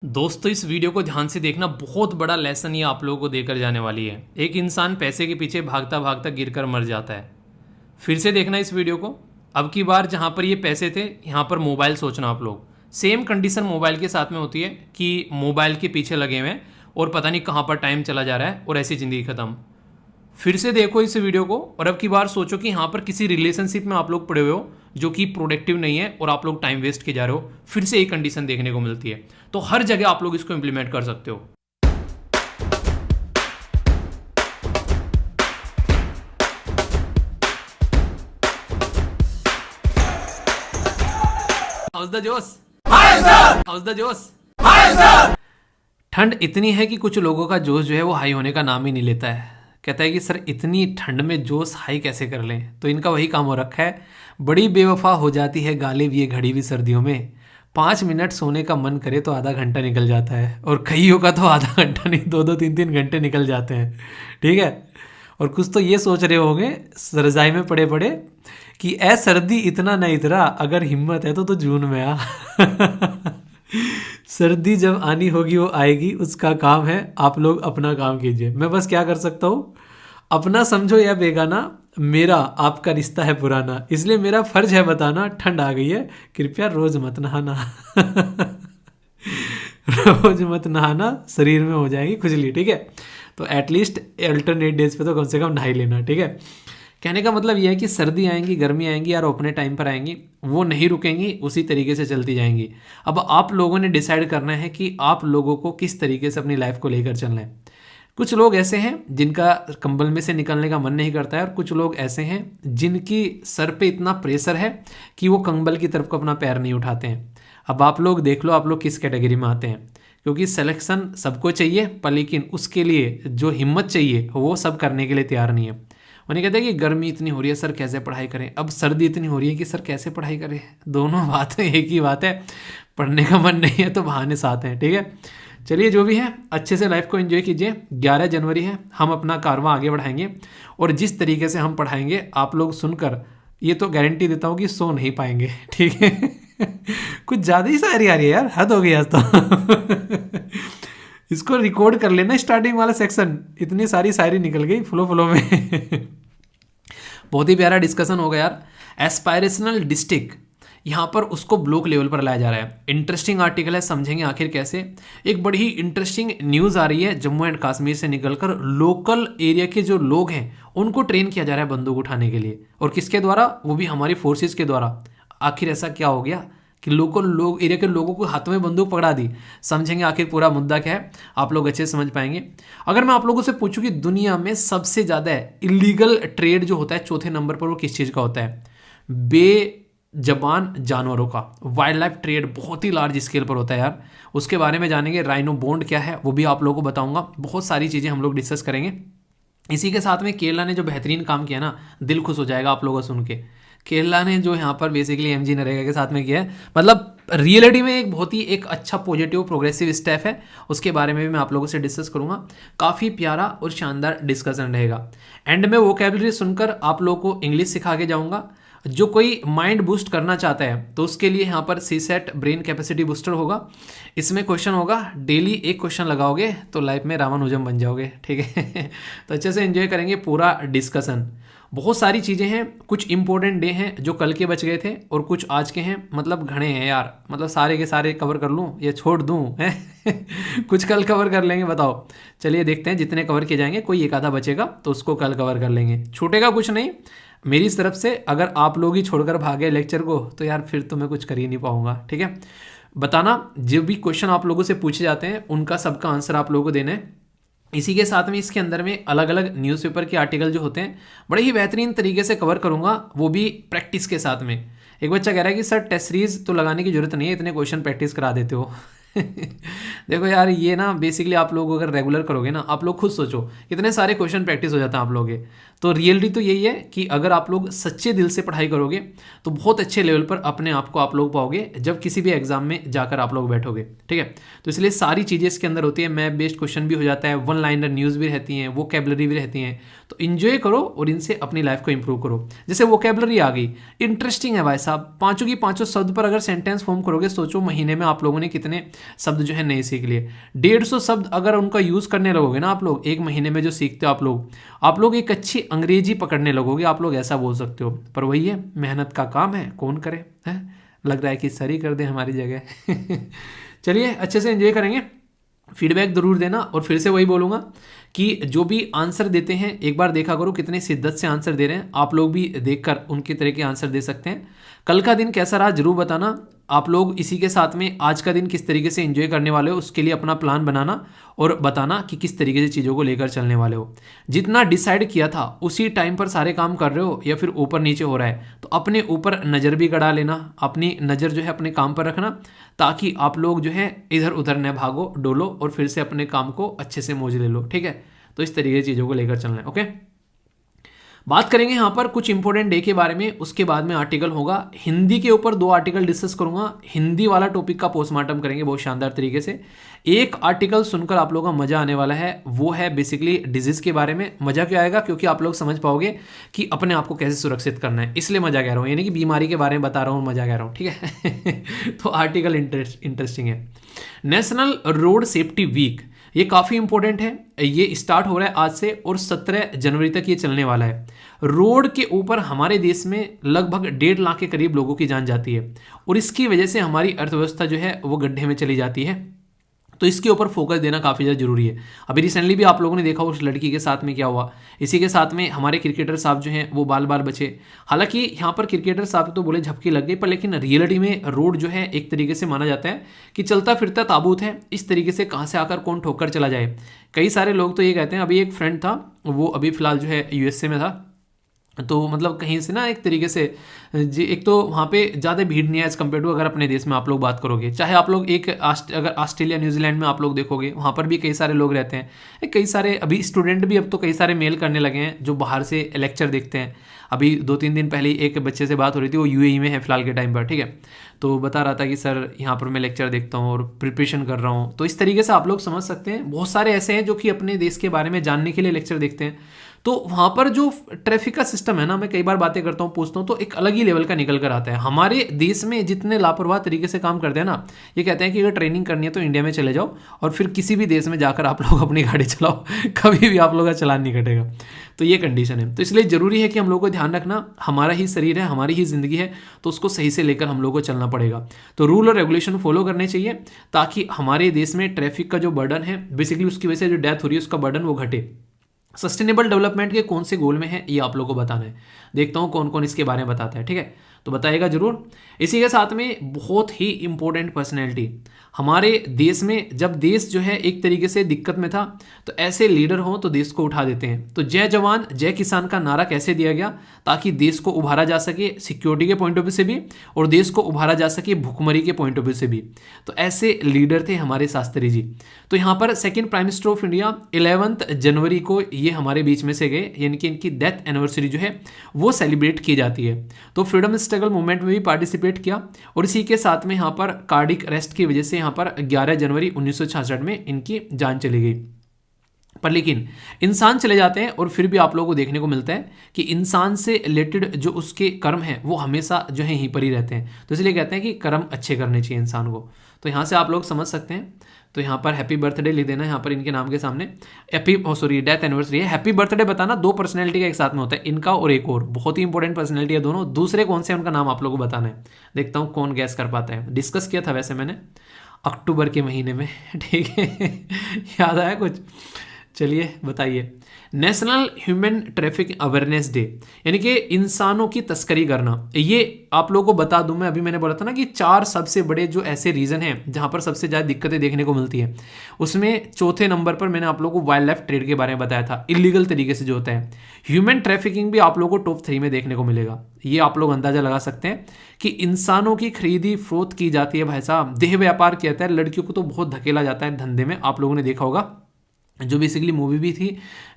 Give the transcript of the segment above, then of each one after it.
दोस्तों इस वीडियो को ध्यान से देखना, बहुत बड़ा लेसन ये आप लोगों को देकर जाने वाली है। एक इंसान पैसे के पीछे भागता भागता गिरकर मर जाता है। फिर से देखना इस वीडियो को। अब की बार जहाँ पर ये पैसे थे, यहाँ पर मोबाइल सोचना आप लोग। सेम कंडीशन मोबाइल के साथ में होती है कि मोबाइल के पीछे लगे हुए हैं और पता नहीं कहाँ पर टाइम चला जा रहा है और ऐसी ज़िंदगी ख़त्म। फिर से देखो इस वीडियो को और अब की बार सोचो कि यहाँ पर किसी रिलेशनशिप में आप लोग पड़े हुए हो जो कि प्रोडक्टिव नहीं है और आप लोग टाइम वेस्ट किए जा रहे हो। फिर से एक कंडीशन देखने को मिलती है। तो हर जगह आप लोग इसको इंप्लीमेंट कर सकते हो। हाउस द जोश, हाउस द जोश। ठंड इतनी है कि कुछ लोगों का जोश जो है वो हाई होने का नाम ही नहीं लेता है। कहता है कि सर इतनी ठंड में जोश हाई कैसे कर लें। तो इनका वही काम हो रखा है। बड़ी बेवफा हो जाती है गालिब ये घड़ी भी सर्दियों में। 5 मिनट सोने का मन करे तो आधा घंटा निकल जाता है, और कईयों का तो आधा घंटा नहीं, 2-2 3-3 घंटे निकल जाते हैं। ठीक है। और कुछ तो ये सोच रहे होंगे रजाई में पड़े पड़े कि ए सर्दी इतना नहीं इतरा, अगर हिम्मत है तो जून में आ। सर्दी जब आनी होगी वो आएगी, उसका काम है, आप लोग अपना काम कीजिए। मैं बस क्या कर सकता हूँ, अपना समझो या बेगाना, मेरा आपका रिश्ता है पुराना, इसलिए मेरा फर्ज है बताना, ठंड आ गई है कृपया रोज मत नहाना। रोज मत नहाना, शरीर में हो जाएगी खुजली। ठीक है। तो एटलीस्ट अल्टरनेट डेज पे तो कम से कम नहा ही लेना। ठीक है। कहने का मतलब यह है कि सर्दी आएंगी, गर्मी आएंगी यार, अपने टाइम पर आएंगी, वो नहीं रुकेंगी, उसी तरीके से चलती जाएंगी। अब आप लोगों ने डिसाइड करना है कि आप लोगों को किस तरीके से अपनी लाइफ को लेकर चलना है। कुछ लोग ऐसे हैं जिनका कंबल में से निकलने का मन नहीं करता है, और कुछ लोग ऐसे हैं जिनकी सर पे इतना प्रेशर है कि वो कंबल की तरफ को अपना पैर नहीं उठाते हैं। अब आप लोग देख लो आप लोग किस कैटेगरी में आते हैं, क्योंकि सिलेक्शन सबको चाहिए, पर लेकिन उसके लिए जो हिम्मत चाहिए वो सब करने के लिए तैयार नहीं है। उन्हें कहते हैं कि गर्मी इतनी हो रही है सर कैसे पढ़ाई करें, अब सर्दी इतनी हो रही है कि सर कैसे पढ़ाई करें। दोनों बातें एक ही बात है, पढ़ने का मन नहीं है तो बहाने साथ हैं। ठीक है। चलिए जो भी है अच्छे से लाइफ को एंजॉय कीजिए। 11 जनवरी है, हम अपना कारवां आगे बढ़ाएंगे, और जिस तरीके से हम पढ़ाएंगे आप लोग सुनकर ये तो गारंटी देता हूँ कि सो नहीं पाएंगे। ठीक है। कुछ ज़्यादा ही शायरी आ रही है यार, हद हो गई आज तो। इसको रिकॉर्ड कर लेना स्टार्टिंग वाला सेक्शन, इतनी सारी शायरी निकल गई फ्लो फ्लो में। बहुत ही प्यारा डिस्कशन हो गया यार। एस्पायरेशनल डिस्ट्रिक्ट यहाँ पर उसको ब्लॉक लेवल पर लाया जा रहा है। इंटरेस्टिंग आर्टिकल है, समझेंगे आखिर कैसे। एक बड़ी ही इंटरेस्टिंग न्यूज़ आ रही है, जम्मू एंड कश्मीर से निकलकर लोकल एरिया के जो लोग हैं उनको ट्रेन किया जा रहा है बंदूक उठाने के लिए, और किसके द्वारा, वो भी हमारी फोर्सेज के द्वारा। आखिर ऐसा क्या हो गया कि लोकल लोग एरिया के लोगों को हाथों में बंदूक पकड़ा दी। समझेंगे आखिर पूरा मुद्दा क्या है, आप लोग अच्छे से समझ पाएंगे। अगर मैं आप लोगों से पूछूं कि दुनिया में सबसे ज़्यादा इलीगल ट्रेड जो होता है चौथे नंबर पर, वो किस चीज़ का होता है? बेजबान जानवरों का। वाइल्ड लाइफ ट्रेड बहुत ही लार्ज स्केल पर होता है यार। उसके बारे में जानेंगे। राइनो बॉन्ड क्या है वो भी आप लोगों को बताऊंगा। बहुत सारी चीज़ें हम लोग डिस्कस करेंगे। इसी के साथ में केरला ने जो बेहतरीन काम किया ना, दिल खुश हो जाएगा आप लोगों को सुन के। केरला ने जो यहाँ पर बेसिकली एमजी नरेगा के साथ में किया है, मतलब रियलिटी में एक बहुत ही एक अच्छा पॉजिटिव प्रोग्रेसिव स्टेप है। उसके बारे में भी मैं आप लोगों से डिस्कस करूँगा। काफ़ी प्यारा और शानदार डिस्कशन रहेगा। एंड में वोकैबुलरी सुनकर आप लोगों को इंग्लिश सिखा के जाऊँगा। जो कोई माइंड बूस्ट करना चाहता है तो उसके लिए यहाँ पर सीसेट ब्रेन कैपेसिटी बूस्टर होगा। इसमें क्वेश्चन होगा, डेली एक क्वेश्चन लगाओगे तो लाइफ में रामानुजम बन जाओगे। ठीक है। तो अच्छे से एंजॉय करेंगे पूरा डिस्कशन। बहुत सारी चीज़ें हैं, कुछ इंपॉर्टेंट डे हैं जो कल के बच गए थे और कुछ आज के हैं, मतलब घने हैं यार, मतलब सारे के सारे कवर कर लूँ या छोड़ दूँ है। कुछ कल कवर कर लेंगे, बताओ। चलिए देखते हैं, जितने कवर किए जाएंगे कोई एक आधा बचेगा तो उसको कल कवर कर लेंगे, छूटेगा कुछ नहीं मेरी तरफ से। अगर आप लोग ही छोड़कर भागे लेक्चर को तो यार फिर तो मैं कुछ कर ही नहीं पाऊंगा। ठीक है। बताना जो भी क्वेश्चन आप लोगों से पूछे जाते हैं उनका सबका आंसर आप लोगों को देना है। इसी के साथ में इसके अंदर में अलग अलग न्यूज़पेपर के आर्टिकल जो होते हैं बड़े ही बेहतरीन तरीके से कवर करूंगा, वो भी प्रैक्टिस के साथ में। एक बच्चा कह रहा है कि सर टेस्ट सीरीज तो लगाने की जरूरत नहीं है, इतने क्वेश्चन प्रैक्टिस करा देते हो। देखो यार, ये ना बेसिकली आप लोग अगर रेगुलर करोगे ना, आप लोग खुद सोचो कितने सारे क्वेश्चन प्रैक्टिस हो जाते हैं आप लोगों के। तो रियलिटी तो यही है कि अगर आप लोग सच्चे दिल से पढ़ाई करोगे तो बहुत अच्छे लेवल पर अपने आप को आप लोग पाओगे जब किसी भी एग्जाम में जाकर आप लोग बैठोगे, ठीक है। तो इसलिए सारी चीज़ें इसके अंदर होती है, मैप बेस्ड क्वेश्चन भी हो जाता है, वन लाइनर न्यूज़ भी रहती हैं, वोकैबलरी भी रहती हैं। तो इन्जॉय करो और इनसे अपनी लाइफ को इंप्रूव करो। जैसे वोकैबलरी आ गई, इंटरेस्टिंग है भाई साहब, पांचों की पांचों शब्द पर अगर सेंटेंस फॉर्म करोगे, सोचो महीने में आप लोगों ने कितने शब्द जो है नए सीख लिए। 150 शब्द अगर उनका यूज़ करने लगोगे ना आप लोग, एक महीने में जो सीखते हो आप लोग एक अच्छी अंग्रेजी पकड़ने लगोगे, आप लोग ऐसा बोल सकते हो। पर वही है, मेहनत का काम है, कौन करे है? लग रहा है कि सर ही कर दे हमारी जगह। चलिए अच्छे से एंजॉय करेंगे, फीडबैक जरूर देना। और फिर से वही बोलूँगा कि जो भी आंसर देते हैं एक बार देखा करो कितने शिद्दत से आंसर दे रहे हैं, आप लोग भी देखकर उनके तरह के आंसर दे सकते हैं। कल का दिन कैसा रहा जरूर बताना आप लोग। इसी के साथ में आज का दिन किस तरीके से एंजॉय करने वाले हो, उसके लिए अपना प्लान बनाना और बताना कि किस तरीके से चीज़ों को लेकर चलने वाले हो। जितना डिसाइड किया था उसी टाइम पर सारे काम कर रहे हो या फिर ऊपर नीचे हो रहा है, तो अपने ऊपर नज़र भी गड़ा लेना, अपनी नज़र जो है अपने काम पर रखना, ताकि आप लोग जो है इधर उधर न भागो डोलो और फिर से अपने काम को अच्छे से मौज ले लो, ठीक है। तो इस तरीके की चीज़ों को लेकर चलना है, ओके। बात करेंगे यहाँ पर कुछ इंपॉर्टेंट डे के बारे में, उसके बाद में आर्टिकल होगा। हिंदी के ऊपर 2 आर्टिकल डिस्कस करूंगा, हिंदी वाला टॉपिक का पोस्टमार्टम करेंगे बहुत शानदार तरीके से। एक आर्टिकल सुनकर आप लोगों का मजा आने वाला है, वो है बेसिकली डिजीज के बारे में। मजा क्यों आएगा? क्योंकि आप लोग समझ पाओगे कि अपने आप को कैसे सुरक्षित करना है, इसलिए मजा कह रहा हूँ, यानी कि बीमारी के बारे में बता रहा हूँ, मजा कह रहा हूँ, ठीक है। तो आर्टिकल इंटरेस्टिंग है। नेशनल रोड सेफ्टी वीक, ये काफ़ी इंपॉर्टेंट है, ये स्टार्ट हो रहा है आज से और 17 जनवरी तक ये चलने वाला है। रोड के ऊपर हमारे देश में लगभग 1.5 लाख के करीब लोगों की जान जाती है और इसकी वजह से हमारी अर्थव्यवस्था जो है वो गड्ढे में चली जाती है। तो इसके ऊपर फोकस देना काफ़ी ज़्यादा जरूरी है। अभी रिसेंटली भी आप लोगों ने देखा उस लड़की के साथ में क्या हुआ। इसी के साथ में हमारे क्रिकेटर साहब जो हैं वो बाल बाल बचे। हालांकि यहाँ पर क्रिकेटर साहब तो बोले झपकी लग गई, पर लेकिन रियलिटी में रोड जो है एक तरीके से माना जाता है कि चलता फिरता ताबूत है, इस तरीके से कहाँ से आकर कौन ठोक कर चला जाए। कई सारे लोग तो ये कहते हैं, अभी एक फ्रेंड था वो अभी फिलहाल जो है USA में था, तो मतलब कहीं से ना एक तरीके से जी, एक तो वहाँ पे ज़्यादा भीड़ नहीं है एज़ कम्पेयर टू अगर अपने देश में आप लोग बात करोगे। चाहे आप लोग अगर ऑस्ट्रेलिया न्यूजीलैंड में आप लोग देखोगे, वहाँ पर भी कई सारे लोग रहते हैं, कई सारे अभी स्टूडेंट भी अब तो कई सारे मेल करने लगे हैं जो बाहर से लेक्चर देखते हैं। अभी 2-3 दिन पहले एक बच्चे से बात हो रही थी, वो UAE में है फिलहाल के टाइम पर, ठीक है। तो बता रहा था कि सर यहाँ पर मैं लेक्चर देखता हूँ और प्रिपरेशन कर रहा हूँ। तो इस तरीके से आप लोग समझ सकते हैं, बहुत सारे ऐसे हैं जो कि अपने देश के बारे में जानने के लिए लेक्चर देखते हैं। तो वहाँ पर जो ट्रैफिक का सिस्टम है ना, मैं कई बार बातें करता हूँ, पूछता हूँ, तो एक अलग ही लेवल का निकल कर आता है। हमारे देश में जितने लापरवाह तरीके से काम करते हैं ना, ये कहते हैं कि अगर ट्रेनिंग करनी है तो इंडिया में चले जाओ और फिर किसी भी देश में जाकर आप लोग अपनी गाड़ी चलाओ, कभी भी आप लोगों का चालान नहीं कटेगा। तो ये कंडीशन है। तो इसलिए ज़रूरी है कि हम लोग को ध्यान रखना, हमारा ही शरीर है, हमारी ही ज़िंदगी है, तो उसको सही से लेकर हम लोग को चलना पड़ेगा। तो रूल और रेगुलेशन फॉलो करने चाहिए ताकि हमारे देश में ट्रैफिक का जो बर्डन है, बेसिकली उसकी वजह से जो डेथ हो रही है उसका बर्डन वो घटे। सस्टेनेबल डेवलपमेंट के कौन से गोल में है ये आप लोगों को बताना है। देखता हूँ कौन कौन इसके बारे में बताता है, ठीक है, तो बताइएगा जरूर। इसी के साथ में बहुत ही इंपॉर्टेंट पर्सनैलिटी हमारे देश में, जब देश जो है एक तरीके से दिक्कत में था तो ऐसे लीडर हों तो देश को उठा देते हैं। तो जय जवान जय किसान का नारा कैसे दिया गया ताकि देश को उभारा जा सके सिक्योरिटी के पॉइंट ऑफ व्यू से भी और देश को उभारा जा सके भुखमरी के पॉइंट ऑफ व्यू से भी। तो ऐसे लीडर थे हमारे शास्त्री जी। तो यहाँ पर second prime minister of India 11 जनवरी को ये हमारे बीच में से गए, यानी कि इनकी डेथ एनिवर्सरी जो है वो सेलिब्रेट की जाती है। तो फ्रीडम स्ट्रगल मूवमेंट में भी पार्टिसिपेट किया और इसी के साथ में यहाँ पर कार्डिक अरेस्ट की वजह से यहाँ पर 11 जनवरी 1966 में इनकी जान चली गई। पर लेकिन इंसान चले जाते हैं और फिर भी आप लोगों को देखने को मिलता है कि इंसान से रिलेटेड जो उसके कर्म हैं वो हमेशा जो है यहीं पर ही रहते हैं। तो इसलिए कहते हैं कि कर्म अच्छे करने चाहिए इंसान को। तो यहाँ से आप लोग समझ सकते हैं। तो यहाँ पर हैप्पी बर्थडे लिख देना, यहाँ पर इनके नाम के सामने डेथ एनिवर्सरी है। हैप्पी बर्थडे बताना 2 पर्सनैलिटी का एक साथ में होता है, इनका और एक और बहुत ही इंपॉर्टेंट पर्सनैलिटी है दोनों। दूसरे कौन से उनका नाम आप लोगों को बताना है, देखता हूँ कौन गैस कर पाता है। डिस्कस किया था वैसे मैंने अक्टूबर के महीने में, ठीक है। याद आया कुछ? चलिए बताइए। National human traffic awareness day, यानी कि इंसानों की तस्करी करना। ये आप लोगों को बता दूं मैं, अभी मैंने बोला था ना कि 4 सबसे बड़े जो ऐसे रीजन हैं जहां पर सबसे ज़्यादा दिक्कतें देखने को मिलती हैं, उसमें चौथे नंबर पर मैंने आप लोगों को वाइल्ड लाइफ ट्रेड के बारे में बताया था, इलीगल तरीके से जो होता है। ह्यूमन ट्रैफिकिंग भी आप लोगों को टॉप 3 में देखने को मिलेगा। ये आप लोग अंदाजा लगा सकते हैं कि इंसानों की खरीदी फरोख्त की जाती है भाई साहब, देह व्यापार किया जाता है। लड़कियों को तो बहुत धकेला जाता है धंधे में, आप लोगों ने देखा होगा। जो बेसिकली मूवी भी थी,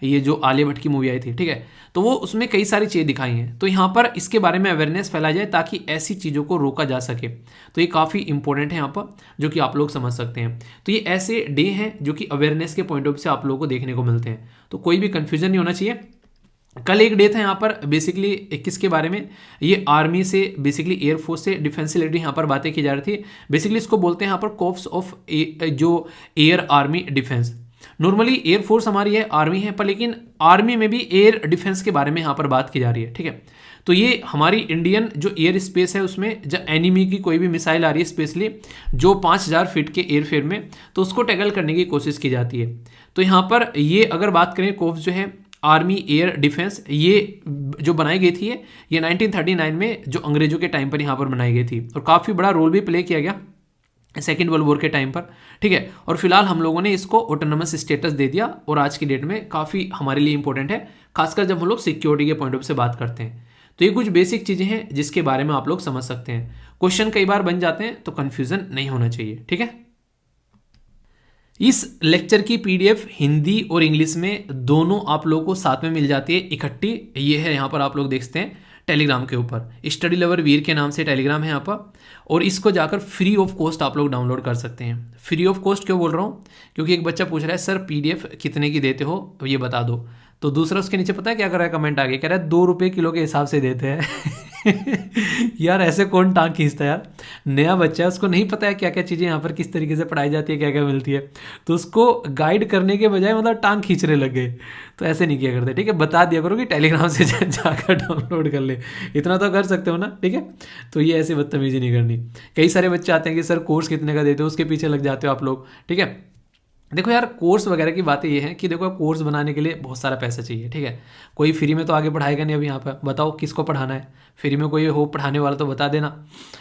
ये जो आलिया भट्ट की मूवी आई थी, ठीक है, तो वो उसमें कई सारी चीज़ें दिखाई हैं। तो यहाँ पर इसके बारे में अवेयरनेस फैलाई जाए ताकि ऐसी चीज़ों को रोका जा सके। तो ये काफ़ी इंपॉर्टेंट है यहाँ पर, जो कि आप लोग समझ सकते हैं। तो ये ऐसे डे हैं जो कि अवेयरनेस के पॉइंट ऑफ से आप लोगों को देखने को मिलते हैं, तो कोई भी कन्फ्यूजन नहीं होना चाहिए। कल एक डे था यहाँ पर बेसिकली 21 के बारे में, ये आर्मी से बेसिकली एयरफोर्स से डिफेंस से रिलेटेड यहाँ पर बातें की जा रही थी। बेसिकली इसको बोलते हैं यहाँ पर कॉर्प्स ऑफ जो air army defence. Normally air force हमारी है, आर्मी है, पर लेकिन आर्मी में भी एयर डिफेंस के बारे में यहाँ पर बात की जा रही है, ठीक है। तो ये हमारी इंडियन जो एयर स्पेस है उसमें जब एनिमी की कोई भी मिसाइल आ रही है, स्पेशली जो 5000 फीट के एयरफेयर में, तो उसको टैकल करने की कोशिश की जाती है। तो यहाँ पर ये अगर बात करें कॉर्प्स जो है आर्मी एयर डिफेंस, ये जो बनाई गई थी ये 1939 में जो अंग्रेजों के टाइम पर यहाँ पर बनाई गई थी, और काफ़ी बड़ा रोल भी प्ले किया गया सेकेंड वर्ल्ड वॉर के टाइम पर, ठीक है। और फिलहाल हम लोगों ने इसको ऑटोनमस स्टेटस दे दिया, और आज की डेट में काफ़ी हमारे लिए इंपॉर्टेंट है, खासकर जब हम लोग सिक्योरिटी के पॉइंट ऑफ से बात करते हैं। तो ये कुछ बेसिक चीज़ें हैं जिसके बारे में आप लोग समझ सकते हैं। क्वेश्चन कई बार बन जाते हैं, तो कन्फ्यूजन नहीं होना चाहिए, ठीक है। इस लेक्चर की पीडीएफ हिंदी और इंग्लिश में दोनों आप लोगों को साथ में मिल जाती है इकट्ठी। ये है यहाँ पर आप लोग देख सकते हैं टेलीग्राम के ऊपर, स्टडी लवर वीर के नाम से टेलीग्राम है यहाँ पर, और इसको जाकर फ्री ऑफ कॉस्ट आप लोग डाउनलोड कर सकते हैं। फ्री ऑफ कॉस्ट क्यों बोल रहा हूँ, क्योंकि एक बच्चा पूछ रहा है सर पीडीएफ कितने की देते हो, ये बता दो। तो दूसरा उसके नीचे पता है क्या कर रहा है, कमेंट आगे कह रहा है 2 रुपये किलो के हिसाब से देते हैं। यार ऐसे कौन टांग खींचता है यार, नया बच्चा है, उसको नहीं पता है क्या क्या चीज़ें यहाँ पर किस तरीके से पढ़ाई जाती है, क्या क्या मिलती है, तो उसको गाइड करने के बजाय मतलब टांग खींचने लग गए। तो ऐसे नहीं किया करते, ठीक है। बता दिया करो कि टेलीग्राम से जाकर डाउनलोड कर ले, इतना तो कर सकते हो ना, ठीक है। तो ये ऐसे बदतमीजी नहीं करनी। कई सारे बच्चे आते हैं कि सर कोर्स कितने का देते हो, उसके पीछे लग जाते हो आप लोग, ठीक है। देखो यार कोर्स वगैरह की बातें ये हैं कि देखो कोर्स बनाने के लिए बहुत सारा पैसा चाहिए, ठीक है। कोई फ्री में तो आगे पढ़ाएगा नहीं। अभी यहाँ पर बताओ किसको पढ़ाना है, फ्री में कोई हो पढ़ाने वाला तो बता देना,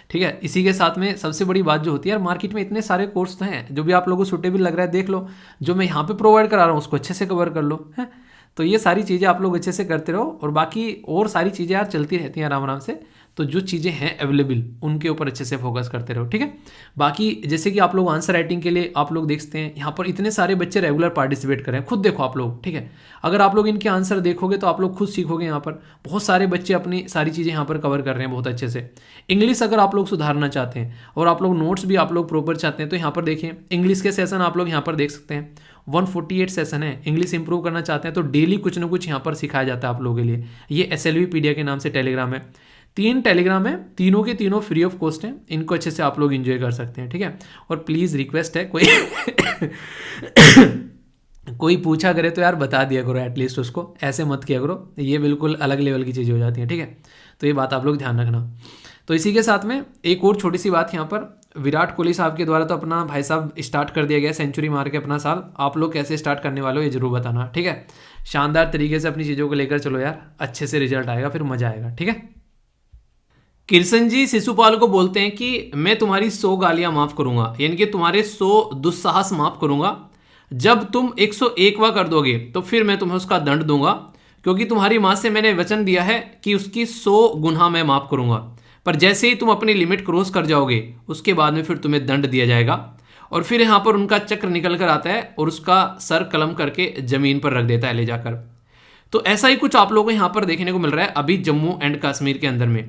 ठीक है। इसी के साथ में सबसे बड़ी बात जो होती है यार, मार्केट में इतने सारे कोर्स तो हैं, जो भी आप लोगों को सूटेबल लग रहा है देख लो, जो मैं यहाँ पे प्रोवाइड करा रहा हूँ उसको अच्छे से कवर कर लो, है। तो ये सारी चीज़ें आप लोग अच्छे से करते रहो, और बाकी और सारी चीज़ें यार चलती रहती हैं आराम आराम से। तो जो चीज़ें हैं अवेलेबल उनके ऊपर अच्छे से फोकस करते रहो, ठीक है। बाकी जैसे कि आप लोग आंसर राइटिंग के लिए आप लोग देखते हैं यहाँ पर इतने सारे बच्चे रेगुलर पार्टिसिपेट कर रहे हैं, खुद देखो आप लोग, ठीक है। अगर आप लोग इनके आंसर देखोगे तो आप लोग खुद सीखोगे। यहाँ पर बहुत सारे बच्चे अपनी सारी चीज़ें यहाँ पर कवर कर रहे हैं बहुत अच्छे से। इंग्लिश अगर आप लोग सुधारना चाहते हैं और आप लोग नोट्स भी आप लोग प्रॉपर चाहते हैं, तो यहाँ पर देखिए इंग्लिश के सेशन आप लोग यहाँ पर देख सकते हैं 148 सेशन है। इंग्लिश इंप्रूव करना चाहते हैं तो डेली कुछ ना कुछ यहाँ पर सिखाया जाता है आप लोगों के लिए। ये SLV पीडिया के नाम से टेलीग्राम है, 3 टेलीग्राम है, तीनों के तीनों फ्री ऑफ कॉस्ट हैं। इनको अच्छे से आप लोग एंजॉय कर सकते हैं, ठीक है। और प्लीज़ रिक्वेस्ट है कोई कोई पूछा करे तो यार बता दिया करो एटलीस्ट उसको, ऐसे मत किया करो, ये बिल्कुल अलग लेवल की चीज़ें हो जाती हैं, ठीक है। तो ये बात आप लोग ध्यान रखना। तो इसी के साथ में एक और छोटी सी बात यहाँ पर, विराट कोहली साहब के द्वारा तो अपना भाई साहब स्टार्ट कर दिया गया सेंचुरी मार के अपना साल। आप लोग कैसे स्टार्ट करने वाले हो ये जरूर बताना, ठीक है। शानदार तरीके से अपनी चीज़ों को लेकर चलो यार, अच्छे से रिजल्ट आएगा, फिर मजा आएगा, ठीक है। कृष्ण जी शिशुपाल को बोलते हैं कि मैं तुम्हारी 100 गालियां माफ करूंगा, यानी कि तुम्हारे 100 दुस्साहस माफ करूंगा। जब तुम 101वां कर दोगे तो फिर मैं तुम्हें उसका दंड दूंगा, क्योंकि तुम्हारी माँ से मैंने वचन दिया है कि उसकी 100 गुनाह मैं माफ करूंगा। पर जैसे ही तुम अपनी लिमिट क्रॉस कर जाओगे उसके बाद में फिर तुम्हें दंड दिया जाएगा। और फिर यहाँ पर उनका चक्र निकल कर आता है और उसका सर कलम करके जमीन पर रख देता है ले जाकर। तो ऐसा ही कुछ आप लोगों को यहाँ पर देखने को मिल रहा है अभी जम्मू एंड कश्मीर के अंदर में।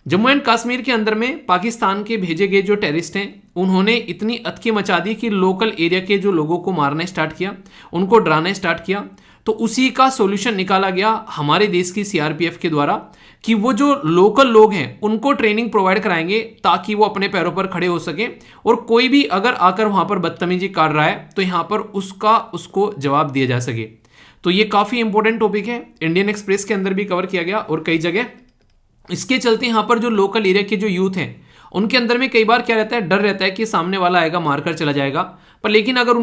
जम्मू एंड कश्मीर के अंदर में पाकिस्तान के भेजे गए जो टेररिस्ट हैं उन्होंने इतनी अतकी मचा दी कि लोकल एरिया के जो लोगों को मारना स्टार्ट किया, उनको डराना स्टार्ट किया। तो उसी का सॉल्यूशन निकाला गया हमारे देश की CRPF के द्वारा कि वो जो लोकल लोग हैं उनको ट्रेनिंग प्रोवाइड कराएंगे ताकि वो अपने पैरों पर खड़े हो सके, और कोई भी अगर आकर वहां पर बदतमीजी कर रहा है तो यहाँ पर उसको जवाब दिया जा सके। तो ये काफ़ी इंपॉर्टेंट टॉपिक है, इंडियन एक्सप्रेस के अंदर भी कवर किया गया और कई जगह। इसके चलते यहाँ पर जो लोकल एरिया के जो यूथ हैं उनके अंदर में कई बार क्या रहता है, डर रहता है कि सामने वाला आएगा मारकर चला जाएगा। पर लेकिन अगर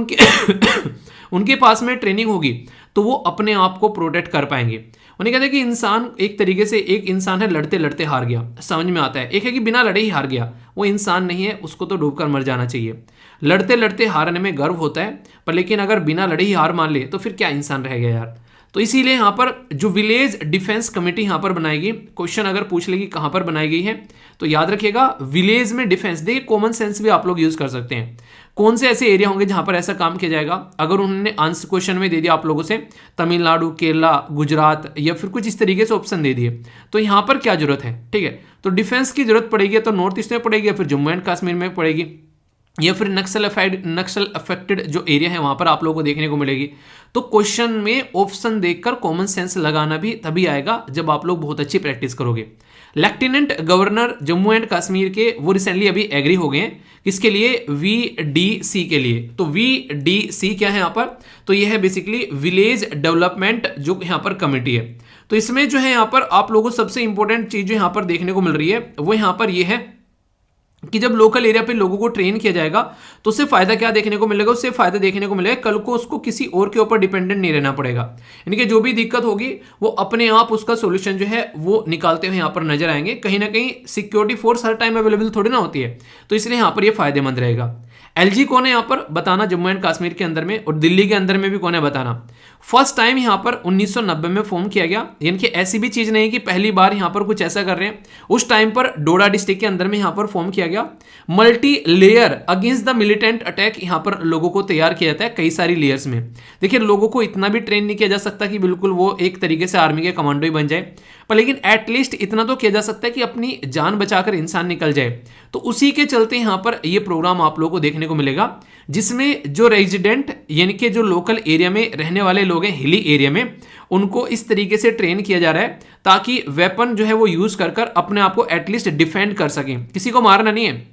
उनके पास में ट्रेनिंग होगी तो वो अपने आप को प्रोटेक्ट कर पाएंगे। उन्हें कहते हैं कि इंसान एक तरीके से, एक इंसान है लड़ते लड़ते हार गया, समझ में आता है। एक है कि बिना लड़े ही हार गया, वो इंसान नहीं है, उसको तो डूबकर मर जाना चाहिए। लड़ते लड़ते हारने में गर्व होता है, पर लेकिन अगर बिना लड़े ही हार मान ले तो फिर क्या इंसान रह गया यार। तो इसीलिए यहाँ पर जो विलेज डिफेंस कमेटी यहाँ पर बनाएगी, क्वेश्चन अगर पूछ लेगी कहाँ पर बनाई गई है तो याद रखिएगा विलेज में डिफेंस। देखिए कॉमन सेंस भी आप लोग यूज कर सकते हैं। कौन से ऐसे एरिया होंगे जहां पर ऐसा काम किया जाएगा? अगर उन्होंने आंसर क्वेश्चन में दे दिया आप लोगों से तमिलनाडु, केरला, गुजरात या फिर कुछ इस तरीके से ऑप्शन दे दिए, तो यहां पर क्या जरूरत है? ठीक है, तो डिफेंस की जरूरत पड़ेगी तो नॉर्थ ईस्ट में पड़ेगी या फिर जम्मू एंड कश्मीर में पड़ेगी या फिर नक्सल अफेक्टेड जो एरिया है वहां पर आप लोगों को देखने को मिलेगी। तो क्वेश्चन में ऑप्शन देखकर कॉमन सेंस लगाना भी तभी आएगा जब आप लोग बहुत अच्छी प्रैक्टिस करोगे। Lieutenant governor Jammu and Kashmir के वो रिसेंटली अभी एग्री हो गए हैं, किसके लिए? VDC के लिए। तो VDC क्या है यहाँ पर? तो ये है बेसिकली विलेज डेवलपमेंट जो यहाँ पर कमेटी है। तो इसमें जो है यहाँ पर आप लोगों को सबसे इंपॉर्टेंट चीज जो यहाँ पर देखने को मिल रही है वो यहाँ पर ये है कि जब लोकल एरिया पे लोगों को ट्रेन किया जाएगा तो उससे फायदा क्या देखने को मिलेगा? उससे फायदा देखने को मिलेगा कल को उसको किसी और के ऊपर डिपेंडेंट नहीं रहना पड़ेगा। यानी कि जो भी दिक्कत होगी वो अपने आप उसका सॉल्यूशन जो है वो निकालते हुए यहाँ पर नजर आएंगे। कहीं ना कहीं security force her time available थोड़ी ना होती है, तो इसलिए यहाँ पर ये फायदेमंद रहेगा। LG कौन है यहाँ पर? बताना जम्मू एंड कश्मीर के अंदर में, और दिल्ली के अंदर में भी कौन है बताना। फर्स्ट टाइम यहाँ पर 1990 में फॉर्म किया गया, यानी कि ऐसी भी चीज नहीं कि पहली बार यहाँ पर कुछ ऐसा कर रहे हैं। उस टाइम पर डोडा डिस्ट्रिक्ट के अंदर में यहाँ पर फॉर्म किया गया। Multi layer against the militant attack यहाँ पर लोगों को तैयार किया जाता है कई सारी लेयर्स में। देखिए लोगों को इतना भी ट्रेन नहीं किया जा सकता कि बिल्कुल वो एक तरीके से आर्मी के कमांडो ही बन जाए, पर लेकिन एटलीस्ट इतना तो किया जा सकता है कि अपनी जान बचाकर इंसान निकल जाए। तो उसी के चलते यहाँ पर ये प्रोग्राम आप लोगों को देखने को मिलेगा, जिसमें जो रेजिडेंट यानी कि जो लोकल एरिया में रहने वाले लोग हैं हिली एरिया में, उनको इस तरीके से ट्रेन किया जा रहा है ताकि वेपन जो है वो यूज कर कर अपने आप को एटलीस्ट डिफेंड कर सकें। किसी को मारना नहीं है,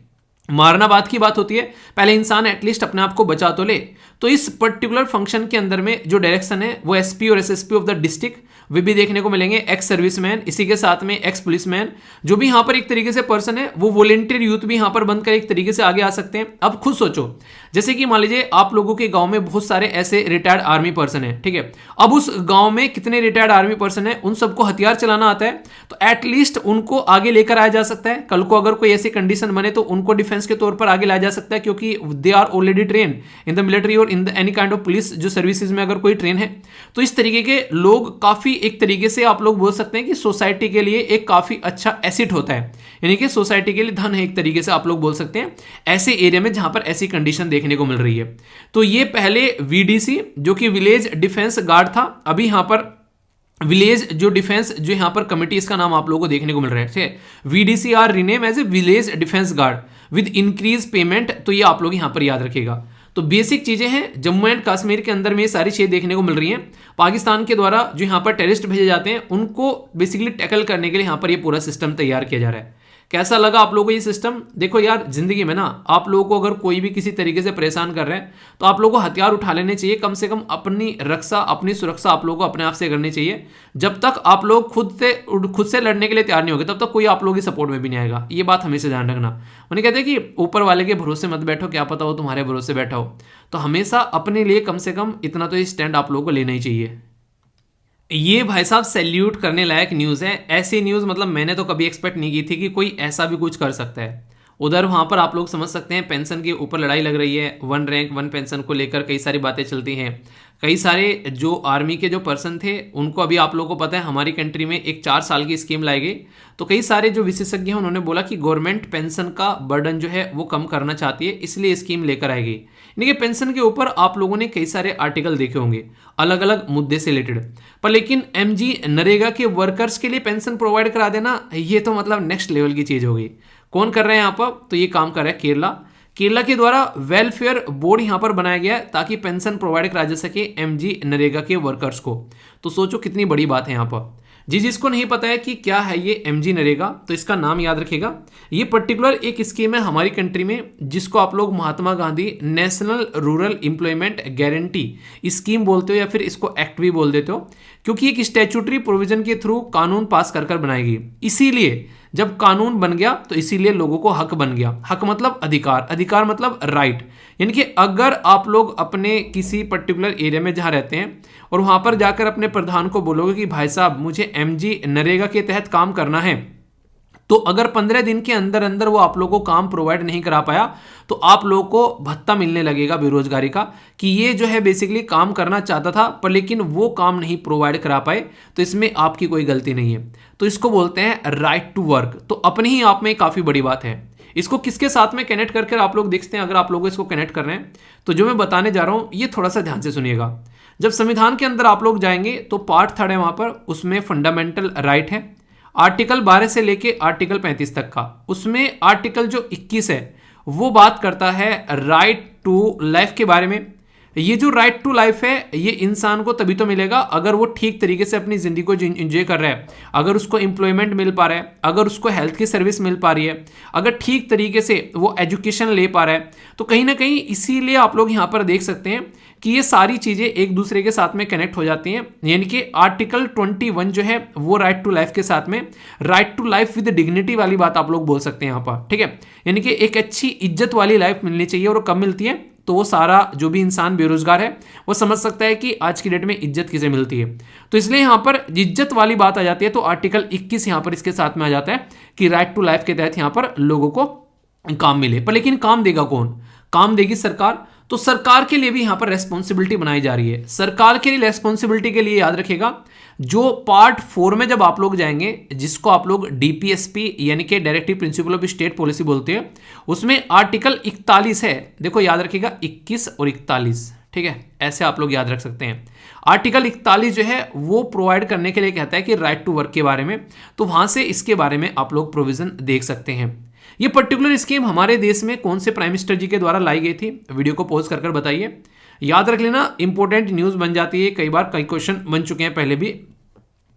मारना बात की बात होती है, पहले इंसान एटलीस्ट अपने आप को बचा तो ले। तो इस पर्टिकुलर फंक्शन के अंदर में जो डायरेक्शन है वो SP और SSP ऑफ द डिस्ट्रिक्ट वे भी देखने को मिलेंगे, एक्स सर्विसमैन, इसी के साथ में एक्स पुलिसमैन, जो भी यहाँ पर एक तरीके से पर्सन है वो वॉलेंटियर यूथ भी यहाँ पर बनकर एक तरीके से आगे आ सकते हैं। अब खुद सोचो, जैसे कि मान लीजिए आप लोगों के गांव में बहुत सारे ऐसे रिटायर्ड आर्मी पर्सन है, ठीक है, अब उस गांव में कितने रिटायर्ड आर्मी पर्सन है, उन सबको हथियार चलाना आता है, तो एटलीस्ट उनको आगे लेकर आया जा सकता है। कल को अगर कोई ऐसी कंडीशन बने तो उनको डिफेंस के तौर पर आगे लाया जा सकता है, क्योंकि they are already train in the military और in the any kind of police जो सर्विसेज में अगर कोई ट्रेन है। तो इस तरीके के लोग काफी एक तरीके से आप लोग बोल सकते हैं कि सोसाइटी के लिए एक काफी अच्छा एसेट होता है, यानी कि सोसाइटी के लिए धन है एक तरीके से आप लोग बोल सकते हैं ऐसे एरिया में जहां पर ऐसी कंडीशन देखने को मिल रही है। तो ये पहले VDC जो कि विलेज डिफेंस गार्ड था, अभी यहां पर विलेज जो डिफेंस जो यहां पर कमिटी, इसका नाम आप लोगों को देखने को मिल रहा है, ठीक है, VDC are rename as a village defence guard with increase payment. तो ये आप लोग यहां पर याद रखिएगा। तो बेसिक चीजें हैं, जम्मू एंड कश्मीर के अंदर में ये सारी चीजें देखने को मिल रही हैं। पाकिस्तान के द्वारा जो यहाँ पर टेररिस्ट भेजे जाते हैं उनको बेसिकली टैकल करने के लिए यहाँ पर ये पूरा सिस्टम तैयार किया जा रहा है। कैसा लगा आप लोगों को ये सिस्टम? देखो यार, जिंदगी में ना आप लोगों को अगर कोई भी किसी तरीके से परेशान कर रहे हैं तो आप लोगों को हथियार उठा लेने चाहिए। कम से कम अपनी रक्षा, अपनी सुरक्षा आप लोगों को अपने आप से करनी चाहिए। जब तक आप लोग खुद से लड़ने के लिए तैयार नहीं होगे तब तक कोई आप लोगों की सपोर्ट में भी नहीं आएगा। ये बात हमेशा ध्यान रखना। उन्हें कहते हैं कि ऊपर वाले के भरोसे मत बैठो, क्या पता वो तुम्हारे भरोसे बैठा हो। तो हमेशा अपने लिए कम से कम इतना तो स्टैंड आप लोगों को लेना ही चाहिए। ये भाई साहब सैल्यूट करने लायक न्यूज़ है। ऐसी न्यूज़ मतलब मैंने तो कभी एक्सपेक्ट नहीं की थी कि कोई ऐसा भी कुछ कर सकता है। उधर वहाँ पर आप लोग समझ सकते हैं पेंशन के ऊपर लड़ाई लग रही है, 1 रैंक 1 पेंशन को लेकर कई सारी बातें चलती हैं। कई सारे जो आर्मी के जो पर्सन थे उनको अभी आप लोगों को पता है हमारी कंट्री में एक 4 साल की स्कीम लाई गई। तो कई सारे जो विशेषज्ञ हैं उन्होंने बोला कि गवर्नमेंट पेंशन का बर्डन जो है वो कम करना चाहती है, इसलिए स्कीम लेकर आएगी। यानी कि पेंशन के ऊपर आप लोगों ने कई सारे आर्टिकल देखे होंगे अलग अलग मुद्दे से रिलेटेड, पर लेकिन MG नरेगा के वर्कर्स के लिए पेंशन प्रोवाइड करा देना, ये तो मतलब नेक्स्ट लेवल की चीज हो गई। कौन कर रहे हैं यहाँ पर? तो ये काम कर रहा है केरला के द्वारा वेलफेयर बोर्ड यहां पर बनाया गया है ताकि पेंशन प्रोवाइड करा जा सके MG नरेगा के वर्कर्स को। तो सोचो कितनी बड़ी बात है यहां पर। जिसको नहीं पता है कि क्या है ये MG नरेगा, तो इसका नाम याद रखेगा। ये पर्टिकुलर एक स्कीम है हमारी कंट्री में जिसको आप लोग Mahatma Gandhi national rural employment guarantee scheme बोलते हो या फिर इसको एक्ट भी बोल देते हो, क्योंकि एक स्टैट्यूटरी प्रोविजन के थ्रू कानून पास कर बनाई गई। इसीलिए जब कानून बन गया तो इसीलिए लोगों को हक बन गया। हक मतलब अधिकार, अधिकार मतलब राइट। यानी कि अगर आप लोग अपने किसी पर्टिकुलर एरिया में जहां रहते हैं और वहां पर जाकर अपने प्रधान को बोलोगे कि भाई साहब मुझे एमजी नरेगा के तहत काम करना है, तो अगर 15 दिन के अंदर अंदर वो आप लोगों को काम प्रोवाइड नहीं करा पाया तो आप लोगों को भत्ता मिलने लगेगा बेरोजगारी का, कि ये जो है बेसिकली काम करना चाहता था पर लेकिन वो काम नहीं प्रोवाइड करा पाए, तो इसमें आपकी कोई गलती नहीं है। तो इसको बोलते हैं राइट टू वर्क। तो अपने ही आप में काफी बड़ी बात है। इसको किसके साथ में कनेक्ट करके आप लोग देखते हैं, अगर आप लोग इसको कनेक्ट कर रहे हैं तो जो मैं बताने जा रहा हूं ये थोड़ा सा ध्यान से सुनिएगा। जब संविधान के अंदर आप लोग जाएंगे तो पार्ट 3 है वहां पर, उसमें फंडामेंटल राइट है, आर्टिकल 12 से लेके आर्टिकल 35 तक का। उसमें आर्टिकल जो 21 है वो बात करता है राइट टू लाइफ के बारे में। ये जो राइट टू लाइफ है ये इंसान को तभी तो मिलेगा अगर वो ठीक तरीके से अपनी जिंदगी को एंजॉय कर रहा है, अगर उसको एम्प्लॉयमेंट मिल पा रहा है, अगर उसको हेल्थ की सर्विस मिल पा रही है, अगर ठीक तरीके से वो एजुकेशन ले पा रहा है। तो कहीं ना कहीं इसीलिए आप लोग यहाँ पर देख सकते हैं कि ये सारी चीजें एक दूसरे के साथ में कनेक्ट हो जाती हैं। यानी कि आर्टिकल 21 जो है वो राइट टू लाइफ के साथ में right to life with dignity वाली बात आप लोग बोल सकते हैं यहाँ पर, ठीक है। यानी कि एक अच्छी इज्जत वाली लाइफ मिलनी चाहिए, और कब मिलती है तो वो सारा जो भी इंसान बेरोजगार है वो समझ सकता है कि आज की डेट में इज्जत किसे मिलती है। तो इसलिए यहां पर इज्जत वाली बात आ जाती है। तो आर्टिकल 21 यहां पर इसके साथ में आ जाता है कि राइट टू लाइफ के तहत यहां पर लोगों को काम मिले। पर लेकिन काम देगा कौन? काम देगी सरकार। तो सरकार के लिए भी यहां पर रेस्पॉन्सिबिलिटी बनाई जा रही है। सरकार के लिए रेस्पॉन्सिबिलिटी के लिए याद रखिएगा, जो पार्ट 4 में जब आप लोग जाएंगे, जिसको आप लोग डीपीएसपी यानी कि directive principle of state policy बोलते हैं, उसमें आर्टिकल 41 है। देखो याद रखिएगा 21 और 41, ठीक है, ऐसे आप लोग याद रख सकते हैं। आर्टिकल 41 जो है वो प्रोवाइड करने के लिए कहता है कि राइट टू वर्क के बारे में, तो वहां से इसके बारे में आप लोग प्रोविजन देख सकते हैं। ये पर्टिकुलर स्कीम हमारे देश में कौन से प्राइम मिनिस्टर जी के द्वारा लाई गई थी, वीडियो को पॉज कर बताइए। याद रख लेना, इंपॉर्टेंट न्यूज बन जाती है, कई बार कई क्वेश्चन बन चुके हैं पहले भी,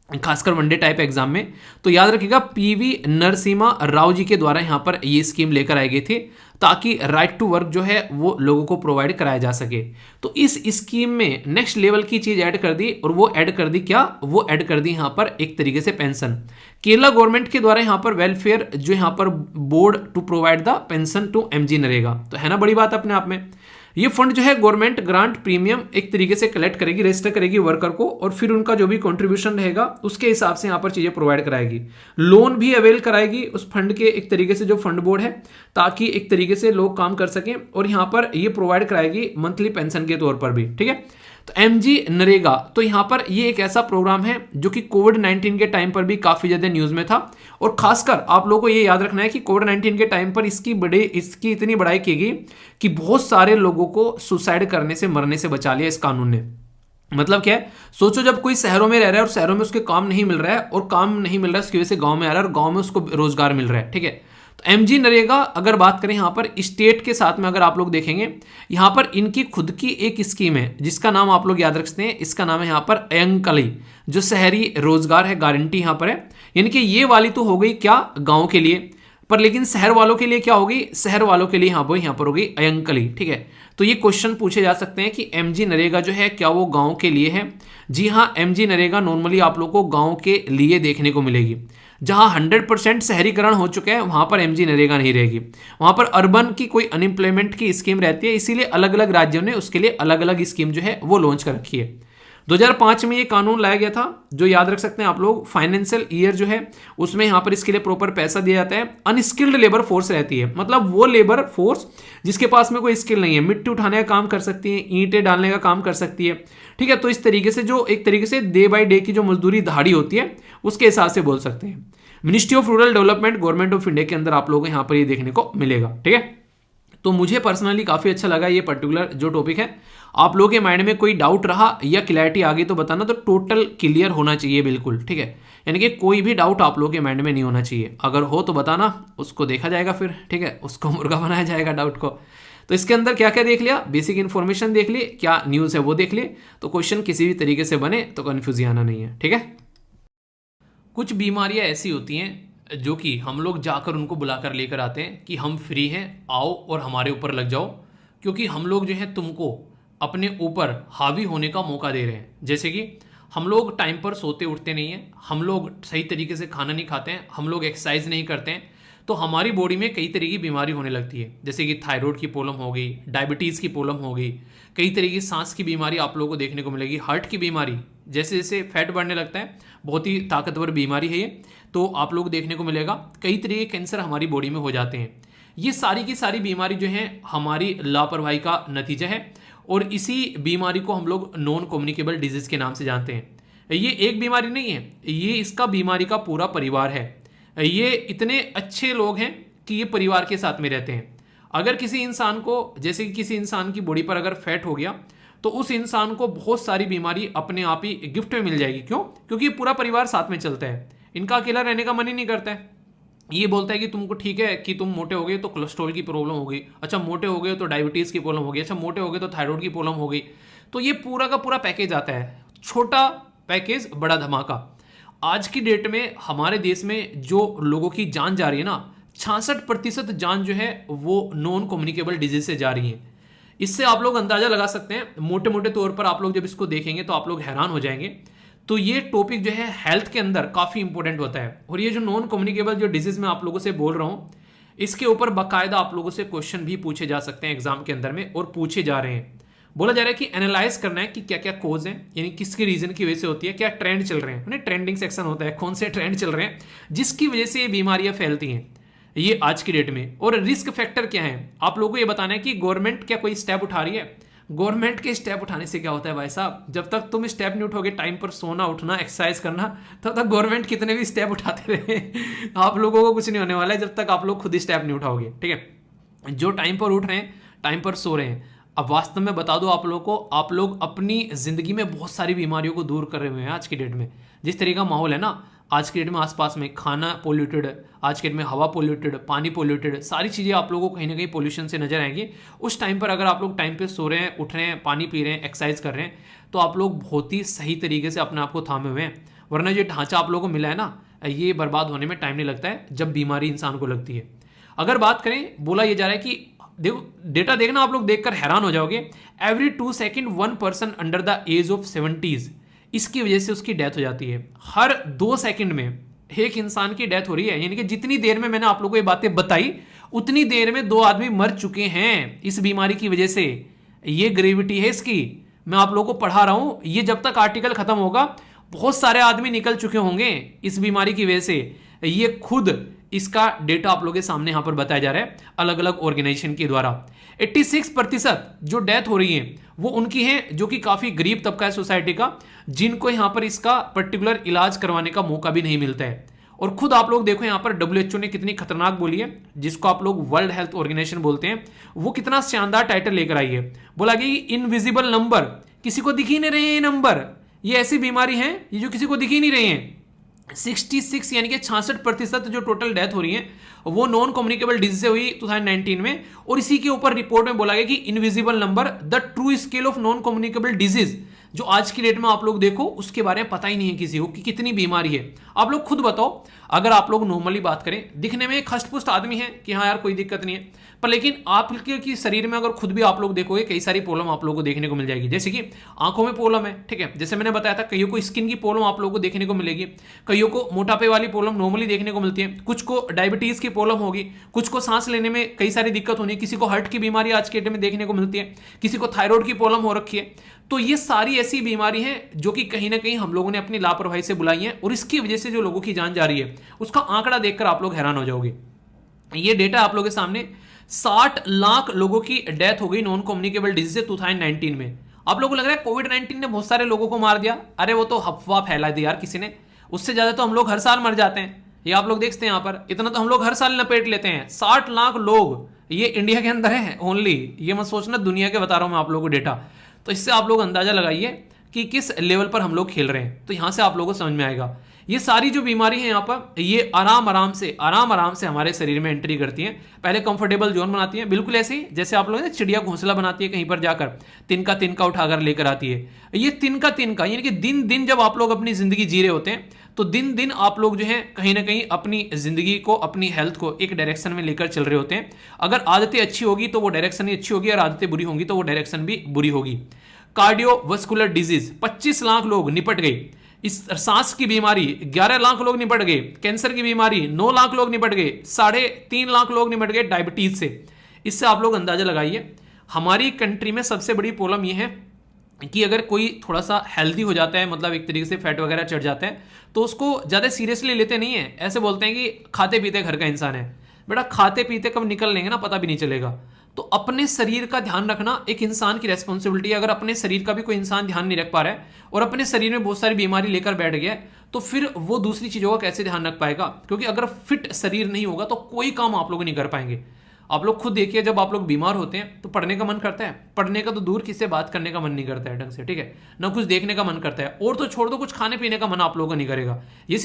खासकर वनडे टाइप एग्जाम में। तो याद रखिएगा पीवी नरसिम्हा राव जी के द्वारा यहां पर ये स्कीम लेकर आई गई थी, ताकि राइट टू वर्क जो है वो लोगों को प्रोवाइड कराया जा सके। तो इस स्कीम में नेक्स्ट लेवल की चीज ऐड कर दी, और वो ऐड कर दी क्या? वो ऐड कर दी यहां पर एक तरीके से पेंशन। केरला गवर्नमेंट के द्वारा यहां पर वेलफेयर जो यहां पर board to provide the pension to MG NREGA. तो है ना बड़ी बात अपने आप में। ये फंड जो है गवर्नमेंट ग्रांट प्रीमियम एक तरीके से कलेक्ट करेगी, रजिस्टर करेगी वर्कर को, और फिर उनका जो भी कंट्रीब्यूशन रहेगा उसके हिसाब से यहाँ पर चीजें प्रोवाइड कराएगी। लोन भी अवेल कराएगी उस फंड के, एक तरीके से जो फंड बोर्ड है, ताकि एक तरीके से लोग काम कर सकें, और यहाँ पर ये प्रोवाइड कराएगी मंथली पेंशन के तौर पर भी, ठीक है। तो एमजी नरेगा, तो यहाँ पर ये एक ऐसा प्रोग्राम है जो कि कोविड-19 के टाइम पर भी काफी ज्यादा न्यूज में था, और खासकर आप लोगों को ये याद रखना है कि कोविड-19 के टाइम पर इसकी इतनी बड़ाई की गई कि बहुत सारे लोगों को सुसाइड करने से, मरने से बचा लिया इस कानून ने। मतलब क्या है, सोचो जब कोई शहरों में रह रहा है और शहरों में उसके काम नहीं मिल रहा है, और काम नहीं मिल रहा है उसकी वजह से गांव में आ रहा है, और गांव में उसको रोजगार मिल रहा है, ठीक है। तो एमजी नरेगा अगर बात करें यहाँ पर स्टेट के साथ में, अगर आप लोग देखेंगे यहाँ पर इनकी खुद की एक स्कीम है जिसका नाम आप लोग याद रख सकते हैं, इसका नाम है यहाँ पर अयंकली, जो शहरी रोजगार है गारंटी यहाँ पर है। यानी कि ये वाली तो हो गई क्या, गांव के लिए, पर लेकिन शहर वालों के लिए क्या होगी, शहर वालों के लिए यहाँ पर हो गई अयंकली, ठीक है। तो ये क्वेश्चन पूछे जा सकते हैं कि एमजी नरेगा जो है क्या वो गांव के लिए है? जी हाँ, एमजी नरेगा नॉर्मली आप लोग को गांव के लिए देखने को मिलेगी। जहां 100% शहरीकरण हो चुका है वहां पर एमजी नरेगा नहीं रहेगी, वहां पर अर्बन की कोई अनएम्प्लॉयमेंट की स्कीम रहती है, इसीलिए अलग अलग राज्यों ने उसके लिए अलग अलग स्कीम जो है वो लॉन्च कर रखी है। 2005 में ये कानून लाया गया था, जो याद रख सकते हैं आप लोग। फाइनेंशियल ईयर जो है उसमें यहाँ पर इसके लिए प्रॉपर पैसा दिया जाता है। अनस्किल्ड लेबर फोर्स रहती है, मतलब वो लेबर फोर्स जिसके पास में कोई स्किल नहीं है, मिट्टी उठाने का काम कर सकती है, ईंटें डालने का काम कर सकती है, ठीक है। तो इस तरीके से जो एक तरीके से डे बाय डे की जो मजदूरी दहाड़ी होती है उसके हिसाब से बोल सकते हैं। Ministry of rural development government of India के अंदर आप लोगों को यहाँ पर ये देखने को मिलेगा, ठीक है। तो मुझे पर्सनली काफी अच्छा लगा ये पर्टिकुलर जो टॉपिक है। आप लोगों के माइंड में कोई डाउट रहा या क्लैरिटी आ गई तो बताना, तो टोटल क्लियर होना चाहिए बिल्कुल, ठीक है। यानी कि कोई भी डाउट आप लोगों के माइंड में नहीं होना चाहिए, अगर हो तो बताना, उसको देखा जाएगा फिर, ठीक है, उसको मुर्गा बनाया जाएगा डाउट को। तो इसके अंदर क्या क्या देख लिया, बेसिक इन्फॉर्मेशन देख ली, क्या न्यूज़ है वो देख ली, तो क्वेश्चन किसी भी तरीके से बने तो कन्फ्यूज आना नहीं है, ठीक है। कुछ बीमारियां ऐसी होती हैं जो कि हम लोग जाकर उनको बुलाकर लेकर आते हैं कि हम फ्री हैं, आओ और हमारे ऊपर लग जाओ, क्योंकि हम लोग जो है तुमको अपने ऊपर हावी होने का मौका दे रहे हैं। जैसे कि हम लोग टाइम पर सोते उठते नहीं हैं, हम लोग सही तरीके से खाना नहीं खाते हैं, हम लोग एक्सरसाइज नहीं करते हैं, तो हमारी बॉडी में कई तरह की बीमारी होने लगती है, जैसे कि थायराइड की प्रॉब्लम हो गई, डायबिटीज़ की प्रॉब्लम हो गई, कई तरह की सांस की बीमारी आप लोगों को देखने को मिलेगी, हार्ट की बीमारी, जैसे जैसे फैट बढ़ने लगता है, बहुत ही ताकतवर बीमारी है ये, तो आप लोग देखने को मिलेगा कई तरह के कैंसर हमारी बॉडी में हो जाते हैं। ये सारी की सारी बीमारी जो है हमारी लापरवाही का नतीजा है, और इसी बीमारी को हम लोग नॉन कम्युनिकेबल डिजीज के नाम से जानते हैं। ये एक बीमारी नहीं है, ये इसका बीमारी का पूरा परिवार है। ये इतने अच्छे लोग हैं कि ये परिवार के साथ में रहते हैं। अगर किसी इंसान को, जैसे कि किसी इंसान की बॉडी पर अगर फैट हो गया, तो उस इंसान को बहुत सारी बीमारी अपने आप ही गिफ्ट में मिल जाएगी। क्यों? क्योंकि ये पूरा परिवार साथ में चलता है, इनका अकेला रहने का मन ही नहीं करता है। ये बोलता है कि तुमको ठीक है कि तुम मोटे हो गए तो कोलेस्ट्रॉल की प्रॉब्लम हो गई, अच्छा मोटे हो गए तो डायबिटीज़ की प्रॉब्लम हो गई, अच्छा मोटे हो गए तो थायराइड की प्रॉब्लम हो गई। तो ये पूरा का पूरा पैकेज आता है, छोटा पैकेज बड़ा धमाका। आज की डेट में हमारे देश में जो लोगों की जान जा रही है ना, 66% जान जो है वो नॉन कम्युनिकेबल डिजीज से जा रही है। इससे आप लोग अंदाजा लगा सकते हैं, मोटे मोटे तौर पर आप लोग जब इसको देखेंगे तो आप लोग हैरान हो जाएंगे। तो ये टॉपिक जो है हेल्थ के अंदर काफ़ी इंपॉर्टेंट होता है। और ये जो नॉन कम्युनिकेबल जो डिजीज मैं आप लोगों से बोल रहा हूँ, इसके ऊपर बाकायदा आप लोगों से क्वेश्चन भी पूछे जा सकते हैं एग्जाम के अंदर में, और पूछे जा रहे हैं। बोला जा रहा है कि एनालाइज करना है कि क्या क्या कोज हैं, यानी किसके रीजन की वजह से होती है, क्या ट्रेंड चल रहे हैं, ट्रेंडिंग सेक्शन होता है, कौन से ट्रेंड चल रहे हैं जिसकी वजह से ये बीमारियां फैलती हैं ये आज की डेट में। और रिस्क फैक्टर क्या है, आप लोगों को ये बताना है कि गवर्नमेंट क्या कोई स्टेप उठा रही है। गवर्नमेंट के स्टेप उठाने से क्या होता है भाई साहब, जब तक तुम स्टेप नहीं उठोगे, टाइम पर सोना उठना एक्सरसाइज करना, तब तक गवर्नमेंट कितने भी स्टेप उठाते रहे आप लोगों को कुछ नहीं होने वाला है जब तक आप लोग खुद ही स्टेप नहीं उठाओगे। ठीक है, जो टाइम पर उठ रहे हैं, टाइम पर सो रहे हैं। अब वास्तव में बता दो आप लोगों को, आप लोग अपनी जिंदगी में बहुत सारी बीमारियों को दूर कर रहे हुए हैं आज की डेट में। जिस तरीके का माहौल है ना आज की डेट में, आसपास में खाना पोल्यूटेड, आज के डेट में हवा पोल्यूटेड, पानी पोल्यूटेड, सारी चीज़ें आप लोगों को कहीं ना कहीं पोल्यूशन से नजर आएंगी। उस टाइम पर अगर आप लोग टाइम पे सो रहे हैं, उठ रहे हैं, पानी पी रहे हैं, एक्सरसाइज कर रहे हैं, तो आप लोग बहुत ही सही तरीके से अपने आप को थामे हुए हैं। वरना ये ढांचा आप लोगों को मिला है ना, ये बर्बाद होने में टाइम नहीं लगता है जब बीमारी इंसान को लगती है। अगर बात करें, बोला ये जा रहा है कि देखो डेटा देखना, आप लोग देखकर हैरान हो जाओगे। Every 2 second 1 person under the age of 70s, इसकी वजह से उसकी डेथ हो जाती है। हर 2 सेकंड में एक इंसान की डेथ हो रही है, यानी कि जितनी देर में मैंने आप लोगों को ये बातें बताई, उतनी देर में 2 आदमी मर चुके हैं इस बीमारी की वजह से। ये ग्रेविटी है इसकी, मैं आप लोगों को पढ़ा रहा हूं। ये जब तक आर्टिकल खत्म होगा, बहुत सारे आदमी निकल चुके होंगे इस बीमारी की वजह से। ये खुद इसका डेटा आप लोगों के सामने यहां पर बताया जा रहा है अलग अलग ऑर्गेनाइजेशन के द्वारा। 86% जो डेथ हो रही है वो उनकी है जो कि काफी गरीब तबका है सोसाइटी का, जिनको यहां पर इसका पर्टिकुलर इलाज करवाने का मौका भी नहीं मिलता है। और खुद आप लोग देखो यहां पर WHO ने कितनी खतरनाक बोली है, जिसको आप लोग वर्ल्ड हेल्थ ऑर्गेनाइजेशन बोलते हैं, वो कितना शानदार टाइटल लेकर आई है। बोला कि इनविजिबल नंबर, किसी को दिख ही नहीं रहे हैं ये नंबर, ये ऐसी बीमारी है ये जो किसी को दिख ही नहीं रही है। 66 यानी कि 66% जो टोटल डेथ हो रही है वो नॉन कम्युनिकेबल डिजीज से हुई 2019 में। और इसी के ऊपर रिपोर्ट में बोला गया कि invisible number, the true scale of non communicable disease, जो आज की डेट में आप लोग देखो उसके बारे में पता ही नहीं है किसी को कि कितनी बीमारी है। आप लोग खुद बताओ, अगर आप लोग नॉर्मली बात करें, दिखने में एक हष्ट-पुष्ट आदमी है कि हाँ यार कोई दिक्कत नहीं है, पर लेकिन आपके शरीर में अगर खुद भी आप लोग देखोगे कई सारी प्रॉब्लम आप लोगों को देखने को मिल जाएगी। जैसे कि आंखों में प्रॉब्लम है, ठीक है, जैसे मैंने बताया था, कईयों को स्किन की प्रॉब्लम आप लोगों को देखने को मिलेगी, कईयों को मोटापे वाली प्रॉब्लम नॉर्मली देखने को मिलती है, कुछ को डायबिटीज की प्रॉब्लम होगी, कुछ को सांस लेने में कई सारी दिक्कत होनी है, किसी को हार्ट की बीमारी आज के डेट में देखने को मिलती है, किसी को थायराइड की प्रॉब्लम हो रखी है। तो ये सारी ऐसी बीमारी है जो कि कहीं ना कहीं हम लोगों ने अपनी लापरवाही से बुलाई है, और इसकी वजह से जो लोगों की जान जा रही है उसका आंकड़ा देखकर आप लोग हैरान हो जाओगे। ये डेटा आप लोगों के सामने, 60 लाख लोगों की डेथ हो गई नॉन कम्युनिकेबल डिजीज से 2019 में। आप लोगों को लग रहा है कोविड-19 ने बहुत सारे लोगों को मार दिया, अरे वो तो अफवाह फैला दी यार किसी ने, उससे ज्यादा तो हम लोग हर साल मर जाते हैं। ये आप लोग देखते हैं यहाँ पर, इतना तो हम लोग हर साल लपेट लेते हैं। 60 लाख लोग ये इंडिया के अंदर है ओनली, ये मत सोचना दुनिया के बता रहा हूं मैं आप लोगों को डेटा। तो इससे आप लोग अंदाजा लगाइए कि किस लेवल पर हम लोग खेल रहे हैं, तो यहां से आप लोगों को समझ में आएगा। ये सारी जो बीमारी है यहाँ पर, ये आराम आराम से हमारे शरीर में एंट्री करती हैं। पहले कंफर्टेबल जोन बनाती हैं, बिल्कुल ऐसे ही जैसे आप लोग चिड़िया घोंसला बनाती है कहीं पर जाकर, तिनका उठाकर लेकर आती है। ये तिनका यानी कि दिन दिन जब आप लोग अपनी जिंदगी जी रहे होते हैं, तो दिन दिन आप लोग जो है कहीं ना कहीं अपनी जिंदगी को, अपनी हेल्थ को एक डायरेक्शन में लेकर चल रहे होते हैं। अगर आदतें अच्छी होगी तो वो डायरेक्शन ही अच्छी होगी, और आदतें बुरी होंगी तो वो डायरेक्शन भी बुरी होगी। कार्डियोवास्कुलर डिजीज 25 लाख लोग निपट गए, इस सांस की बीमारी 11 लाख लोग निपट गए, कैंसर की बीमारी 9 लाख लोग निपट गए, 3.5 लाख लोग निपट गए डायबिटीज से। इससे आप लोग अंदाजा लगाइए हमारी कंट्री में सबसे बड़ी प्रॉब्लम यह है कि अगर कोई थोड़ा सा हेल्दी हो जाता है, मतलब एक तरीके से फैट वगैरह चढ़ जाता है, तो उसको ज़्यादा सीरियसली लेते नहीं है। ऐसे बोलते हैं कि खाते पीते घर का इंसान है। बेटा खाते पीते कब निकल लेंगे ना पता भी नहीं चलेगा। तो अपने शरीर का ध्यान रखना एक इंसान की रेस्पॉन्सिबिलिटी है। अगर अपने शरीर का भी कोई इंसान ध्यान नहीं रख पा रहा है और अपने शरीर में बहुत सारी बीमारी लेकर बैठ गया है, तो फिर वो दूसरी चीज़ों का कैसे ध्यान रख पाएगा? क्योंकि अगर फिट शरीर नहीं होगा तो कोई काम आप लोग नहीं कर पाएंगे। आप लोग खुद देखिए, जब आप लोग बीमार होते हैं तो पढ़ने का मन करता है, पढ़ने का तो दूर, किससे बात करने का मन नहीं करता है ढंग से, ठीक है ना, कुछ देखने का मन करता है, और तो छोड़ दो कुछ खाने पीने का मन आप लोगों का नहीं करेगा। ये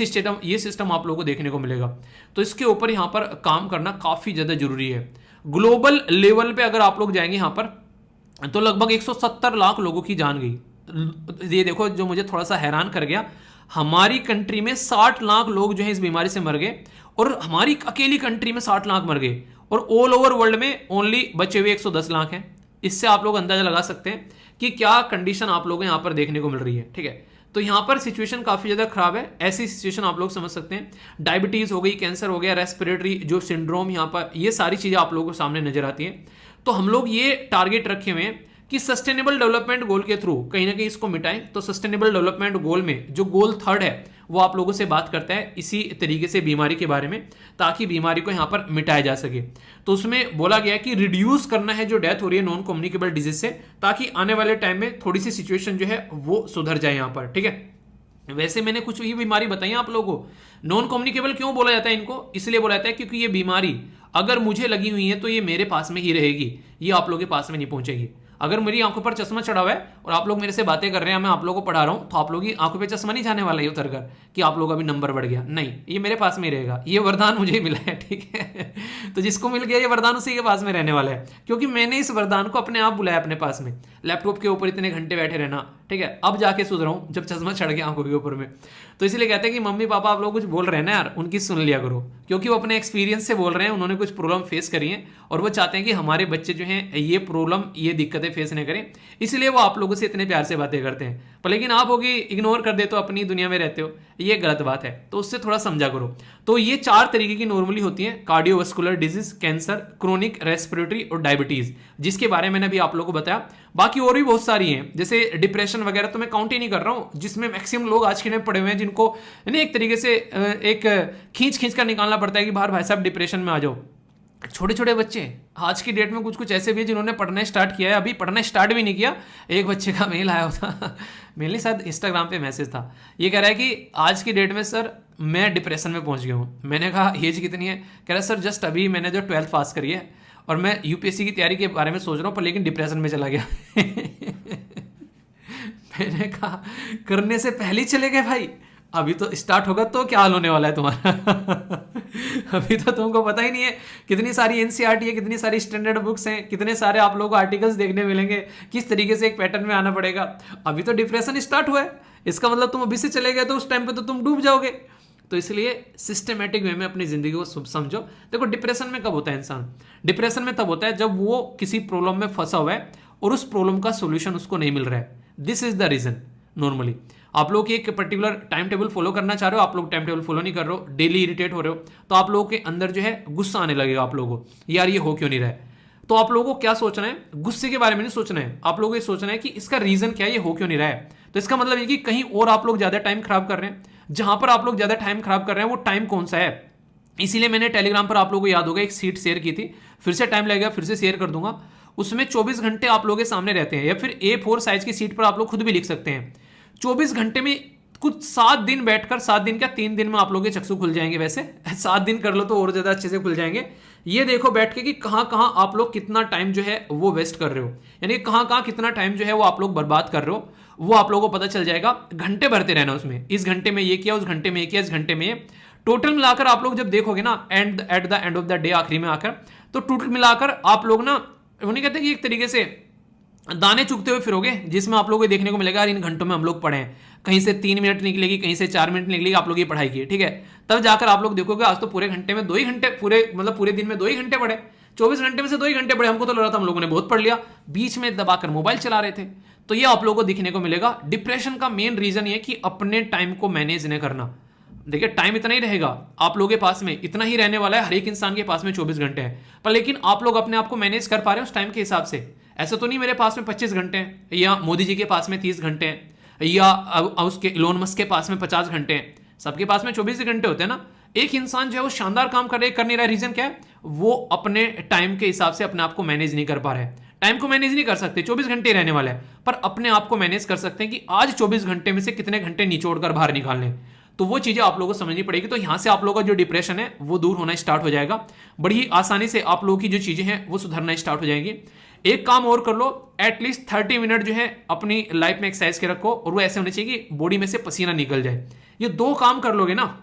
सिस्टम आप लोगों को देखने को मिलेगा। तो इसके ऊपर यहाँ पर काम करना काफ़ी ज़्यादा जरूरी है। ग्लोबल लेवल पे अगर आप लोग जाएंगे यहाँ पर तो लगभग 170 लाख लोगों की जान गई। ये देखो, जो मुझे थोड़ा सा हैरान कर गया, हमारी कंट्री में 60 लाख लोग जो है इस बीमारी से मर गए, और हमारी अकेली कंट्री में 60 लाख मर गए, और ऑल ओवर वर्ल्ड में ओनली बचे हुए 110 लाख हैं। इससे आप लोग अंदाजा लगा सकते हैं कि क्या कंडीशन आप लोगों को यहाँ पर देखने को मिल रही है, ठीक है। तो यहाँ पर सिचुएशन काफ़ी ज़्यादा खराब है। ऐसी सिचुएशन आप लोग समझ सकते हैं। डायबिटीज़ हो गई, कैंसर हो गया, रेस्पिरेटरी जो सिंड्रोम, यहाँ पर ये सारी चीज़ें आप लोगों को सामने नजर आती हैं। तो हम लोग ये टारगेट रखे हुए हैं कि सस्टेनेबल डेवलपमेंट गोल के थ्रू कहीं ना कहीं इसको मिटाएं। तो सस्टेनेबल डेवलपमेंट गोल में जो गोल 3 है वो आप लोगों से बात करता है इसी तरीके से बीमारी के बारे में, ताकि बीमारी को यहाँ पर मिटाया जा सके। तो उसमें बोला गया कि रिड्यूस करना है जो डेथ हो रही है नॉन कम्युनिकेबल डिजीज से, ताकि आने वाले टाइम में थोड़ी सी सिचुएशन जो है वो सुधर जाए यहाँ पर, ठीक है। वैसे मैंने कुछ ये बीमारी बताई आप लोगों को। नॉन कम्युनिकेबल क्यों बोला जाता है इनको? इसलिए बोला जाता है क्योंकि ये बीमारी अगर मुझे लगी हुई है तो ये मेरे पास में ही रहेगी, ये आप लोगों के पास में नहीं पहुंचेगी। अगर मेरी आंखों पर चश्मा चढ़ा हुआ है और आप लोग मेरे से बातें कर रहे हैं, मैं आप लोगों को पढ़ा रहा हूं, तो आप लोगों की आंखों पे चश्मा नहीं जाने वाला है उतर कर कि आप लोगों का भी नंबर बढ़ गया, नहीं, ये मेरे पास में ही रहेगा। ये वरदान मुझे ही मिला है, ठीक है। तो जिसको मिल गया ये वरदान उसी के पास में रहने वाला है, क्योंकि मैंने इस वरदान को अपने आप बुलाया अपने पास में। लैपटॉप के ऊपर इतने घंटे बैठे रहना, ठीक है, अब जाके सुधरा हूं जब चश्मा चढ़ गया आंखों के ऊपर में। तो इसलिए कहते हैं कि मम्मी पापा आप लोग कुछ बोल रहे हैं ना यार, उनकी सुन लिया करो, क्योंकि वो अपने एक्सपीरियंस से बोल रहे हैं, उन्होंने कुछ प्रॉब्लम फेस करी है और वो चाहते हैं कि हमारे बच्चे जो हैं ये प्रॉब्लम, ये दिक्कतें फेस नहीं करें, इसलिए वो आप लोगों से इतने प्यार से बातें करते हैं। पर लेकिन आप होगी इग्नोर कर देते हो, अपनी दुनिया में रहते हो, ये गलत बात है। तो उससे थोड़ा समझा करो। तो ये 4 तरीके की नॉर्मली होती हैं, cardiovascular disease, cancer, chronic respiratory और डायबिटीज, जिसके बारे में मैंने अभी आप लोगों को बताया। बाकी और भी बहुत सारी हैं, जैसे डिप्रेशन वगैरह, तो मैं काउंट ही नहीं कर रहा हूं, जिसमें मैक्सिमम लोग आज के टाइम पड़े हुए हैं, जिनको यानी एक तरीके से एक खींच कर निकालना पड़ता है कि बाहर भाई साहब डिप्रेशन में आ जाओ। छोटे छोटे बच्चे आज की डेट में कुछ ऐसे भी हैं जिन्होंने पढ़ना स्टार्ट किया है, अभी पढ़ना स्टार्ट भी नहीं किया। एक बच्चे का मेल आया था, मेल नहीं, शायद इंस्टाग्राम पे मैसेज था, ये कह रहा है कि आज की डेट में सर मैं डिप्रेशन में पहुंच गया हूँ। मैंने कहा एज कितनी है? कह रहा है सर जस्ट अभी मैंने जो 12th पास करी है और मैं यूपीएससी की तैयारी के बारे में सोच रहा हूँ, पर लेकिन डिप्रेशन में चला गया। मैंने कहा करने से पहले ही चले गए भाई, अभी तो स्टार्ट होगा तो क्या हाल होने वाला है तुम्हारा। अभी तो तुमको पता ही नहीं है कितनी सारी एनसीईआरटी है, कितनी सारी स्टैंडर्ड बुक्स हैं, कितने सारे आप लोगों को आर्टिकल्स देखने मिलेंगे, किस तरीके से एक पैटर्न में आना पड़ेगा। अभी तो डिप्रेशन स्टार्ट हुआ है, इसका मतलब तुम अभी से चले गए तो उस टाइम पे तो तुम डूब जाओगे। तो इसलिए सिस्टमेटिक वे में अपनी जिंदगी को समझो। देखो डिप्रेशन में कब होता है इंसान? डिप्रेशन में तब होता है जब वो किसी प्रॉब्लम में फंसा हुआ है और उस प्रॉब्लम का सोल्यूशन उसको नहीं मिल रहा है। This is the reason. Normally आप लोग एक पर्टिकुलर टाइम टेबल फॉलो करना चाह रहे हो, आप लोग टाइम टेबल फॉलो नहीं कर रहे हो, डेली इरिटेट हो रहे हो, तो आप लोगों के अंदर जो है गुस्सा आने लगेगा आप लोगों को, यार ये हो क्यों नहीं रहा है। तो आप लोगों को क्या सोचना है? गुस्से के बारे में नहीं सोचना है, आप लोगों को ये सोचना है कि इसका रीजन क्या है, ये हो क्यों नहीं रहा है। तो इसका मतलब ये कि कहीं और आप लोग ज्यादा टाइम खराब कर रहे हैं। जहां पर आप लोग ज्यादा टाइम खराब कर रहे हैं वो टाइम कौन सा है? इसीलिए मैंने टेलीग्राम पर आप लोगों को याद होगा एक सीट शेयर की थी, फिर से टाइम लगेगा, फिर से शेयर कर दूंगा। उसमें 24 घंटे आप लोगों के सामने रहते हैं, या फिर A4 साइज की सीट पर आप लोग खुद भी लिख सकते हैं। 24 घंटे में कुछ 7 दिन बैठकर, 7 दिन क्या 3 दिन में आप लोगों के चक्षु खुल जाएंगे। वैसे 7 दिन कर लो तो और ज्यादा अच्छे से खुल जाएंगे। ये देखो बैठ के कि कहां कहां आप लोग कितना टाइम जो है वो वेस्ट कर रहे हो, यानी कहां कहां कितना टाइम जो है वो आप लोग बर्बाद कर रहे हो, वो आप लोगों को पता चल जाएगा। घंटे भरते रहना उसमें, इस घंटे में ये किया, उस घंटे में ये किया, इस घंटे में ये, टोटल मिलाकर आप लोग जब देखोगे ना at the end of the day, आखिरी में आकर, तो टोटल मिलाकर आप लोग ना, उन्हें कहते हैं कि एक तरीके से दाने चुगते हुए फिरोगे, जिसमें आप लोगों को देखने को मिलेगा इन घंटों में हम लोग पढ़े हैं, कहीं से 3 मिनट निकलेगी, कहीं से 4 मिनट निकलेगी, आप लोग ये पढ़ाई की, ठीक है। तब जाकर आप लोग देखोगे आज तो पूरे घंटे में 2 ही घंटे, पूरे दिन में 2 ही घंटे पढ़े, 24 घंटे में से 2 ही घंटे पढ़े, हमको तो लग रहा था हम लोगों ने बहुत पढ़ लिया, बीच में दबाकर मोबाइल चला रहे थे। तो ये आप लोगों को दिखने को मिलेगा। डिप्रेशन का मेन रीजन ये कि अपने टाइम को मैनेज नहीं करना। देखिए टाइम इतना ही रहेगा आप लोगों के पास में, इतना ही रहने वाला है, हर एक इंसान के पास में 24 घंटे हैं, पर लेकिन आप लोग अपने आप को मैनेज कर पा रहे हैं उस टाइम के हिसाब से। ऐसा तो नहीं मेरे पास में 25 घंटे हैं, या मोदी जी के पास में 30 घंटे हैं, या उसके इलोन मस्क के पास में 50 घंटे हैं। सबके पास में 24 घंटे होते हैं ना। एक इंसान जो है वो शानदार काम कर नहीं रहा, रीजन क्या है? वो अपने टाइम के हिसाब से अपने आप को मैनेज नहीं कर पा रहे हैं। टाइम को मैनेज नहीं कर सकते, 24 घंटे रहने वाले हैं, पर अपने आप को मैनेज कर सकते हैं कि आज 24 घंटे में से कितने घंटे निचोड़ कर बाहर निकालने। तो वो चीजें आप लोगों को समझनी पड़ेगी। तो यहां से आप लोगों का जो डिप्रेशन है वो दूर होना स्टार्ट हो जाएगा। बड़ी आसानी से आप लोगों की जो चीजें हैं वो सुधरना स्टार्ट हो जाएंगी। एक काम और कर लो, एटलीस्ट 30 मिनट जो है अपनी लाइफ में एक्सरसाइज के रखो, और वो ऐसे होने चाहिए कि बॉडी में से पसीना निकल जाए। ये 2 काम कर लोगे ना,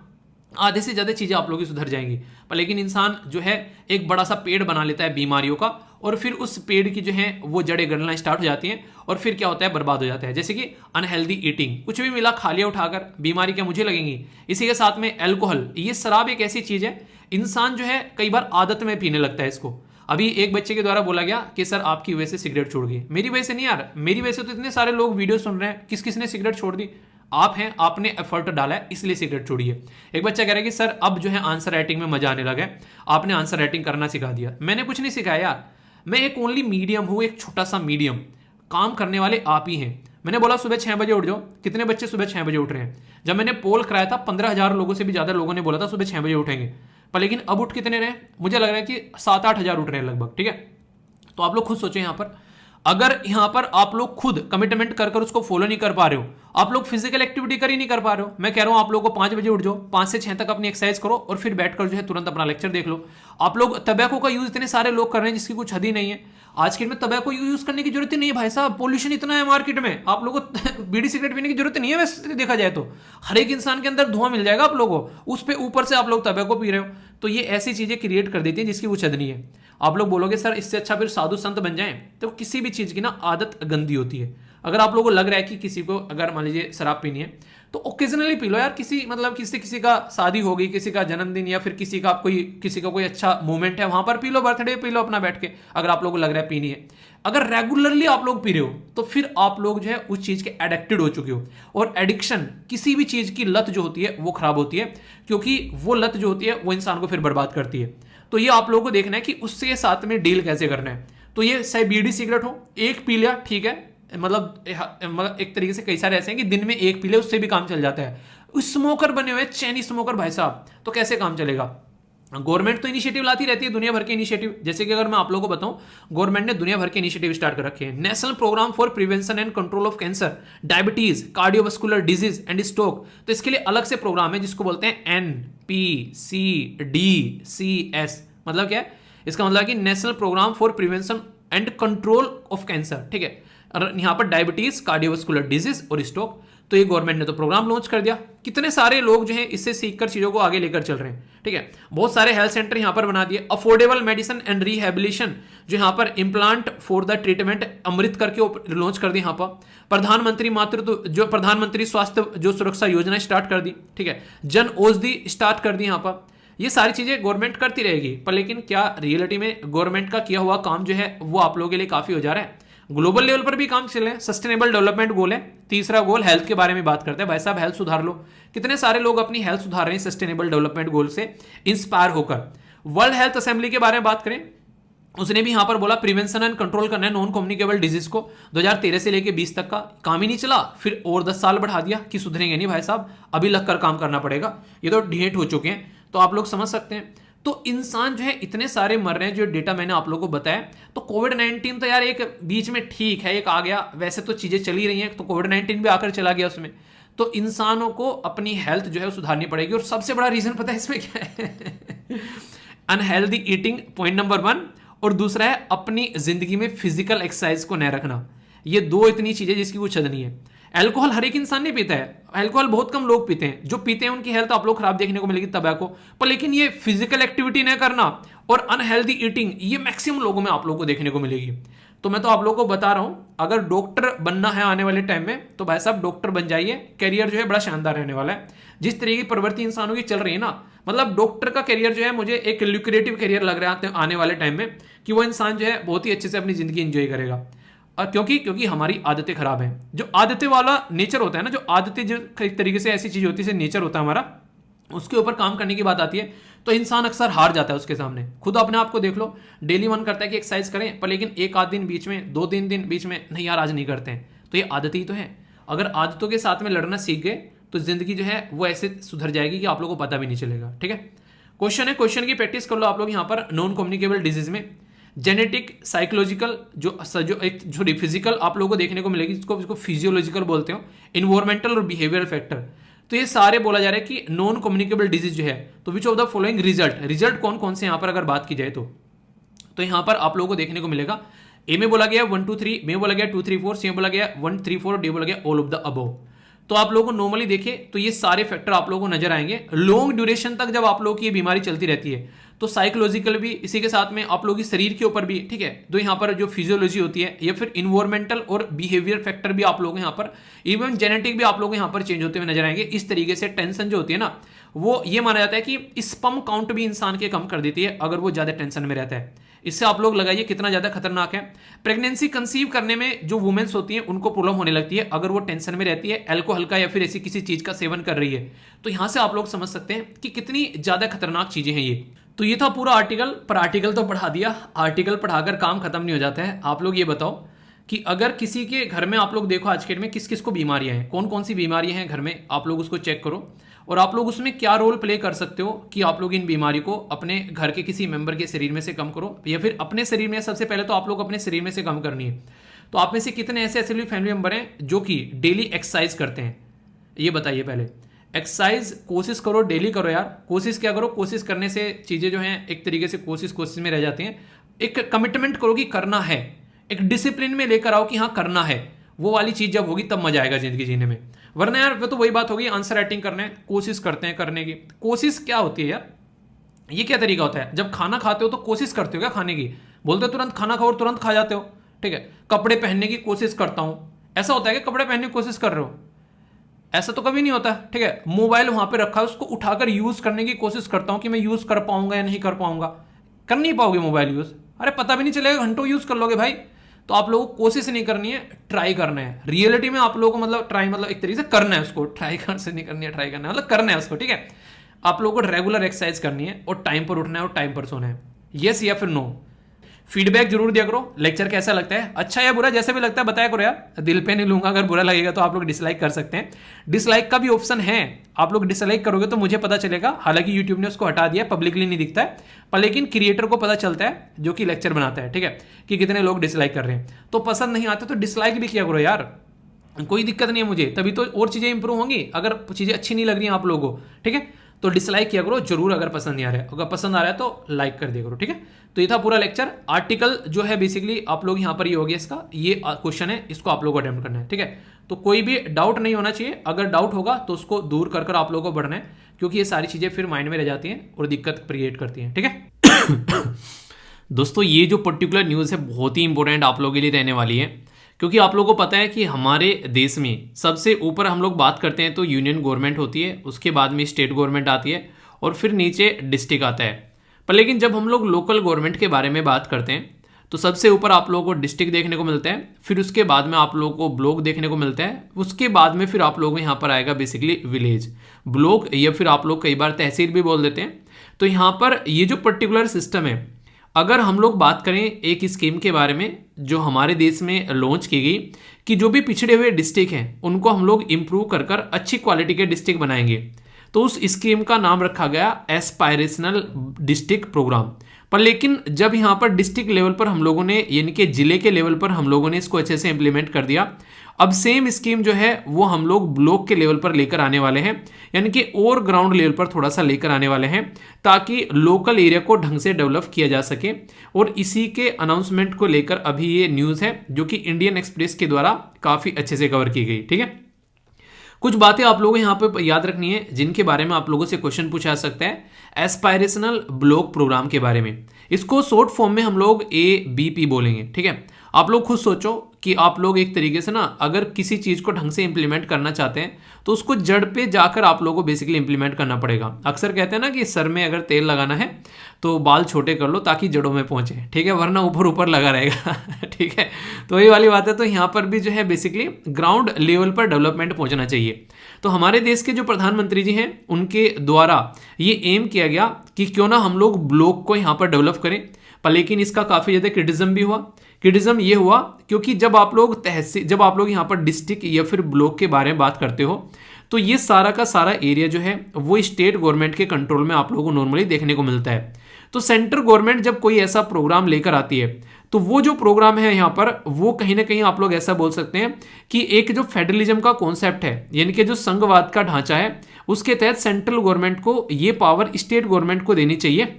आधे से ज्यादा चीजें आप लोगों की सुधर जाएंगी। पर लेकिन इंसान जो है एक बड़ा सा पेड़ बना लेता है बीमारियों का, और फिर उस पेड़ की जो है वो जड़ें गलना स्टार्ट हो जाती हैं, और फिर क्या होता है, बर्बाद हो जाता है। जैसे कि अनहेल्दी ईटिंग, कुछ भी मिला खा लिया उठाकर, बीमारी क्या मुझे लगेंगी। इसी के साथ में अल्कोहल, ये शराब एक ऐसी चीज है, इंसान जो है कई बार आदत में पीने लगता है इसको। अभी एक बच्चे के द्वारा बोला गया कि सर आपकी वजह से सिगरेट छोड़ गई। मेरी वजह से नहीं यार, मेरी वजह से तो इतने सारे लोग वीडियो सुन रहे हैं, किस किसने सिगरेट छोड़ दी? आप हैं, आपने एफर्ट डाला है, इसलिए सिगरेट छोड़िए। एक बच्चा कह रहा है कि सर अब जो है आंसर राइटिंग में मजा आने लगा है, आपने आंसर राइटिंग करना सिखा दिया। मैंने कुछ नहीं सिखाया यार, मैं एक ओनली मीडियम हूं, एक छोटा सा मीडियम, काम करने वाले आप ही हैं। मैंने बोला सुबह 6 बजे उठ जाओ, कितने बच्चे सुबह 6 बजे उठ रहे हैं? जब मैंने पोल कराया था 15,000 लोगों से भी ज्यादा लोगों ने बोला था सुबह 6 बजे उठेंगे, पर लेकिन अब उठ कितने रहे? मुझे लग रहा है कि 7-8 हजार उठ रहे हैं लगभग। ठीक है, तो आप लोग खुद सोचो, यहां पर अगर यहां पर आप लोग खुद कमिटमेंट कर उसको फॉलो नहीं कर पा रहे हो, आप लोग फिजिकल एक्टिविटी कर ही नहीं कर पा रहे हो। मैं कह रहा हूं आप लोगों को 5 बजे उठ जाओ, 5 से 6 तक अपनी एक्सरसाइज करो, और फिर बैठकर जो है तुरंत अपना लेक्चर देख लो। आप लोग तंबाकू का यूज इतने सारे लोग कर रहे हैं जिसकी कुछ हद ही नहीं है। आज के दिन में तंबाकू यूज करने की जरूरत ही नहीं है भाई साहब, पोल्यूशन इतना है मार्केट में, आप लोगों को बीड़ी सिगरेट पीने की जरूरत नहीं है। वैसे देखा जाए तो हर एक इंसान के अंदर धुआं मिल जाएगा आप लोगों को, उस पे ऊपर से आप लोग तंबाकू पी रहे हो। तो ये ऐसी चीजें क्रिएट कर देती है जिसकी कुछ हद नहीं है। आप लोग बोलोगे सर इससे अच्छा फिर साधु संत बन जाएं, तो किसी भी चीज की ना आदत गंदी होती है। अगर आप लोगों को लग रहा है कि किसी को अगर मान लीजिए शराब पीनी है, तो ओकेजनली पी लो यार। किसी का शादी हो गई, किसी का जन्मदिन, या फिर किसी का कोई अच्छा मोमेंट है, वहां पर P low, birthday P low अपना बैठ के, अगर आप लोगों को लग रहा है पीनी है। अगर रेगुलरली आप लोग पी रहे हो तो फिर आप लोग जो है उस चीज के एडिक्टेड हो चुके हो। और एडिक्शन, किसी भी चीज की लत जो होती है वो खराब होती है, क्योंकि वो लत जो होती है वो इंसान को फिर बर्बाद करती है। तो ये आप लोगों को देखना है कि उससे साथ में डील कैसे करना है। तो ये चाहे बीड़ी सिगरेट हो, एक पी लिया ठीक है, मतलब एक तरीके से कई सारे ऐसे हैं कि दिन में एक पी ले उससे भी काम चल जाता है। स्मोकर बने हुए चैनी स्मोकर भाई साहब, तो कैसे काम चलेगा? गवर्नमेंट तो इनिशिएटिव लाती रहती है, दुनिया भर के इनिशिएटिव। जैसे कि अगर मैं आप लोगों को बताऊं, गवर्नमेंट ने दुनिया भर के इनिशिएटिव स्टार्ट कर रखे हैं। National programme for prevention and control of cancer, diabetes, cardiovascular disease and stroke, तो इसके लिए अलग से प्रोग्राम है जिसको बोलते हैं NPCDCS। मतलब क्या है इसका? मतलब कि national programme for prevention and control of cancer. ठीक है, और यहां पर डायबिटीज, कार्डियोवास्कुलर डिजीज और स्ट्रोक, तो ये गवर्नमेंट ने तो प्रोग्राम लॉन्च कर दिया। कितने सारे लोग जो हैं इससे सीखकर चीजों को आगे लेकर चल रहे हैं। ठीक है, बहुत सारे हेल्थ सेंटर यहां पर बना दिए। अफोर्डेबल मेडिसिन एंड रिहेबिलिटेशन, जो यहां पर इम्प्लांट फॉर द ट्रीटमेंट अमृत करके लॉन्च कर दी। यहां पर प्रधानमंत्री स्वास्थ्य जो सुरक्षा योजना स्टार्ट कर दी। ठीक है, जन औषधि स्टार्ट कर दी। यहां पर ये सारी चीजें गवर्नमेंट करती रहेगी, पर लेकिन क्या रियलिटी में गवर्नमेंट का किया हुआ काम जो है वो आप लोगों के लिए काफी हो जा रहा है? ग्लोबल लेवल पर भी काम चल रहे हैं। सस्टेनेबल डेवलपमेंट गोल है, तीसरा गोल हेल्थ के बारे में बात करते हैं। भाई साहब हेल्थ सुधार लो, कितने सारे लोग अपनी हेल्थ सुधार रहे हैं सस्टेनेबल डेवलपमेंट गोल से इंस्पायर होकर। वर्ल्ड हेल्थ असेंबली के बारे में बात करें, उसने भी यहां पर बोला प्रिवेंशन एंड कंट्रोल करना है नॉन कम्युनिकेबल डिजीज को। 2013 से लेकर 20 तक का काम ही नहीं चला, फिर और 10 साल बढ़ा दिया कि सुधरेंगे नहीं भाई साहब, अभी लगकर काम करना पड़ेगा। ये तो ढेट हो चुके हैं, तो आप लोग समझ सकते हैं। तो इंसान जो है इतने सारे मर रहे हैं, जो डेटा मैंने आप लोगों को बताया। तो कोविड-19 तो यार एक बीच में ठीक है, एक आ गया, वैसे तो चीजें चली रही हैं, तो कोविड-19 भी आकर चला गया उसमें। तो इंसानों को अपनी हेल्थ जो है वो सुधारनी पड़ेगी। और सबसे बड़ा रीजन पता है इसमें क्या है? अनहेल्दी ईटिंग, पॉइंट नंबर 1, और दूसरा है अपनी जिंदगी में फिजिकल एक्सरसाइज को न रखना। ये दो इतनी चीजें जिसकी कुछ हद नहीं है। अल्कोहल हर एक इंसान नहीं पीता है, अल्कोहल बहुत कम लोग पीते हैं। जो पीते हैं उनकी हेल्थ आप लोग खराब देखने को मिलेगी तंबाकू पर, लेकिन ये फिजिकल एक्टिविटी न करना और अनहेल्दी ईटिंग, ये मैक्सिमम लोगों में आप लोगों को देखने को मिलेगी। तो मैं तो आप लोगों को बता रहा हूं, अगर डॉक्टर बनना है आने वाले टाइम में तो भाई साहब डॉक्टर बन जाइए, करियर जो है बड़ा शानदार रहने वाला है। जिस तरीके की प्रवृत्ति इंसानों की चल रही है ना, मतलब डॉक्टर का करियर जो है मुझे एक ल्यूक्रेटिव करियर लग रहा है आने वाले टाइम में, कि वो इंसान जो है बहुत ही अच्छे से अपनी जिंदगी एंजॉय करेगा। और क्योंकि हमारी आदतें खराब हैं, जो आदतें वाला नेचर होता है ना, जो आदतें जो एक तरीके से ऐसी चीज होती है, नेचर होता है हमारा, उसके ऊपर काम करने की बात आती है तो इंसान अक्सर हार जाता है उसके सामने। खुद अपने आप को देख लो, डेली मन करता है कि एक्सरसाइज करें, पर लेकिन एक आध दिन बीच में, 2-3 दिन बीच में, नहीं यार आज नहीं करते हैं, तो ये आदत ही तो है। अगर आदतों के साथ में लड़ना सीख गए तो जिंदगी जो है वो ऐसे सुधर जाएगी कि आप लोगों को पता भी नहीं चलेगा। ठीक है, क्वेश्चन की प्रैक्टिस कर लो आप लोग यहाँ पर। नॉन कम्युनिकेबल डिजीज में जेनेटिक, साइकोलॉजिकल, जो फिजिकल आप लोगों को देखने को मिलेगी, इसको फिजियोलॉजिकल बोलते हो, इन्वायरमेंटल और बिहेवियरल फैक्टर, तो ये सारे बोला जा रहा है कि नॉन कम्युनिकेबल डिजीज जो है, तो which of the following result कौन कौन से यहाँ पर अगर बात की जाए तो यहाँ पर आप लोगों को देखने को मिलेगा, ए में बोला गया 1 2 3, में बोला गया 2 3 4, सी में बोला गया 1 3 4, डी बोला गया ऑल ऑफ द अबव। तो आप लोगों को नॉर्मली देखे तो ये सारे फैक्टर आप लोगों को नजर आएंगे। लॉन्ग ड्यूरेशन तक जब आप लोगों की ये बीमारी चलती रहती है तो साइकोलॉजिकल भी, इसी के साथ में आप लोगों की शरीर के ऊपर भी, ठीक है, तो यहाँ पर जो फिजियोलॉजी होती है या फिर इन्वायरमेंटल और बिहेवियर फैक्टर भी आप लोगों को यहाँ पर, इवन जेनेटिक भी आप लोगों को यहाँ पर चेंज होते हुए नजर आएंगे। इस तरीके से टेंशन जो होती है ना, वो ये माना जाता है कि स्पर्म काउंट भी इंसान के कम कर देती है अगर वो ज्यादा टेंशन में रहता है। इससे आप लोग लगाइए कितना ज्यादा खतरनाक है। प्रेगनेंसी कंसीव करने में जो वुमेन्स होती हैं उनको प्रॉब्लम होने लगती है अगर वो टेंशन में रहती है, अल्कोहल का या फिर ऐसी किसी चीज का सेवन कर रही है। तो यहां से आप लोग समझ सकते हैं कि कितनी ज्यादा खतरनाक चीजें हैं ये। तो ये था पूरा आर्टिकल, पर आर्टिकल तो पढ़ा दिया, आर्टिकल पढ़ाकर काम खत्म नहीं हो जाता है। आप लोग ये बताओ कि अगर किसी के घर में आप लोग देखो आज के डेट में किस किस को बीमारियां हैं, कौन कौन सी बीमारियां हैं घर में, आप लोग उसको चेक करो और आप लोग उसमें क्या रोल प्ले कर सकते हो कि आप लोग इन बीमारी को अपने घर के किसी मेंबर के शरीर में से कम करो, या फिर अपने शरीर में। सबसे पहले तो आप लोग अपने शरीर में से कम करनी है। तो आप में से कितने ऐसे फैमिली मेंबर हैं जो कि डेली एक्सरसाइज करते हैं, ये बताइए पहले। एक्सरसाइज कोशिश करो, डेली करो यार, कोशिश क्या करो, कोशिश करने से चीजें जो हैं एक तरीके से कोशिश में रह जाती हैं। एक कमिटमेंट करो कि करना है, एक डिसिप्लिन में लेकर आओ कि हाँ करना है, वो वाली चीज जब होगी तब मजा आएगा जिंदगी जीने में। वरना यार वो तो वही बात होगी, आंसर राइटिंग करने कोशिश करते हैं करने की। कोशिश क्या होती है यार, ये क्या तरीका होता है? जब खाना खाते हो तो कोशिश करते हो क्या खाने की? बोलते हो तुरंत खाना खाओ और तुरंत खा जाते हो, ठीक है। कपड़े पहनने की कोशिश करता हूं, ऐसा होता है कि कपड़े पहनने की कोशिश कर रहे हो? ऐसा तो कभी नहीं होता, ठीक है। मोबाइल वहां पे रखा है, उसको उठाकर यूज करने की कोशिश करता हूं कि मैं यूज कर पाऊंगा या नहीं कर पाऊंगा। कर नहीं पाओगे मोबाइल यूज, अरे पता भी नहीं चलेगा, घंटों यूज कर लोगे भाई। तो आप लोगों को कोशिश नहीं करनी है, ट्राई करना है। रियलिटी में आप लोगों को मतलब ट्राई मतलब एक तरीके से करना है उसको, ट्राई कर से नहीं करनी है, ट्राई करना है मतलब करना है उसको, ठीक है। आप लोगों को रेगुलर एक्सरसाइज करनी है और टाइम पर उठना है और टाइम पर सोना है। यस या फिर नो? फीडबैक जरूर दिया करो, लेक्चर कैसा लगता है, अच्छा या बुरा, जैसे भी लगता है बताया करो यार, दिल पे नहीं लूंगा। अगर बुरा लगेगा तो आप लोग डिसलाइक कर सकते हैं, डिसलाइक का भी ऑप्शन है। आप लोग डिसलाइक करोगे तो मुझे पता चलेगा, हालांकि यूट्यूब ने उसको हटा दिया, पब्लिकली नहीं दिखता है, पर लेकिन क्रिएटर को पता चलता है जो कि लेक्चर बनाता है, ठीक है, कि कितने लोग डिसलाइक कर रहे हैं। तो पसंद नहीं आते तो डिसलाइक भी किया करो यार, कोई दिक्कत नहीं है मुझे, तभी तो और चीजें इंप्रूव होंगी। अगर चीजें अच्छी नहीं लग रही हैं आप लोगों को, ठीक है, तो डिसलाइक किया करो जरूर अगर पसंद नहीं आ रहा है। अगर पसंद आ रहा है तो लाइक कर दिया करो, ठीक है। तो ये था पूरा लेक्चर। आर्टिकल जो है बेसिकली आप लोग यहाँ पर ये हो गया, इसका ये क्वेश्चन है, इसको आप लोगों को अटेम्प्ट करना है, ठीक है। तो कोई भी डाउट नहीं होना चाहिए, अगर डाउट होगा तो उसको दूर कर कर आप लोगों को बढ़ना है, क्योंकि ये सारी चीजें फिर माइंड में रह जाती हैं और दिक्कत क्रिएट करती हैं, ठीक है। दोस्तों ये जो पर्टिकुलर न्यूज़ है बहुत ही इंपॉर्टेंट आप लोगों के लिए रहने वाली है, क्योंकि आप लोगों को पता है कि हमारे देश में सबसे ऊपर हम लोग बात करते हैं तो यूनियन गवर्नमेंट होती है, उसके बाद में स्टेट गवर्नमेंट आती है और फिर नीचे डिस्ट्रिक्ट आता है। पर लेकिन जब हम लोग लोकल गवर्नमेंट के बारे में बात करते हैं तो सबसे ऊपर आप लोगों को डिस्ट्रिक्ट देखने को मिलता है, फिर उसके बाद में आप लोगों को ब्लॉक देखने को मिलता है, उसके बाद में फिर आप लोगों को यहाँ पर आएगा बेसिकली विलेज, ब्लॉक, या फिर आप लोग कई बार तहसील भी बोल देते हैं। तो यहाँ पर ये जो पर्टिकुलर सिस्टम है, अगर हम लोग बात करें एक स्कीम के बारे में जो हमारे देश में लॉन्च की गई कि जो भी पिछड़े हुए डिस्ट्रिक्ट हैं उनको हम लोग इंप्रूव कर कर अच्छी क्वालिटी के डिस्ट्रिक्ट बनाएंगे, तो उस स्कीम का नाम रखा गया एस्पायरेशनल डिस्ट्रिक्ट प्रोग्राम। पर लेकिन जब यहाँ पर डिस्ट्रिक्ट लेवल पर हम लोगों ने, यानी कि जिले के लेवल पर हम लोगों ने इसको अच्छे से इंप्लीमेंट कर दिया, अब सेम स्कीम जो है वो हम लोग ब्लॉक के लेवल पर लेकर आने वाले हैं, यानी कि और ग्राउंड लेवल पर थोड़ा सा लेकर आने वाले हैं, ताकि लोकल एरिया को ढंग से डेवलप किया जा सके। और इसी के अनाउंसमेंट को लेकर अभी ये न्यूज़ है जो कि इंडियन एक्सप्रेस के द्वारा काफ़ी अच्छे से कवर की गई, ठीक है। कुछ बातें आप लोगों को यहाँ पे याद रखनी है जिनके बारे में आप लोगों से क्वेश्चन पूछा जा सकता है एस्पायरेशनल ब्लॉक प्रोग्राम के बारे में। इसको शॉर्ट फॉर्म में हम लोग ABP बोलेंगे, ठीक है। आप लोग खुद सोचो कि आप लोग एक तरीके से ना अगर किसी चीज़ को ढंग से इंप्लीमेंट करना चाहते हैं तो उसको जड़ पे जाकर आप लोगों को बेसिकली इंप्लीमेंट करना पड़ेगा। अक्सर कहते हैं ना कि सर में अगर तेल लगाना है तो बाल छोटे कर लो ताकि जड़ों में पहुंचे, ठीक है, वरना ऊपर ऊपर लगा रहेगा ठीक है, तो वही वाली बात है। तो यहाँ पर भी जो है बेसिकली ग्राउंड लेवल पर डेवलपमेंट पहुंचना चाहिए। तो हमारे देश के जो प्रधानमंत्री जी हैं उनके द्वारा ये एम किया गया कि क्यों ना हम लोग ब्लॉक को यहाँ पर डेवलप करें, पर लेकिन इसका काफ़ी ज़्यादा क्रिटिज्म भी हुआ। क्रिटिज्म ये हुआ क्योंकि जब आप लोग यहाँ पर डिस्ट्रिक्ट या फिर ब्लॉक के बारे में बात करते हो तो ये सारा का सारा एरिया जो है वो स्टेट गवर्नमेंट के कंट्रोल में आप लोगों को नॉर्मली देखने को मिलता है। तो सेंट्रल गवर्नमेंट जब कोई ऐसा प्रोग्राम लेकर आती है तो वो जो प्रोग्राम है यहाँ पर वो कहीं ना कहीं आप लोग ऐसा बोल सकते हैं कि एक जो फेडरलिज्म का कॉन्सेप्ट है, यानी कि जो संघवाद का ढांचा है, उसके तहत सेंट्रल गवर्नमेंट को ये पावर स्टेट गवर्नमेंट को देनी चाहिए,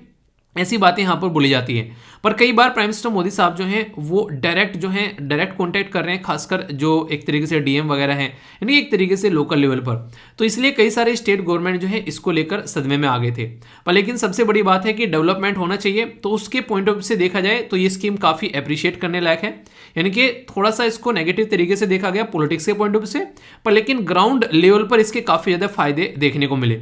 ऐसी बातें यहाँ पर बोली जाती हैं। पर कई बार प्राइम मिनिस्टर मोदी साहब जो हैं वो डायरेक्ट कॉन्टैक्ट कर रहे हैं, खासकर जो एक तरीके से डीएम वगैरह हैं, यानी एक तरीके से लोकल लेवल पर। तो इसलिए कई सारे स्टेट गवर्नमेंट जो है इसको लेकर सदमे में आ गए थे। पर लेकिन सबसे बड़ी बात है कि डेवलपमेंट होना चाहिए, तो उसके पॉइंट ऑफ व्यू से देखा जाए तो ये स्कीम काफ़ी अप्रिशिएट करने लायक है। यानी कि थोड़ा सा इसको नेगेटिव तरीके से देखा गया पॉलिटिक्स के पॉइंट ऑफ व्यू से, पर लेकिन ग्राउंड लेवल पर इसके काफ़ी ज़्यादा फायदे देखने को मिले।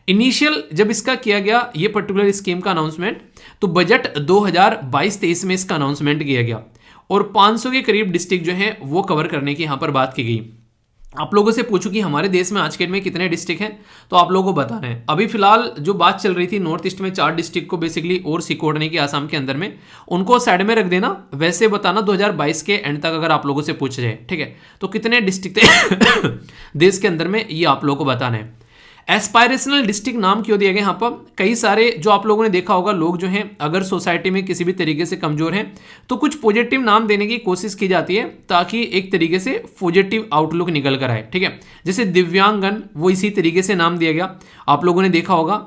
इनिशियल जब इसका किया गया ये पर्टिकुलर स्कीम का अनाउंसमेंट, तो बजट 2022-23 में इसका अनाउंसमेंट किया गया और 500 के करीब डिस्ट्रिक्ट जो हैं वो कवर करने की यहाँ पर बात की गई। आप लोगों से पूछूं कि हमारे देश में आज के डेट में कितने डिस्ट्रिक्ट हैं, तो आप लोगों को बताना है। अभी फिलहाल जो बात चल रही थी नॉर्थ ईस्ट में 4 डिस्ट्रिक्ट को बेसिकली और सिकोड़ने की आसाम के अंदर में, उनको साइड में रख देना, वैसे बताना 2022 के एंड तक अगर आप लोगों से पूछा जाए, ठीक है, तो कितने डिस्ट्रिक्ट देश के अंदर में ये आप लोगों को बताना है। एस्पायरेशनल डिस्ट्रिक्ट नाम क्यों दिया गया यहाँ पर? कई सारे जो आप लोगों ने देखा होगा लोग जो हैं अगर सोसाइटी में किसी भी तरीके से कमजोर हैं तो कुछ पॉजिटिव नाम देने की कोशिश की जाती है ताकि एक तरीके से पॉजिटिव आउटलुक निकल कर आए, ठीक है। जैसे दिव्यांगन, वो इसी तरीके से नाम दिया गया, आप लोगों ने देखा होगा,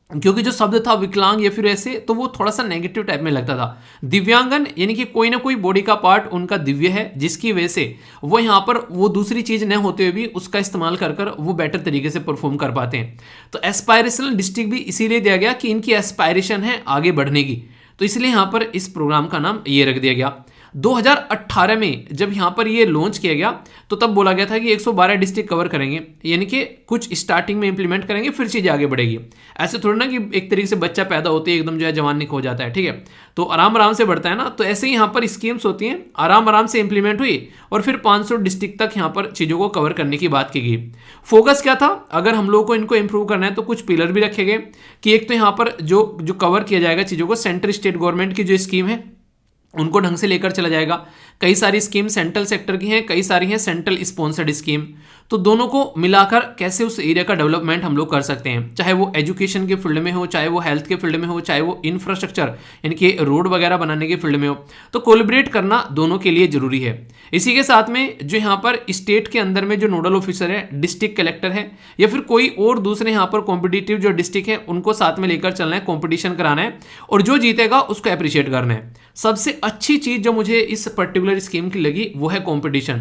क्योंकि जो शब्द था विकलांग या फिर ऐसे तो वो थोड़ा सा नेगेटिव टाइप में लगता था। दिव्यांगन यानी कि कोई ना कोई बॉडी का पार्ट उनका दिव्य है, जिसकी वजह से वो यहाँ पर वो दूसरी चीज न होते हुए भी उसका इस्तेमाल कर कर वो बेटर तरीके से परफॉर्म कर पाते हैं। तो एस्पायरेशनल डिस्ट्रिक्ट भी इसीलिए दिया गया कि इनकी एस्पायरेशन है आगे बढ़ने की, तो इसलिए यहाँ पर इस प्रोग्राम का नाम ये रख दिया गया। 2018 में जब यहाँ पर ये लॉन्च किया गया तो तब बोला गया था कि 112 डिस्ट्रिक्ट कवर करेंगे, यानी कि कुछ स्टार्टिंग में इंप्लीमेंट करेंगे फिर चीज़ आगे बढ़ेगी। ऐसे थोड़ी ना कि एक तरीके से बच्चा पैदा होते ही एकदम जो है जवान हो जाता है, ठीक है, तो आराम आराम से बढ़ता है ना। तो ऐसे ही यहाँ पर स्कीम्स होती हैं, आराम आराम से इंप्लीमेंट हुई और फिर 500 डिस्ट्रिक्ट तक यहाँ पर चीज़ों को कवर करने की बात की गई। फोकस क्या था, अगर हम लोगों को इनको इंप्रूव करना है तो कुछ पिलर भी रखे गए कि एक तो यहाँ पर जो कवर किया जाएगा चीज़ों को, सेंट्रल स्टेट गवर्नमेंट की जो स्कीम है उनको ढंग से लेकर चला जाएगा। कई सारी स्कीम सेंट्रल सेक्टर की हैं, कई सारी हैं सेंट्रल स्पॉन्सर्ड स्कीम, तो दोनों को मिलाकर कैसे उस एरिया का डेवलपमेंट हम लोग कर सकते हैं, चाहे वो एजुकेशन के फील्ड में हो, चाहे वो हेल्थ के फील्ड में हो, चाहे वो इंफ्रास्ट्रक्चर यानी कि रोड वगैरह बनाने के फील्ड में हो, तो कोलैबोरेट करना दोनों के लिए जरूरी है। इसी के साथ में जो यहाँ पर स्टेट के अंदर में जो नोडल ऑफिसर है, डिस्ट्रिक्ट कलेक्टर है या फिर कोई और दूसरे यहाँ पर कॉम्पिटिटिव जो डिस्ट्रिक्ट है उनको साथ में लेकर चलना है, कॉम्पिटिशन कराना है और जो जीतेगा उसको अप्रिशिएट करना है। सबसे अच्छी चीज जो मुझे इस पर्टिकुलर स्कीम की लगी वो है कंपटीशन।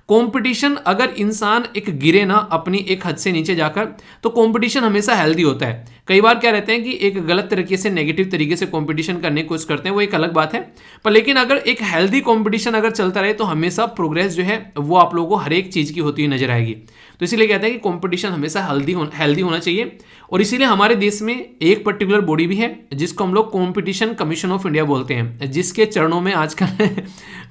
कंपटीशन अगर इंसान एक गिरे ना अपनी एक हद से नीचे जाकर, तो कंपटीशन हमेशा हेल्दी होता है। कई बार क्या रहते हैं कि एक गलत तरीके से नेगेटिव तरीके से कंपटीशन करने की कोशिश करते हैं, वो एक अलग बात है, पर लेकिन अगर एक हेल्दी कंपटीशन अगर चलता रहे तो हमेशा प्रोग्रेस जो है वो आप लोगों को हर एक चीज की होती हुई नजर आएगी। तो इसीलिए कहते हैं कि कंपटीशन हमेशा हेल्दी होना चाहिए। और इसीलिए हमारे देश में एक पर्टिकुलर बॉडी भी है जिसको हम लोग कॉम्पिटिशन कमीशन ऑफ इंडिया बोलते हैं, जिसके चरणों में आजकल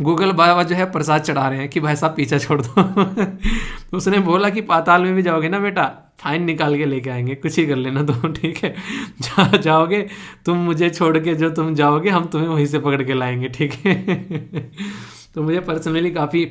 गूगल बाबा जो है प्रसाद चढ़ा रहे हैं कि भाई साहब पीछा छोड़ दो उसने बोला कि पाताल में भी जाओगे ना बेटा, फाइन निकाल के लेके आएंगे, कुछ ही कर लेना तुम, ठीक है, जाओगे तुम मुझे छोड़ के, जो तुम जाओगे हम तुम्हें वहीं से पकड़ के लाएंगे, ठीक है। तो मुझे पर्सनली काफ़ी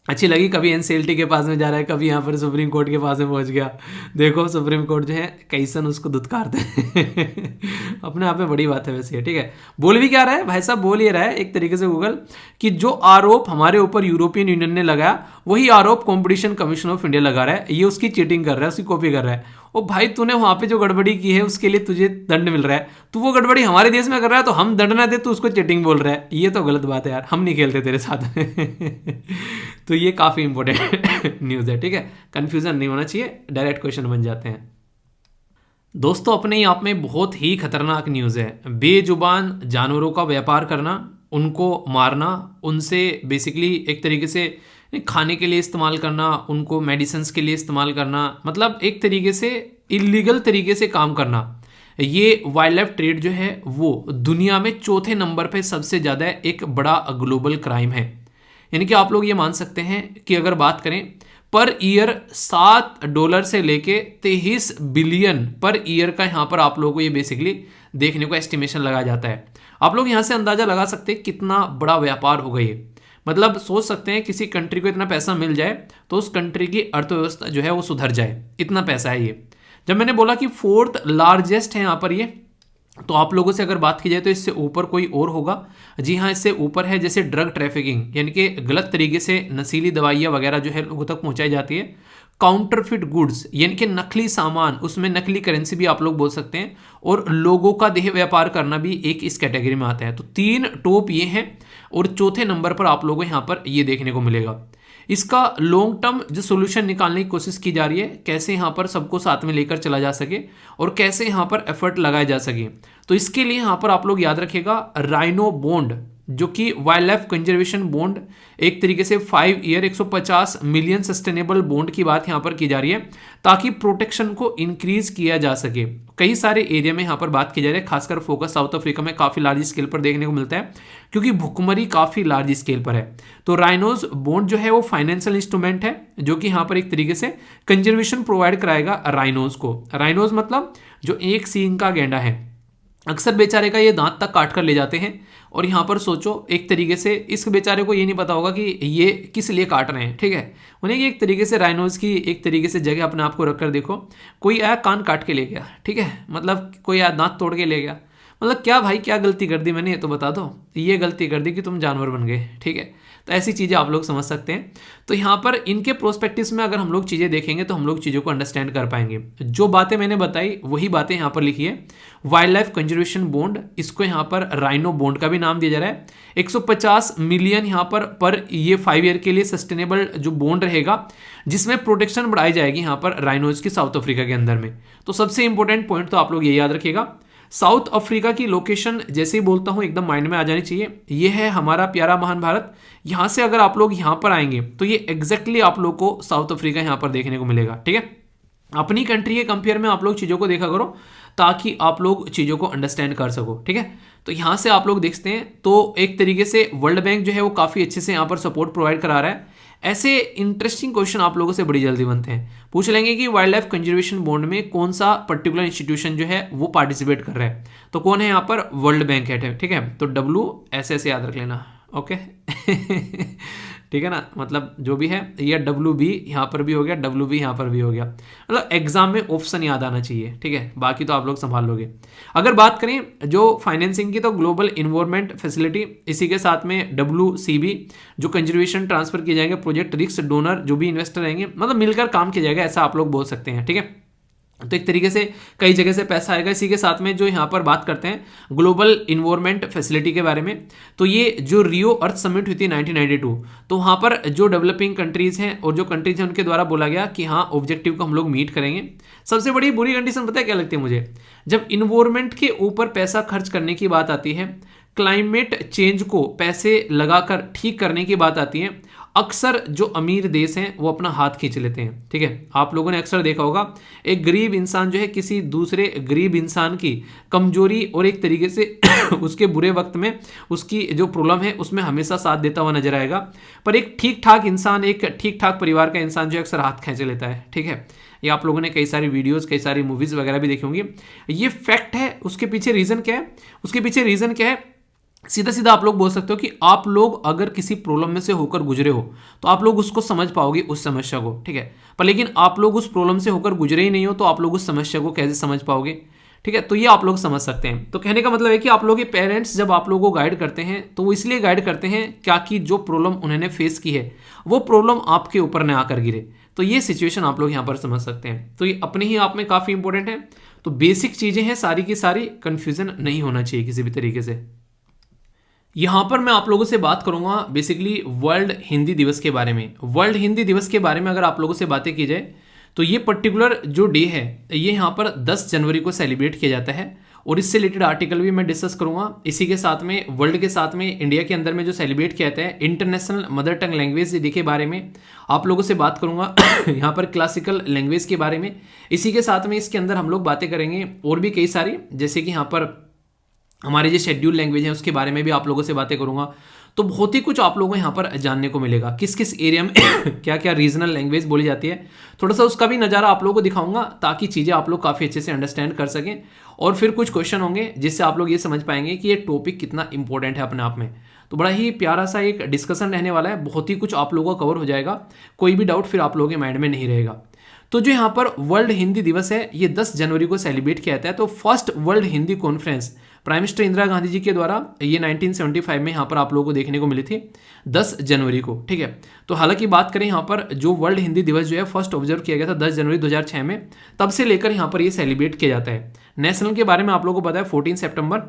अच्छी लगी। कभी एनसीएलटी के पास में जा रहा है, कभी यहाँ पर सुप्रीम कोर्ट के पास में पहुँच गया। देखो सुप्रीम कोर्ट जो है कैसन उसको दुत्कारते हैं अपने आप में बड़ी बात है वैसे, ठीक है। बोल भी क्या रहा है भाई साहब, बोल ये रहा है एक तरीके से गूगल कि जो आरोप हमारे ऊपर यूरोपियन यूनियन ने लगाया वही आरोप कॉम्पिटिशन कमीशन ऑफ इंडिया लगा रहा है, ये उसकी चीटिंग कर रहा है, उसकी कॉपी कर रहा है। ओ भाई तूने वहां पे जो गड़बड़ी की है उसके लिए तुझे दंड मिल रहा है, तू वो गड़बड़ी हमारे देश में कर रहा है तो हम दंड ना दे तो उसको चीटिंग बोल रहा है, ये तो गलत बात है यार, हम नहीं खेलते तेरे साथ तो ये काफी इंपॉर्टेंट न्यूज़ है, ठीक है, कंफ्यूजन नहीं होना चाहिए, डायरेक्ट क्वेश्चन बन जाते हैं। दोस्तों अपने ही आप में बहुत ही खतरनाक न्यूज़ है, बेजुबान जानवरों का व्यापार करना उनको मारना, उनसे बेसिकली एक तरीके से खाने के लिए इस्तेमाल करना, उनको मेडिसिन्स के लिए इस्तेमाल करना, मतलब एक तरीके से इलीगल तरीके से काम करना, ये वाइल्ड लाइफ ट्रेड जो है वो दुनिया में चौथे नंबर पे सबसे ज़्यादा एक बड़ा ग्लोबल क्राइम है। यानी कि आप लोग ये मान सकते हैं कि अगर बात करें पर ईयर $7 से लेके 23 बिलियन पर ईयर का यहाँ पर आप लोगों को ये बेसिकली देखने को एस्टिमेशन लगाया जाता है। आप लोग यहाँ से अंदाजा लगा सकते हैं कितना बड़ा व्यापार होगा ये। मतलब सोच सकते हैं किसी कंट्री को इतना पैसा मिल जाए तो उस कंट्री की अर्थव्यवस्था जो है वो सुधर जाए, इतना पैसा है ये। जब मैंने बोला कि 4th लार्जेस्ट है यहाँ पर ये, तो आप लोगों से अगर बात की जाए तो इससे ऊपर कोई और होगा? जी हाँ, इससे ऊपर है जैसे ड्रग ट्रैफिकिंग, यानी कि गलत तरीके से नशीली दवाइयाँ वगैरह जो है लोगों तक पहुँचाई जाती है। काउंटरफिट गुड्स यानी कि नकली सामान, उसमें नकली करेंसी भी आप लोग बोल सकते हैं, और लोगों का देह व्यापार करना भी एक इस कैटेगरी में आता है। तो 3 टॉप ये हैं, और चौथे नंबर पर आप लोगों को यहाँ पर ये देखने को मिलेगा। इसका लॉन्ग टर्म जो सोल्यूशन निकालने की कोशिश की जा रही है, कैसे यहाँ पर सबको साथ में लेकर चला जा सके और कैसे यहाँ पर एफर्ट लगाए जा सके। तो इसके लिए यहाँ पर आप लोग याद रखिएगा राइनो बॉन्ड, जो कि वाइल्ड लाइफ कंजर्वेशन बॉन्ड, एक तरीके से 5 ईयर 150 मिलियन सस्टेनेबल बॉन्ड की बात यहाँ पर की जा रही है, ताकि प्रोटेक्शन को इंक्रीज किया जा सके। कई सारे एरिया में यहाँ पर बात की जा रही है, खासकर फोकस साउथ अफ्रीका में काफ़ी लार्ज स्केल पर देखने को मिलता है, क्योंकि भुखमरी काफ़ी लार्ज स्केल पर है। तो राइनोज बॉन्ड जो है वो फाइनेंशियल इंस्ट्रूमेंट है, जो कि यहाँ पर एक तरीके से कंजर्वेशन प्रोवाइड कराएगा राइनोज को। राइनोज मतलब जो एक सींग का गैंडा है, अक्सर बेचारे का ये दांत तक काट कर ले जाते हैं। और यहाँ पर सोचो, एक तरीके से इस बेचारे को ये नहीं पता होगा कि ये किस लिए काट रहे हैं, ठीक है। उन्हें ये एक तरीके से राइनोज की एक तरीके से जगह अपने आप को रखकर देखो, कोई आया कान काट के ले गया, ठीक है, मतलब कोई आया दांत तोड़ के ले गया, मतलब क्या भाई क्या गलती कर दी मैंने, ये तो बता दो। ये गलती कर दी कि तुम जानवर बन गए, ठीक है। तो ऐसी चीज़ें आप लोग समझ सकते हैं। तो यहाँ पर इनके प्रोस्पेक्टिव्स में अगर हम लोग चीज़ें देखेंगे तो हम लोग चीज़ों को अंडरस्टैंड कर पाएंगे। जो बातें मैंने बताई वही बातें यहाँ पर लिखी है। वाइल्ड लाइफ कंजर्वेशन बॉन्ड, इसको यहाँ पर राइनो बॉन्ड का भी नाम दिया जा रहा है। 150 मिलियन यहाँ पर ये 5 ईयर के लिए सस्टेनेबल जो बॉन्ड रहेगा, जिसमें प्रोटेक्शन बढ़ाई जाएगी यहाँ पर राइनोज की साउथ अफ्रीका के अंदर में। तो सबसे इंपॉर्टेंट पॉइंट तो आप लोग ये याद रखिएगा, साउथ अफ्रीका की लोकेशन जैसे ही बोलता हूँ एकदम माइंड में आ जानी चाहिए। ये है हमारा प्यारा महान भारत। यहाँ से अगर आप लोग यहाँ पर आएंगे तो ये एग्जैक्टली आप लोग को साउथ अफ्रीका यहाँ पर देखने को मिलेगा, ठीक है। अपनी कंट्री के कंपेयर में आप लोग चीज़ों को देखा करो, ताकि आप लोग चीज़ों को अंडरस्टैंड कर सको, ठीक है। तो यहाँ से आप लोग देखते हैं तो एक तरीके से वर्ल्ड बैंक जो है वो काफ़ी अच्छे से यहाँ पर सपोर्ट प्रोवाइड करा रहा है। ऐसे इंटरेस्टिंग क्वेश्चन आप लोगों से बड़ी जल्दी बनते हैं। पूछ लेंगे कि वाइल्ड लाइफ कंजर्वेशन बॉन्ड में कौन सा पर्टिकुलर इंस्टीट्यूशन जो है वो पार्टिसिपेट कर रहा है, तो कौन है यहाँ पर? वर्ल्ड बैंक है, ठीक है। तो WS ऐसे याद रख लेना, ओके ठीक है ना, मतलब जो भी है ये WB यहाँ पर भी हो गया, WB यहाँ पर भी हो गया, मतलब एग्जाम में ऑप्शन याद आना चाहिए, ठीक है। बाकी तो आप लोग संभाल लोगे। अगर बात करें जो फाइनेंसिंग की, तो ग्लोबल इन्वायरमेंट फैसिलिटी, इसी के साथ में WCB जो कंजर्वेशन ट्रांसफर किए जाएंगे, प्रोजेक्ट रिस्क डोनर जो भी इन्वेस्टर रहेंगे, मतलब मिलकर काम किया जाएगा, ऐसा आप लोग बोल सकते हैं, ठीक है। तो एक तरीके से कई जगह से पैसा आएगा। इसी के साथ में जो यहाँ पर बात करते हैं ग्लोबल इन्वायरमेंट फैसिलिटी के बारे में, तो ये जो रियो अर्थ समिट हुई थी 1992, तो वहाँ पर जो डेवलपिंग कंट्रीज़ हैं और जो कंट्रीज़ हैं उनके द्वारा बोला गया कि हाँ ऑब्जेक्टिव को हम लोग मीट करेंगे। सबसे बड़ी बुरी कंडीशन पता है क्या लगती है मुझे? जब इन्वायरमेंट के ऊपर पैसा खर्च करने की बात आती है, क्लाइमेट चेंज को पैसे लगाकर ठीक करने की बात आती है, अक्सर जो अमीर देश हैं वो अपना हाथ खींच लेते हैं, ठीक है। आप लोगों ने अक्सर देखा होगा एक गरीब इंसान जो है किसी दूसरे गरीब इंसान की कमजोरी और एक तरीके से उसके बुरे वक्त में उसकी जो प्रॉब्लम है उसमें हमेशा साथ देता हुआ नजर आएगा। पर एक ठीक ठाक इंसान, एक ठीक ठाक परिवार का इंसान जो अक्सर हाथ खींच लेता है, ठीक है। ये आप लोगों ने कई सारी वीडियोस, कई सारी मूवीज़ वगैरह भी देखी होंगी। ये फैक्ट है। उसके पीछे रीज़न क्या है? उसके पीछे रीज़न क्या है? सीधा सीधा आप लोग बोल सकते हो कि आप लोग अगर किसी प्रॉब्लम में से होकर गुजरे हो तो आप लोग उसको समझ पाओगे, उस समस्या को, ठीक है। पर लेकिन आप लोग उस प्रॉब्लम से होकर गुजरे ही नहीं हो तो आप लोग उस समस्या को कैसे समझ पाओगे, ठीक है। तो ये आप लोग समझ सकते हैं। तो कहने का मतलब है कि आप लोग के पेरेंट्स जब आप लोगों को गाइड करते हैं तो वो इसलिए गाइड करते हैं क्या कि जो प्रॉब्लम उन्होंने फेस की है वो प्रॉब्लम आपके ऊपर न आकर गिरे। तो ये सिचुएशन आप लोग यहाँ पर समझ सकते हैं। तो ये अपने ही आप में काफ़ी इंपॉर्टेंट है। तो बेसिक चीज़ें हैं सारी की सारी, कन्फ्यूज़न नहीं होना चाहिए किसी भी तरीके से। यहाँ पर मैं आप लोगों से बात करूँगा बेसिकली वर्ल्ड हिंदी दिवस के बारे में। वर्ल्ड हिंदी दिवस के बारे में अगर आप लोगों से बातें की जाए तो ये पर्टिकुलर जो डे है ये यहाँ पर 10 जनवरी को सेलिब्रेट किया जाता है। और इससे रिलेटेड आर्टिकल भी मैं डिस्कस करूंगा। इसी के साथ में वर्ल्ड के साथ में इंडिया के अंदर में जो सेलिब्रेट किया जाता है international mother tongue language day के बारे में आप लोगों से बात करूंगा यहाँ पर क्लासिकल लैंग्वेज के बारे में। इसी के साथ में इसके अंदर हम लोग बातें करेंगे और भी कई सारी, जैसे कि यहाँ पर हमारे जो शेड्यूल लैंग्वेज है उसके बारे में भी आप लोगों से बातें करूंगा। तो बहुत ही कुछ आप लोगों को यहाँ पर जानने को मिलेगा, किस किस एरिया में क्या क्या रीजनल लैंग्वेज बोली जाती है, थोड़ा सा उसका भी नज़ारा आप लोगों को दिखाऊंगा ताकि चीज़ें आप लोग काफ़ी अच्छे से अंडरस्टैंड कर सकें। और फिर कुछ क्वेश्चन होंगे जिससे आप लोग ये समझ पाएंगे कि ये टॉपिक कितना इंपॉर्टेंट है अपने आप में। तो बड़ा ही प्यारा सा एक डिस्कशन रहने वाला है, बहुत ही कुछ आप लोगों का कवर हो जाएगा, कोई भी डाउट फिर आप लोगों के माइंड में नहीं रहेगा। तो जो यहाँ पर वर्ल्ड हिंदी दिवस है ये 10 जनवरी को सेलिब्रेट किया जाता है। तो first world Hindi conference prime minister Indira Gandhi ji के द्वारा ये 1975 में यहाँ पर आप लोगों को देखने को मिली थी 10 जनवरी को, ठीक है। तो हालांकि बात करें यहाँ पर जो वर्ल्ड हिंदी दिवस जो है फर्स्ट ऑब्जर्व किया गया था 10 जनवरी 2006 में, तब से लेकर यहाँ पर ये सेलिब्रेट किया जाता है। नेशनल के बारे में आप लोगों को पता है 14 सितंबर।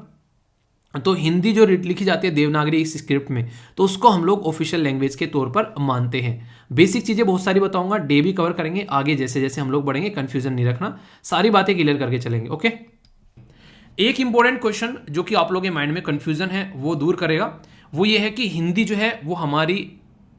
तो हिंदी जो लिखी जाती है देवनागरी इस स्क्रिप्ट में, तो उसको हम लोग ऑफिशियल लैंग्वेज के तौर पर मानते हैं। बेसिक चीज़ें बहुत सारी बताऊंगा, डे भी कवर करेंगे आगे, जैसे जैसे हम लोग बढ़ेंगे कंफ्यूजन नहीं रखना, सारी बातें क्लियर करके चलेंगे। ओके, एक इंपॉर्टेंट क्वेश्चन जो कि आप लोगों के माइंड में कंफ्यूजन है वो दूर करेगा, वो ये है कि हिंदी जो है वो हमारी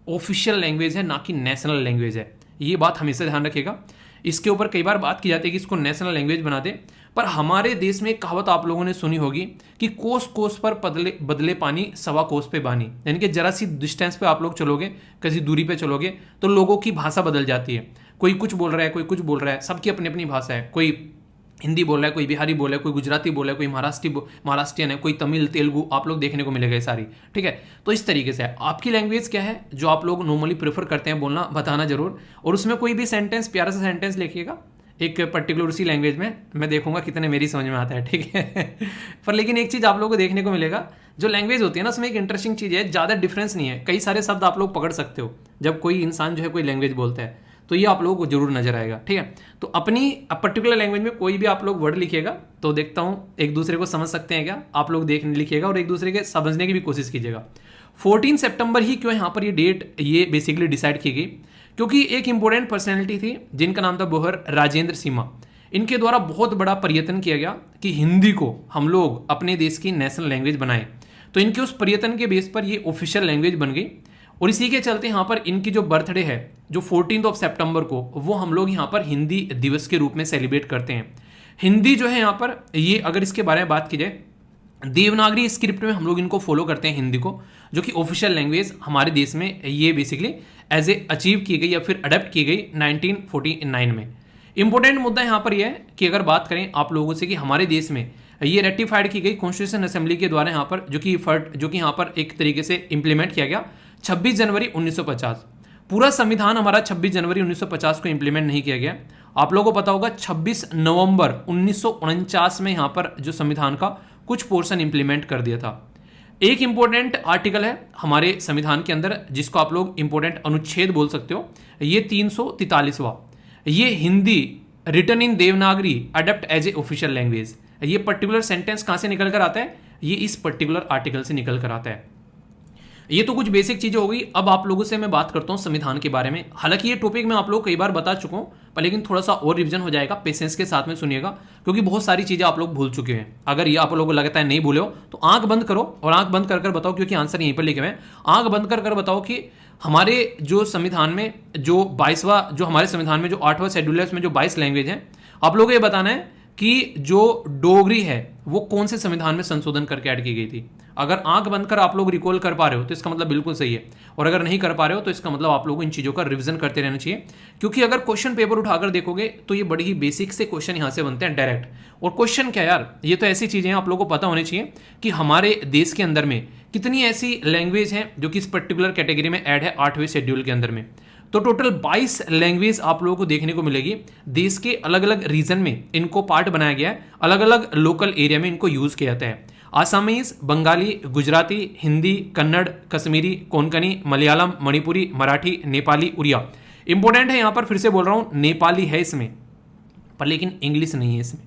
ऑफिशियल लैंग्वेज है, ना कि नेशनल लैंग्वेज है। ये बात हमेशा ध्यान रखिएगा। इसके ऊपर कई बार बात की जाती है कि इसको नेशनल लैंग्वेज बना दे, पर हमारे देश में एक कहावत आप लोगों ने सुनी होगी कि कोस कोस पर बदले पानी सवा कोस पे बानी, यानी कि जरा सी डिस्टेंस पे आप लोग चलोगे, किसी दूरी पे चलोगे तो लोगों की भाषा बदल जाती है। कोई कुछ बोल रहा है, कोई कुछ बोल रहा है, सबकी अपनी अपनी भाषा है। कोई हिंदी बोल रहा है, कोई बिहारी बोल रहा है, कोई गुजराती बोल रहा है, कोई महाराष्ट्रियन है, कोई तमिल तेलुगु, आप लोग देखने को मिलेगा ये सारी, ठीक है। तो इस तरीके से है। आपकी लैंग्वेज क्या है जो आप लोग नॉर्मली प्रेफर करते हैं बोलना, बताना जरूर। और उसमें कोई भी सेंटेंस, प्यारा सा सेंटेंस लिखिएगा एक पर्टिकुलर उसी लैंग्वेज में, मैं देखूंगा कितने मेरी समझ में आता है, ठीक है। पर लेकिन एक चीज़ आप लोगों को देखने को मिलेगा, जो लैंग्वेज होती है ना उसमें एक इंटरेस्टिंग चीज़ है, ज़्यादा डिफरेंस नहीं है, कई सारे शब्द आप लोग पकड़ सकते हो जब कोई इंसान जो है कोई लैंग्वेज बोलता है, तो ये आप लोगों को जरूर नजर आएगा, ठीक है। तो अपनी पर्टिकुलर लैंग्वेज में कोई भी आप लोग वर्ड लिखिएगा तो देखता हूँ एक दूसरे को समझ सकते हैं क्या, आप लोग देख लिखिएगा और एक दूसरे के समझने की भी कोशिश कीजिएगा। 14 सितंबर ही क्यों यहाँ पर ये डेट ये बेसिकली डिसाइड की गई, क्योंकि एक इंपॉर्टेंट पर्सनैलिटी थी जिनका नाम था बोहर राजेंद्र सिम्हा। इनके द्वारा बहुत बड़ा प्रयत्न किया गया कि हिंदी को हम लोग अपने देश की नेशनल लैंग्वेज बनाएं। तो इनके उस प्रयत्न के बेस पर ये ऑफिशियल लैंग्वेज बन गई। और इसी के चलते यहाँ पर इनकी जो बर्थडे है जो 14 सितंबर को, वो हम लोग यहाँ पर हिंदी दिवस के रूप में सेलिब्रेट करते हैं। हिंदी जो है यहाँ पर ये अगर इसके बारे में बात की जाए, देवनागरी स्क्रिप्ट में हम लोग इनको फॉलो करते हैं हिंदी को, जो कि ऑफिशियल लैंग्वेज हमारे देश में ये बेसिकली एज ए अचीव की गई या फिर अडेप्ट की गई 1949 में। इंपॉर्टेंट मुद्दा यहाँ पर यह है कि अगर बात करें आप लोगों से कि हमारे देश में ये रेटिफाइड की गई कॉन्स्टिट्यूशन असेंबली के द्वारा यहाँ पर जो कि यहाँ पर एक तरीके से इंप्लीमेंट किया गया 26 जनवरी 1950। पूरा संविधान हमारा 26 जनवरी 1950 को इंप्लीमेंट नहीं किया गया। आप लोगों को पता होगा 26 नवंबर 1949 में यहाँ पर जो संविधान का कुछ पोर्शन इंप्लीमेंट कर दिया था। एक इंपॉर्टेंट आर्टिकल है हमारे संविधान के अंदर जिसको आप लोग इंपॉर्टेंट अनुच्छेद बोल सकते हो, ये 343वां, ये Hindi written in Devanagari adopted as a official language. ये पर्टिकुलर सेंटेंस कहां से निकल कर आता है, ये इस पर्टिकुलर आर्टिकल से निकल कर आता है। ये तो कुछ बेसिक चीजें हो गई। अब आप लोगों से मैं बात करता हूं संविधान के बारे में। हालांकि ये टॉपिक मैं आप लोग कई बार बता चुका हूं, पर लेकिन थोड़ा सा और रिवीजन हो जाएगा, पेशेंस के साथ में सुनिएगा, क्योंकि बहुत सारी चीजें आप लोग भूल चुके हैं। अगर ये आप लोगों को लगता है नहीं भूले हो तो आंख बंद करो और आंख बंद कर बताओ, क्योंकि आंसर यहीं पर लिखे हुए हैं। आंख बंद कर बताओ कि हमारे जो संविधान में जो 22वां जो हमारे संविधान में जो 8वां शेड्यूल है उसमें जो 22 लैंग्वेज हैं, आप लोगों को ये बताना है कि जो डोगरी है वो कौन से संविधान में संशोधन करके ऐड की गई थी। अगर आंख बंद कर आप लोग रिकॉल कर पा रहे हो तो इसका मतलब बिल्कुल सही है, और अगर नहीं कर पा रहे हो तो इसका मतलब आप लोगों को इन चीज़ों का रिवीजन करते रहना चाहिए। क्योंकि अगर क्वेश्चन पेपर उठाकर देखोगे तो ये बड़ी ही बेसिक से क्वेश्चन यहाँ से बनते हैं डायरेक्ट। और क्वेश्चन क्या यार, ये तो ऐसी चीज़ें आप लोगों को पता होनी चाहिए कि हमारे देश के अंदर में कितनी ऐसी लैंग्वेज हैं जो कि इस पर्टिकुलर कैटेगरी में ऐड है 8वें शेड्यूल के अंदर में। तो टोटल 22 लैंग्वेज आप लोगों को देखने को मिलेगी। देश के अलग अलग रीजन में इनको पार्ट बनाया गया है, अलग अलग लोकल एरिया में इनको यूज किया जाता है। आसामीज, बंगाली, गुजराती, हिंदी, कन्नड़, कश्मीरी, कोंकणी, मलयालम, मणिपुरी, मराठी, नेपाली, उड़िया। इंपॉर्टेंट है यहाँ पर फिर से बोल रहा हूँ, नेपाली है इसमें पर लेकिन इंग्लिश नहीं है इसमें।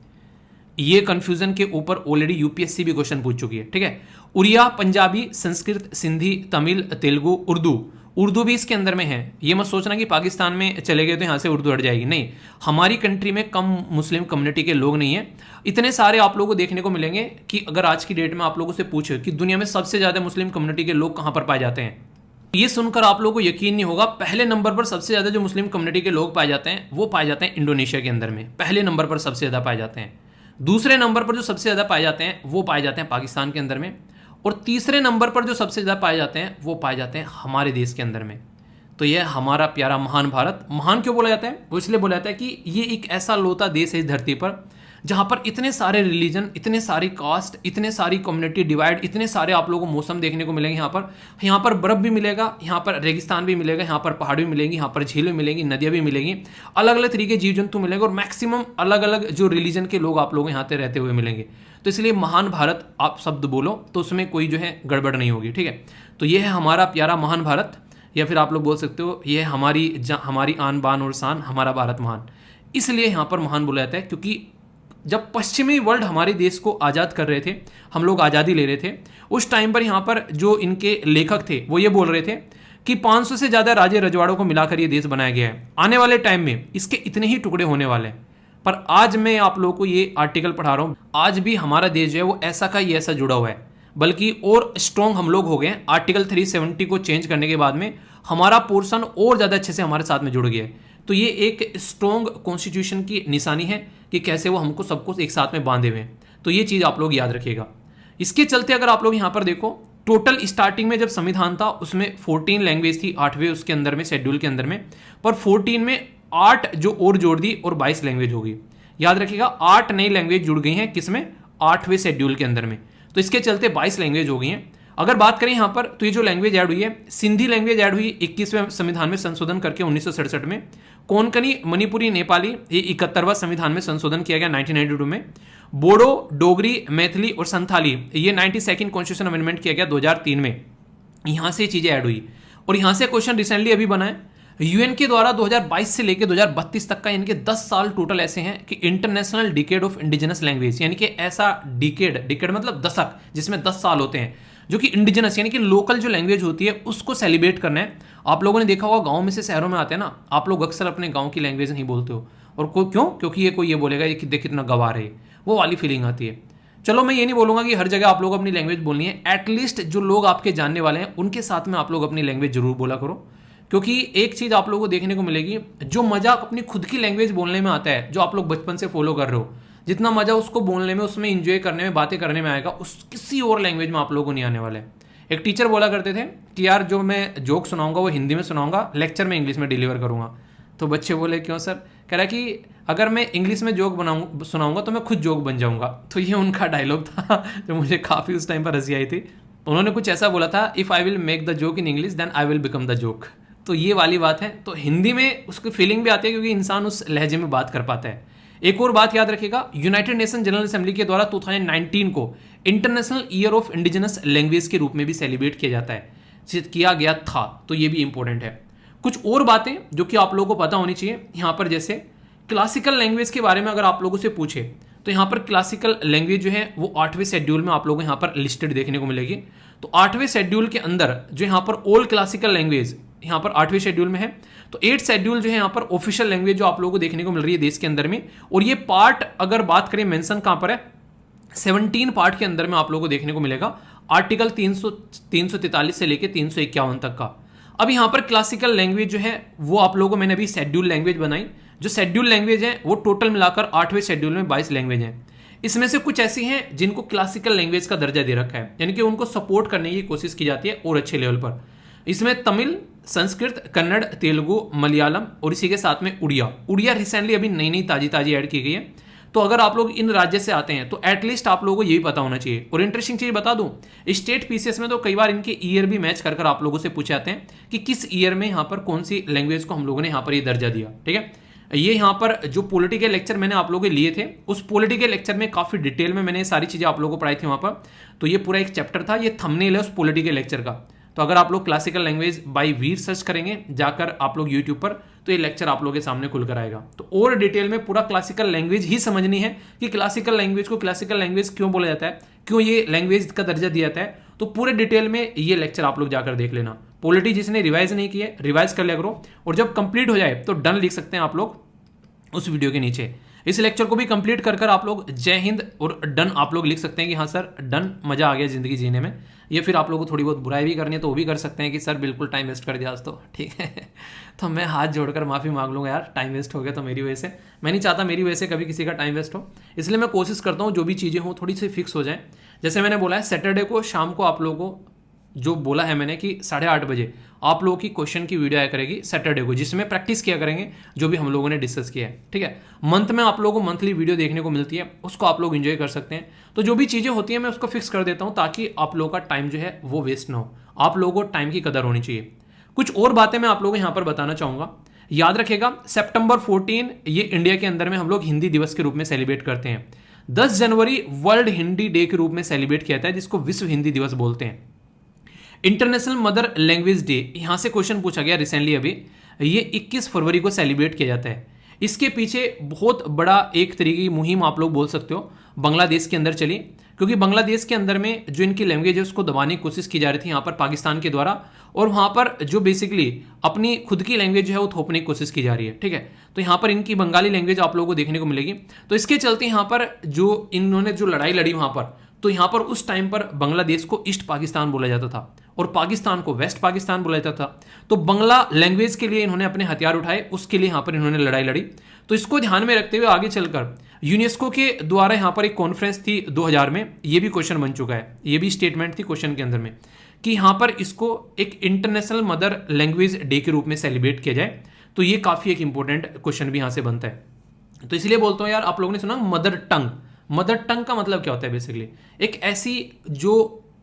ये कंफ्यूजन के ऊपर ऑलरेडी यूपीएससी भी क्वेश्चन पूछ चुकी है, ठीक है। उड़िया, पंजाबी, संस्कृत, सिंधी, तमिल, तेलुगु, उर्दू उर्दू भी इसके अंदर में है। ये मत सोचना कि पाकिस्तान में चले गए तो यहाँ से उर्दू हट जाएगी, नहीं। हमारी कंट्री में कम मुस्लिम कम्युनिटी के लोग नहीं है, इतने सारे आप लोगों को देखने को मिलेंगे कि अगर आज की डेट में आप लोगों से पूछे कि दुनिया में सबसे ज़्यादा मुस्लिम कम्युनिटी के लोग कहाँ पर पाए जाते हैं, ये सुनकर आप लोगों को यकीन नहीं होगा। पहले नंबर पर सबसे ज़्यादा जो मुस्लिम कम्युनिटी के लोग पाए जाते हैं वो पाए जाते हैं इंडोनेशिया के अंदर में, पहले नंबर पर सबसे ज़्यादा पाए जाते हैं। दूसरे नंबर पर जो सबसे ज़्यादा पाए जाते हैं वो पाए जाते हैं पाकिस्तान के अंदर में, और तीसरे नंबर पर जो सबसे ज़्यादा पाए जाते हैं वो पाए जाते हैं हमारे देश के अंदर में। तो यह हमारा प्यारा महान भारत। महान क्यों बोला जाता है? वो इसलिए बोला जाता है कि ये एक ऐसा लोता देश है इस धरती पर जहाँ पर इतने सारे रिलीजन, इतने सारी कास्ट, इतने सारी कम्युनिटी डिवाइड, इतने सारे आप लोगों को मौसम देखने को मिलेंगे। यहाँ पर बर्फ़ भी मिलेगा, यहाँ पर रेगिस्तान भी मिलेगा, यहाँ पर पहाड़ भी मिलेंगी, यहाँ पर झीलें मिलेंगी, नदियाँ भी मिलेंगी, अलग अलग तरीके जीव जंतु मिलेंगे, और मैक्सिमम अलग अलग जो रिलीजन के लोग आप लोग यहाँ पे रहते हुए मिलेंगे। तो इसलिए महान भारत आप शब्द बोलो तो उसमें कोई जो है गड़बड़ नहीं होगी, ठीक है। तो ये है हमारा प्यारा महान भारत, या फिर आप लोग बोल सकते हो ये हमारी आन बान और शान, हमारा भारत महान। इसलिए यहाँ पर महान बोला जाता है क्योंकि जब पश्चिमी वर्ल्ड हमारे देश को आज़ाद कर रहे थे, हम लोग आज़ादी ले रहे थे, उस टाइम पर यहाँ पर जो इनके लेखक थे वो ये बोल रहे थे कि 500 से ज़्यादा राज्य रजवाड़ों को मिलाकर ये देश बनाया गया है, आने वाले टाइम में इसके इतने ही टुकड़े होने वाले हैं। पर आज मैं आप लोगों को ये आर्टिकल पढ़ा रहा हूँ, आज भी हमारा देश जो है वो ऐसा का ही ऐसा जुड़ा हुआ है, बल्कि और स्ट्रॉन्ग हम लोग हो गए। आर्टिकल 370 को चेंज करने के बाद में हमारा पोर्शन और ज़्यादा अच्छे से हमारे साथ में जुड़ गया है। तो ये एक स्ट्रॉन्ग कॉन्स्टिट्यूशन की निशानी है कि कैसे वो हमको सबको एक साथ में बांधे हुए हैं। तो ये चीज़ आप लोग याद रखिएगा। इसके चलते अगर आप लोग यहाँ पर देखो, टोटल स्टार्टिंग में जब संविधान था उसमें 14 लैंग्वेज थी, 8वें उसके अंदर में शेड्यूल के अंदर में, पर 14 में 8 जो और जोड़ दी और 22 लैंग्वेज होगी। याद रखिएगा 8 नई लैंग्वेज जुड़ गई हैं, किसमें? 8वें शेड्यूल के अंदर में। तो इसके चलते 22 लैंग्वेज हो गई हैं। अगर बात करें यहाँ पर तो ये जो लैंग्वेज ऐड हुई है, सिंधी लैंग्वेज ऐड हुई 21वें संविधान में संशोधन करके 1967 में, कोंकणी, मणिपुरी, नेपाली ये 71वां संविधान में संशोधन किया गया 1992 में, बोडो, डोगरी, मैथिली और संथाली ये 92nd कॉन्स्टिट्यूशन अमेंडमेंट किया गया 2003 में। यहाँ से चीज़ें ऐड हुई। और यहाँ से क्वेश्चन रिसेंटली अभी बना है यूएन के द्वारा 2022 से लेकर 2032 तक का, यानी कि 10 साल टोटल ऐसे हैं कि international decade of indigenous language, यानी कि ऐसा डिकेड मतलब दशक जिसमें 10 साल होते हैं, जो कि इंडिजिनस यानी कि लोकल जो लैंग्वेज होती है उसको सेलिब्रेट करना है। आप लोगों ने देखा होगा गांव में से शहरों में आते हैं ना, आप लोग अक्सर अपने गांव की लैंग्वेज नहीं बोलते हो, और क्यों? क्योंकि कोई ये बोलेगा कि देख कितना गवार है, वो वाली फीलिंग आती है। चलो मैं ये नहीं बोलूँगा कि हर जगह आप लोग अपनी लैंग्वेज बोलनी है, एटलीस्ट जो लोग आपके जानने वाले हैं उनके साथ में आप लोग अपनी लैंग्वेज जरूर बोला करो। क्योंकि एक चीज़ आप लोगों को देखने को मिलेगी, जो मज़ा अपनी खुद की लैंग्वेज बोलने में आता है, जो आप लोग बचपन से फॉलो कर रहे हो, जितना मज़ा उसको बोलने में, उसमें इंजॉय करने में, बातें करने में आएगा, उस किसी और लैंग्वेज में आप लोगों को नहीं आने वाला है। एक टीचर बोला करते थे कि यार जो मैं जोक सुनाऊंगा वो हिंदी में सुनाऊंगा, लेक्चर में इंग्लिश में डिलीवर करूंगा। तो बच्चे बोले क्यों सर? कह रहा कि अगर मैं इंग्लिश में जोक सुनाऊंगा तो मैं खुद जोक बन जाऊंगा। तो ये उनका डायलॉग था जो मुझे काफ़ी उस टाइम पर हंसी आई थी। उन्होंने कुछ ऐसा बोला था, if I will make the joke in English then I will become the joke. तो ये वाली बात है। तो हिंदी में उसकी फीलिंग भी आती है क्योंकि इंसान उस लहजे में बात कर पाता है। एक और बात याद रखिएगा, यूनाइटेड नेशन जनरल असेंबली के द्वारा 2019 को international year of indigenous language के रूप में भी सेलिब्रेट किया जाता है, किया गया था। तो ये भी इंपॉर्टेंट है। कुछ और बातें जो कि आप लोगों को पता होनी चाहिए यहाँ पर, जैसे क्लासिकल लैंग्वेज के बारे में अगर आप लोगों से पूछे तो यहाँ पर क्लासिकल लैंग्वेज जो है वो 8वें शेड्यूल में आप लोगों को यहाँ पर लिस्टेड देखने को मिलेगी। तो 8वें शेड्यूल के अंदर जो यहाँ पर ऑल क्लासिकल लैंग्वेज यहाँ पर 8वें शेड्यूल में है। तो 8th शेड्यूल जो है यहाँ पर ऑफिशियल लैंग्वेज जो आप लोगों को देखने को मिल रही है देश के अंदर में। और ये पार्ट अगर बात करें मेंशन कहाँ पर है, 17 पार्ट के अंदर में आप लोगों को देखने को मिलेगा, आर्टिकल 343 से लेकर 351 तक का। अब यहाँ पर क्लासिकल लैंग्वेज जो है वो आप लोगों को मैंने अभी शेड्यूल लैंग्वेज बनाई। जो शेड्यूल लैंग्वेज है वो टोटल मिलाकर 8वें शेड्यूल में 22 लैंग्वेज हैं। इसमें से कुछ ऐसी हैं जिनको क्लासिकल लैंग्वेज का दर्जा दे रखा है, यानी कि उनको सपोर्ट करने की कोशिश की जाती है और अच्छे लेवल पर। इसमें तमिल, संस्कृत, कन्नड़, तेलुगु, मलयालम और इसी के साथ में उड़िया रिसेंटली अभी नई ताजी ऐड की गई है। तो अगर आप लोग इन राज्य से आते हैं तो एटलीस्ट आप लोगों को ये भी पता होना चाहिए। और इंटरेस्टिंग चीज बता दूं, स्टेट पीसीएस में तो कई बार इनके ईयर भी मैच कर आप लोगों से पूछे जाते हैं कि किस ईयर में यहाँ पर कौन सी लैंग्वेज को हम लोगों ने यहाँ पर ये दर्जा दिया। ठीक है, ये यहाँ पर जो पॉलिटिकल लेक्चर मैंने आप लोगों के लिए थे, उस पॉलिटिकल लेक्चर में काफी डिटेल में मैंने सारी चीजें आप लोगों को पढ़ाई थी वहां पर। तो ये पूरा एक चैप्टर था, ये थंबनेल है उस पॉलिटिकल लेक्चर का। तो अगर आप लोग classical language by Veer search करेंगे जाकर आप लोग यूट्यूब पर, तो ये लेक्चर आप लोगों के सामने खुलकर आएगा। तो और डिटेल में पूरा क्लासिकल लैंग्वेज ही समझनी है कि क्लासिकल लैंग्वेज को क्लासिकल लैंग्वेज क्यों बोला जाता है, क्यों ये लैंग्वेज का दर्जा दिया जाता है। तो पूरे डिटेल में ये लेक्चर आप लोग जाकर देख लेना। पॉलिटी जिसने रिवाइज नहीं किया है रिवाइज कर लिया करो, और जब कंप्लीट हो जाए तो डन लिख सकते हैं आप लोग उस वीडियो के नीचे। इस लेक्चर को भी कंप्लीट कर कर आप लोग जय हिंद और डन आप लोग लिख सकते हैं कि हाँ सर डन, मजा आ गया जिंदगी जीने में। या फिर आप लोगों को थोड़ी बहुत बुराई भी करनी है तो वो भी कर सकते हैं कि सर बिल्कुल टाइम वेस्ट कर दिया आज तो, ठीक है। तो मैं हाथ जोड़कर माफ़ी मांग लूँगा यार, टाइम वेस्ट हो गया तो मेरी वजह से। मैं नहीं चाहता मेरी वजह से कभी किसी का टाइम वेस्ट हो, इसलिए मैं कोशिश करता हूँ जो भी चीज़ें हों थोड़ी सी फिक्स हो जाएं। जैसे मैंने बोला है सैटरडे को शाम को आप लोगों को जो बोला है मैंने कि 8:30 बजे आप लोगों की क्वेश्चन की वीडियो आया करेगी सैटरडे को, जिसमें प्रैक्टिस किया करेंगे जो भी हम लोगों ने डिस्कस किया है, ठीक है। मंथ में आप लोगों को मंथली वीडियो देखने को मिलती है, उसको आप लोग एंजॉय कर सकते हैं। तो जो भी चीज़ें होती हैं मैं उसको फिक्स कर देता हूँ ताकि आप लोगों का टाइम जो है वो वेस्ट ना हो, आप लोगों को टाइम की कदर होनी चाहिए। कुछ और बातें मैं आप लोगों को यहाँ पर बताना चाहूँगा। याद रखेगा सितंबर 14 ये इंडिया के अंदर में हम लोग हिंदी दिवस के रूप में सेलिब्रेट करते हैं। 10 जनवरी वर्ल्ड हिंदी डे के रूप में सेलिब्रेट किया जाता है, जिसको विश्व हिंदी दिवस बोलते हैं। इंटरनेशनल मदर लैंग्वेज डे, यहां से क्वेश्चन पूछा गया रिसेंटली अभी, ये 21 फरवरी को सेलिब्रेट किया जाता है। इसके पीछे बहुत बड़ा एक तरीके की मुहिम आप लोग बोल सकते हो बांग्लादेश के अंदर चली, क्योंकि बांग्लादेश के अंदर में जो इनकी लैंग्वेज है उसको दबाने की कोशिश की जा रही थी यहाँ पर पाकिस्तान के द्वारा, और वहाँ पर जो बेसिकली अपनी खुद की लैंग्वेज जो है वो थोपने की कोशिश की जा रही है, ठीक है। तो यहाँ पर इनकी बंगाली लैंग्वेज आप लोगों को देखने को मिलेगी। तो इसके चलते यहाँ पर जो इन्होंने जो लड़ाई लड़ी वहाँ पर, तो यहाँ पर उस टाइम पर बांग्लादेश को ईस्ट पाकिस्तान बोला जाता था और पाकिस्तान को वेस्ट पाकिस्तान बोला जाता था। तो बंगला लैंग्वेज के लिए इन्होंने अपने हथियार उठाए, उसके लिए यहाँ पर इन्होंने लड़ाई लड़ी। तो इसको ध्यान में रखते हुए आगे चलकर यूनेस्को के द्वारा यहाँ पर एक कॉन्फ्रेंस थी 2000 में, ये भी क्वेश्चन बन चुका है, ये भी स्टेटमेंट थी क्वेश्चन के अंदर में कि यहाँ पर इसको एक इंटरनेशनल मदर लैंग्वेज डे के रूप में सेलिब्रेट किया जाए। तो ये काफ़ी एक इंपॉर्टेंट क्वेश्चन भी यहाँ से बनता है। तो इसलिए बोलता हूँ यार, आप लोगों ने सुना मदर टंग, मदर टंग का मतलब क्या होता है बेसिकली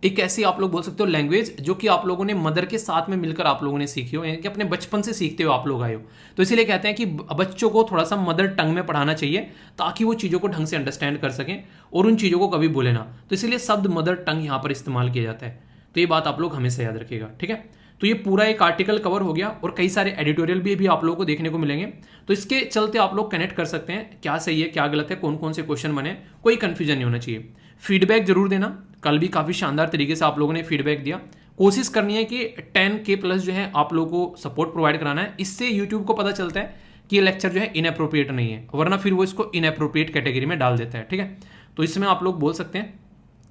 एक ऐसी आप लोग बोल सकते हो लैंग्वेज जो कि आप लोगों ने मदर के साथ में मिलकर आप लोगों ने सीखी हो, यानी कि अपने बचपन से सीखते हो आप लोग आए हो। तो इसीलिए कहते हैं कि बच्चों को थोड़ा सा मदर टंग में पढ़ाना चाहिए ताकि वो चीज़ों को ढंग से अंडरस्टैंड कर सकें और उन चीज़ों को कभी बोले ना। तो इसीलिए शब्द मदर टंग यहाँ पर इस्तेमाल किया जाता है। तो ये बात आप लोग हमेशा याद रखिएगा, ठीक है। तो ये पूरा एक आर्टिकल कवर हो गया और कई सारे एडिटोरियल भी आप लोगों को देखने को मिलेंगे। तो इसके चलते आप लोग कनेक्ट कर सकते हैं क्या सही है क्या गलत है, कौन कौन से क्वेश्चन बने, कोई कंफ्यूजन नहीं होना चाहिए। फीडबैक जरूर देना, कल भी काफ़ी शानदार तरीके से आप लोगों ने फीडबैक दिया। कोशिश करनी है कि 10K प्लस जो है आप लोगों को सपोर्ट प्रोवाइड कराना है। इससे यूट्यूब को पता चलता है कि ये लेक्चर जो है इनअप्रोप्रिएट नहीं है, वरना फिर वो इसको इनअप्रोप्रिएट कैटेगरी में डाल देता है, ठीक है। तो इसमें आप लोग बोल सकते हैं,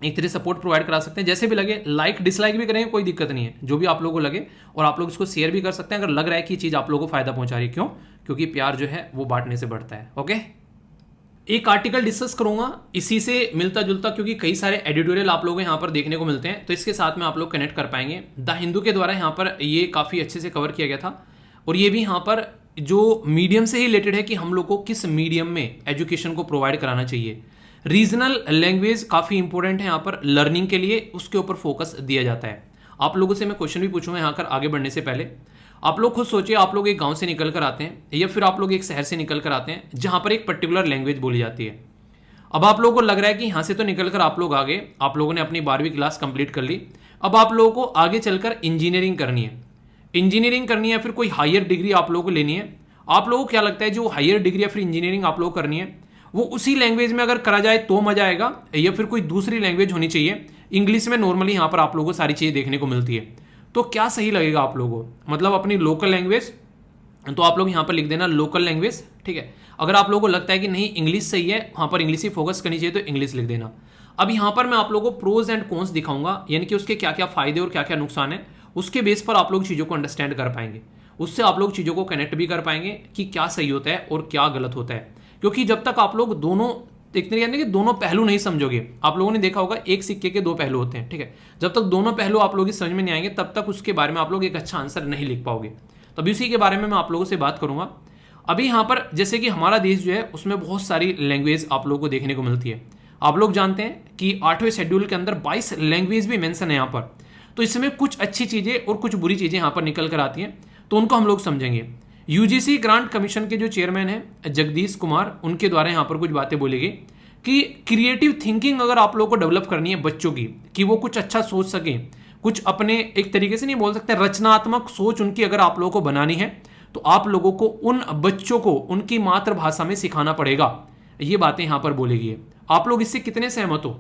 एक तरह सपोर्ट प्रोवाइड करा सकते हैं, जैसे भी लगे। लाइक डिसलाइक भी करेंगे, कोई दिक्कत नहीं है, जो भी आप लोगों को लगे। और आप लोग इसको शेयर भी कर सकते हैं अगर लग रहा है कि चीज़ आप लोगों को फायदा पहुंचा रही है। क्यों? क्योंकि प्यार जो है वो बांटने से बढ़ता है। ओके, एक आर्टिकल डिस्कस करूंगा इसी से मिलता जुलता, क्योंकि कई सारे एडिटोरियल आप लोगों को यहाँ पर देखने को मिलते हैं, तो इसके साथ में आप लोग कनेक्ट कर पाएंगे। द हिंदू के द्वारा यहाँ पर ये काफ़ी अच्छे से कवर किया गया था, और ये भी यहाँ पर जो मीडियम से ही रिलेटेड है कि हम लोग को किस मीडियम में एजुकेशन को प्रोवाइड कराना चाहिए। रीजनल लैंग्वेज काफ़ी इंपॉर्टेंट है यहाँ पर लर्निंग के लिए, उसके ऊपर फोकस दिया जाता है। आप लोगों से मैं क्वेश्चन भी पूछूंगा यहाँ कर आगे बढ़ने से पहले। आप लोग खुद सोचिए, आप लोग एक गांव से निकल कर आते हैं या फिर आप लोग एक शहर से निकल कर आते हैं जहाँ पर एक पर्टिकुलर लैंग्वेज बोली जाती है। अब आप लोगों को लग रहा है कि यहाँ से तो निकल कर आप लोग आगे, आप लोगों ने अपनी 12वीं क्लास कंप्लीट कर ली, अब आप लोगों को आगे चलकर इंजीनियरिंग करनी है। इंजीनियरिंग करनी है, फिर कोई हायर डिग्री आप लोगों को लेनी है। आप लोगों को क्या लगता है जो हायर डिग्री या फिर इंजीनियरिंग आप लोगों को करनी है वो उसी लैंग्वेज में अगर करा जाए तो मजा आएगा, या फिर कोई दूसरी लैंग्वेज होनी चाहिए। इंग्लिश में नॉर्मली यहाँ पर आप लोगों को सारी चीज़ें देखने को मिलती है, तो क्या सही लगेगा आप लोगों को? मतलब अपनी लोकल लैंग्वेज, तो आप लोग यहाँ पर लिख देना लोकल लैंग्वेज, ठीक है। अगर आप लोगों को लगता है कि नहीं इंग्लिश सही है, वहाँ पर इंग्लिश ही फोकस करनी चाहिए, तो इंग्लिश लिख देना। अब यहाँ पर मैं आप लोगों को प्रोज एंड कॉन्स दिखाऊंगा, यानी कि उसके क्या क्या फायदे और क्या क्या नुकसान है। उसके बेस पर आप लोग चीज़ों को अंडरस्टैंड कर पाएंगे, उससे आप लोग चीज़ों को कनेक्ट भी कर पाएंगे कि क्या सही होता है और क्या गलत होता है। क्योंकि जब तक आप लोग दोनों देखते हैं कि दोनों पहलू नहीं समझोगे, आप लोगों ने देखा होगा एक सिक्के के दो पहलू होते हैं, ठीक है। जब तक दोनों पहलू आप लोग समझ में नहीं आएंगे तब तक उसके बारे में आप लोग एक अच्छा आंसर नहीं लिख पाओगे। तो अभी उसी के बारे में मैं आप लोगों से बात करूंगा। अभी यहाँ पर जैसे कि हमारा देश जो है उसमें बहुत सारी लैंग्वेज आप लोगों को देखने को मिलती है। आप लोग जानते हैं कि 8वें शेड्यूल के अंदर 22 लैंग्वेज भी मेंशन है यहाँ पर। तो इसमें कुछ अच्छी चीज़ें और कुछ बुरी चीज़ें यहाँ पर निकल कर आती हैं, तो उनको हम लोग समझेंगे। यूजीसी ग्रांट कमीशन के जो चेयरमैन हैं जगदीश कुमार, उनके द्वारा यहाँ पर कुछ बातें बोली गई कि क्रिएटिव थिंकिंग अगर आप लोगों को डेवलप करनी है बच्चों की, कि वो कुछ अच्छा सोच सकें, कुछ अपने एक तरीके से नहीं बोल सकते रचनात्मक सोच उनकी अगर आप लोगों को बनानी है, तो आप लोगों को उन बच्चों को उनकी मातृभाषा में सिखाना पड़ेगा। ये बातें यहाँ पर बोली गई है। आप लोग इससे कितने सहमत हो?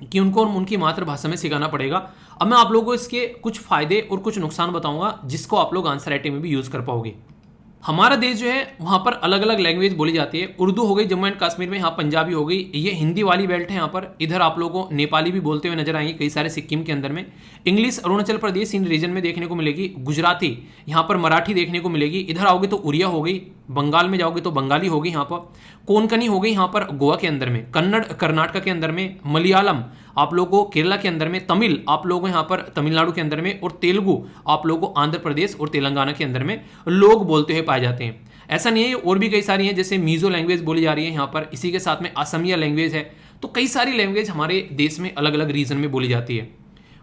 कि उनको उनकी मातृभाषा में सिखाना पड़ेगा। अब मैं आप लोगों को इसके कुछ फायदे और कुछ नुकसान बताऊंगा जिसको आप लोग आंसर राइटिंग में भी यूज कर पाओगे। हमारा देश जो है वहाँ पर अलग अलग लैंग्वेज बोली जाती है। उर्दू हो गई जम्मू एंड कश्मीर में, यहाँ पंजाबी हो गई, ये हिंदी वाली बेल्ट है यहाँ पर। इधर आप लोगों को नेपाली भी बोलते हुए नजर आएंगे कई सारे सिक्किम के अंदर में। इंग्लिश अरुणाचल प्रदेश इन रीजन में देखने को मिलेगी। गुजराती यहाँ पर मराठी देखने को मिलेगी। इधर आओगे तो उड़िया हो गई, बंगाल में जाओगे तो बंगाली हो गई यहाँ पर, कोंकणी हो गई यहाँ पर गोवा के अंदर में, कन्नड़ कर्नाटक के अंदर में, मलयालम आप लोगों को केरला के अंदर में, तमिल आप लोगों को यहाँ पर तमिलनाडु के अंदर में, और तेलुगु आप लोगों को आंध्र प्रदेश और तेलंगाना के अंदर में लोग बोलते हुए पाए जाते हैं। ऐसा नहीं है, और भी कई सारी हैं, जैसे मीजो लैंग्वेज बोली जा रही है यहाँ पर, इसी के साथ में असमिया लैंग्वेज है। तो कई सारी लैंग्वेज हमारे देश में अलग अलग रीजन में बोली जाती है।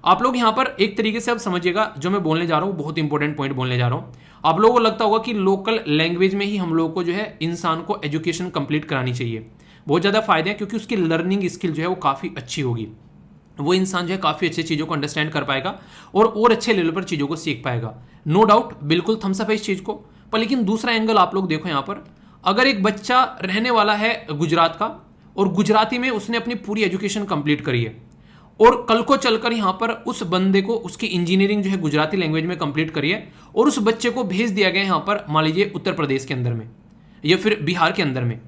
आप लोग यहाँ पर एक तरीके से अब समझिएगा, जो मैं बोलने जा रहा हूँ बहुत इंपॉर्टेंट पॉइंट बोलने जा रहा हूँ। आप लोगों को लगता होगा कि लोकल लैंग्वेज में ही हम लोग को जो है इंसान को एजुकेशन कंप्लीट करानी चाहिए। बहुत ज़्यादा फायदे हैं, क्योंकि उसकी लर्निंग स्किल जो है वो काफ़ी अच्छी होगी। वो इंसान जो है काफ़ी अच्छी चीज़ों को अंडरस्टैंड कर पाएगा और अच्छे लेवल पर चीज़ों को सीख पाएगा। नो डाउट, बिल्कुल थम्स अप है इस चीज़ को। पर लेकिन दूसरा एंगल आप लोग देखो यहाँ पर, अगर एक बच्चा रहने वाला है गुजरात का और गुजराती में उसने अपनी पूरी एजुकेशन कंप्लीट करी है, और कल को चलकर यहाँ पर उस बंदे को उसकी इंजीनियरिंग जो है गुजराती लैंग्वेज में कंप्लीट करी है, और उस बच्चे को भेज दिया गया यहाँ पर मान लीजिए उत्तर प्रदेश के अंदर में या फिर बिहार के अंदर में,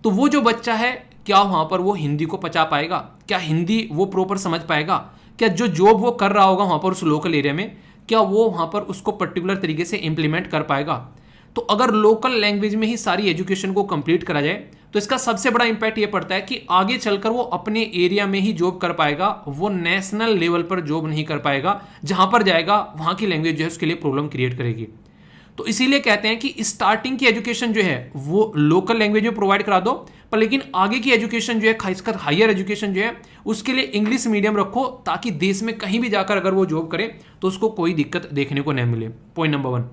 तो वो जो बच्चा है क्या वहाँ पर वो हिंदी को पचा पाएगा? क्या हिंदी वो प्रॉपर समझ पाएगा? क्या जो जॉब वो कर रहा होगा वहाँ पर उस लोकल एरिया में, क्या वो वहाँ पर उसको पर्टिकुलर तरीके से इंप्लीमेंट कर पाएगा? तो अगर लोकल लैंग्वेज में ही सारी एजुकेशन को कंप्लीट करा जाए तो इसका सबसे बड़ा इंपैक्ट ये पड़ता है कि आगे चलकर वो अपने एरिया में ही जॉब कर पाएगा, वो नेशनल लेवल पर जॉब नहीं कर पाएगा। जहां पर जाएगा वहां की लैंग्वेज जो है उसके लिए प्रॉब्लम क्रिएट करेगी। तो इसीलिए कहते हैं कि स्टार्टिंग की एजुकेशन जो है वो लोकल लैंग्वेज में प्रोवाइड करा दो, पर लेकिन आगे की एजुकेशन जो है, खासकर हायर एजुकेशन जो है, उसके लिए इंग्लिश मीडियम रखो, ताकि देश में कहीं भी जाकर अगर वो जॉब करे तो उसको कोई दिक्कत देखने को नहीं मिले। पॉइंट नंबर 1,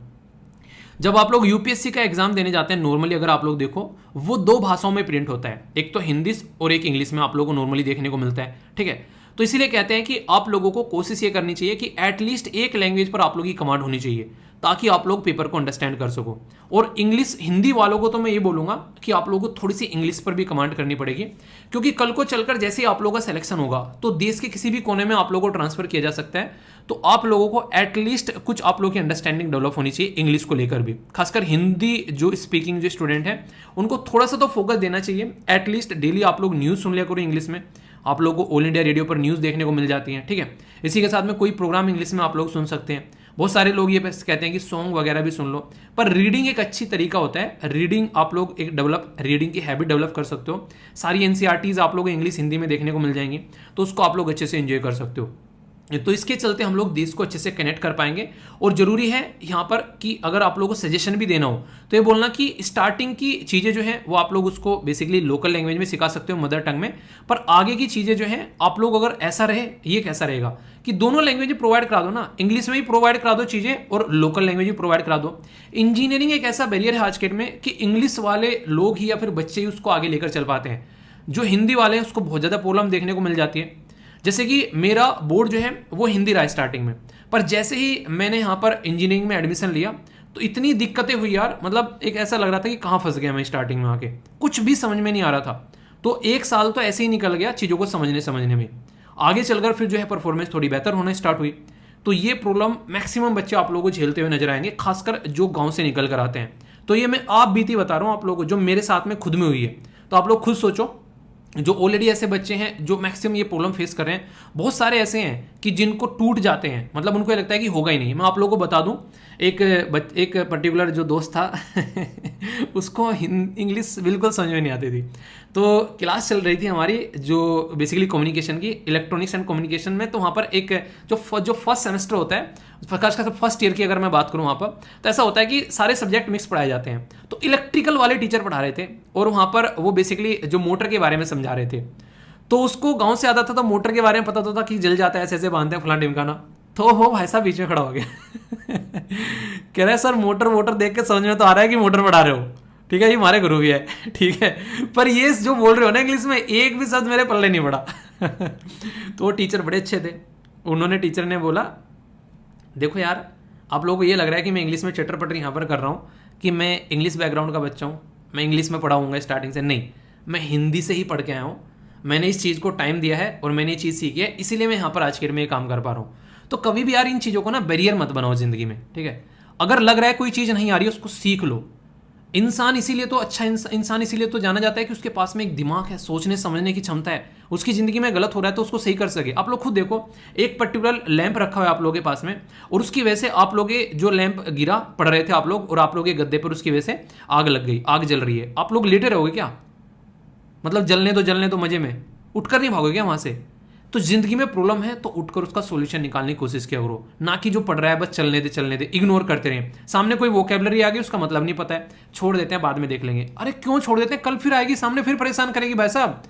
जब आप लोग यूपीएससी का एग्जाम देने जाते हैं, नॉर्मली अगर आप लोग देखो वो 2 भाषाओं में प्रिंट होता है, एक तो हिंदी और एक इंग्लिश में आप लोगों को नॉर्मली देखने को मिलता है। ठीक है, तो इसीलिए कहते हैं कि आप लोगों को कोशिश ये करनी चाहिए कि एटलीस्ट एक लैंग्वेज पर आप लोगों की कमांड होनी चाहिए, ताकि आप लोग पेपर को अंडरस्टैंड कर सको। और इंग्लिश हिंदी वालों को तो मैं ये बोलूंगा कि आप लोगों को थोड़ी सी इंग्लिश पर भी कमांड करनी पड़ेगी, क्योंकि कल को चलकर जैसे ही आप लोगों का सिलेक्शन होगा तो देश के किसी भी कोने में आप लोगों को ट्रांसफर किया जा सकता है। तो आप लोगों को एटलीस्ट कुछ आप लोगों की अंडरस्टैंडिंग डेवलप होनी चाहिए इंग्लिश को लेकर भी। खासकर हिंदी जो स्पीकिंग जो स्टूडेंट है उनको थोड़ा सा तो फोकस देना चाहिए। एटलीस्ट डेली आप लोग न्यूज़ सुन लिया करो इंग्लिश में, आप लोगों को ऑल इंडिया रेडियो पर न्यूज़ देखने को मिल जाती है। ठीक है, इसी के साथ में कोई प्रोग्राम इंग्लिश में आप लोग सुन सकते हैं। बहुत सारे लोग ये कहते हैं कि सॉन्ग वगैरह भी सुन लो, पर रीडिंग एक अच्छी तरीका होता है। रीडिंग आप लोग एक रीडिंग की हैबिट डेवलप कर सकते हो। सारी एनसीईआरटीज आप लोग इंग्लिश हिंदी में देखने को मिल जाएंगी, तो उसको आप लोग अच्छे से एंजॉय कर सकते हो। तो इसके चलते हम लोग देश को अच्छे से कनेक्ट कर पाएंगे। और जरूरी है यहाँ पर कि अगर आप लोगों को सजेशन भी देना हो तो ये बोलना कि स्टार्टिंग की चीज़ें जो हैं वो आप लोग उसको बेसिकली लोकल लैंग्वेज में सिखा सकते हो, मदर टंग में, पर आगे की चीज़ें जो हैं आप लोग अगर ऐसा रहे, ये कैसा रहेगा कि दोनों लैंग्वेज प्रोवाइड करा दो ना, इंग्लिश में भी प्रोवाइड करा दो चीज़ें और लोकल लैंग्वेज भी प्रोवाइड करा दो। इंजीनियरिंग एक ऐसा बैरियर है आज के डेट में कि इंग्लिश वाले लोग ही या फिर बच्चे ही उसको आगे लेकर चल पाते हैं। जो हिंदी वाले हैं उसको बहुत ज़्यादा प्रॉब्लम देखने को मिल जाती है। जैसे कि मेरा बोर्ड जो है वो हिंदी रहा स्टार्टिंग में, पर जैसे ही मैंने यहाँ पर इंजीनियरिंग में एडमिशन लिया तो इतनी दिक्कतें हुई यार, मतलब एक ऐसा लग रहा था कि कहाँ फंस गया मैं स्टार्टिंग में आके, कुछ भी समझ में नहीं आ रहा था। तो 1 साल तो ऐसे ही निकल गया चीज़ों को समझने में। आगे चलकर फिर जो है परफॉर्मेंस थोड़ी बेहतर होना स्टार्ट हुई। तो ये प्रॉब्लम मैक्सिमम बच्चे आप लोगों को झेलते हुए नजर आएंगे, खासकर जो गाँव से निकल कर आते हैं। तो ये मैं आप बीती बता रहा हूँ आप लोगों को, जो मेरे साथ में खुद में हुई है। तो आप लोग खुद सोचो, जो ऑलरेडी ऐसे बच्चे हैं जो मैक्सिमम ये प्रॉब्लम फेस कर रहे हैं, बहुत सारे ऐसे हैं कि जिनको टूट जाते हैं, मतलब उनको ये लगता है कि होगा ही नहीं। मैं आप लोगों को बता दूं, एक पर्टिकुलर जो दोस्त था उसको इंग्लिश बिल्कुल समझ में नहीं आती थी। तो क्लास चल रही थी हमारी जो बेसिकली कम्युनिकेशन की, इलेक्ट्रॉनिक्स एंड कम्युनिकेशन में। तो वहाँ पर एक जो फर्स्ट सेमेस्टर होता है, खास कर फर्स्ट ईयर की अगर मैं बात करूँ वहाँ पर, तो ऐसा होता है कि सारे सब्जेक्ट मिक्स पढ़ाए जाते हैं। तो इलेक्ट्रिकल वाले टीचर पढ़ा रहे थे और वहाँ पर वो बेसिकली जो मोटर के बारे में समझा रहे थे। तो उसको गाँव से आता था तो मोटर के बारे में पता होता था कि जल जाता है, ऐसे ऐसे बांधते हैं, फलाना ढिमकाना। तो वो भाई साहब बीच में खड़ा हो गया कह रहा है सर मोटर देख के समझ में तो आ रहा है कि मोटर पढ़ा रहे हो, ठीक है, ये हमारे गुरु भी है, ठीक है, पर ये जो बोल रहे हो ना इंग्लिश में, एक भी शब्द मेरे पल्ले नहीं पड़ा तो वो टीचर बड़े अच्छे थे। टीचर ने बोला देखो यार, आप लोगों को ये लग रहा है कि मैं इंग्लिश में चटर पटर यहाँ पर कर रहा हूँ कि मैं इंग्लिश बैकग्राउंड का बच्चा हूँ, मैं इंग्लिश में पढ़ाऊँगा स्टार्टिंग से। नहीं, मैं हिंदी से ही पढ़ के आया हूँ। मैंने इस चीज़ को टाइम दिया है और मैंने ये चीज़ सीखी है, इसीलिए मैं यहाँ पर आज के डेट में ये काम कर पा रहा हूँ। तो कभी भी यार इन चीज़ों को ना बैरियर मत बनाओ ज़िंदगी में, ठीक है। अगर लग रहा है कोई चीज़ नहीं आ रही है, उसको सीख लो। इंसान इसीलिए तो अच्छा इंसान इसीलिए तो जाना जाता है कि उसके पास में एक दिमाग है, सोचने समझने की क्षमता है, उसकी ज़िंदगी में गलत हो रहा है तो उसको सही कर सके। आप लोग खुद देखो, एक पर्टिकुलर लैंप रखा हुआ है आप लोगों के पास में, और उसकी वजह से आप लोग जो लैंप गिरा पड़ रहे थे आप लोग, और आप लोग के गद्दे पर उसकी वजह से आग लग गई, आग जल रही है, आप लोग लेटे रहोगे क्या? मतलब जलने दो मजे में, उठकर नहीं भागोगे क्या वहाँ से? तो जिंदगी में प्रॉब्लम है तो उठकर उसका सॉल्यूशन निकालने की कोशिश किया करो, ना कि जो पढ़ रहा है बस चलने दे, इग्नोर करते रहे। सामने कोई वोकेबलरी आ गई, उसका मतलब नहीं पता है, छोड़ देते हैं, बाद में देख लेंगे। अरे क्यों छोड़ देते हैं? कल फिर आएगी सामने, फिर परेशान करेगी भाई साहब।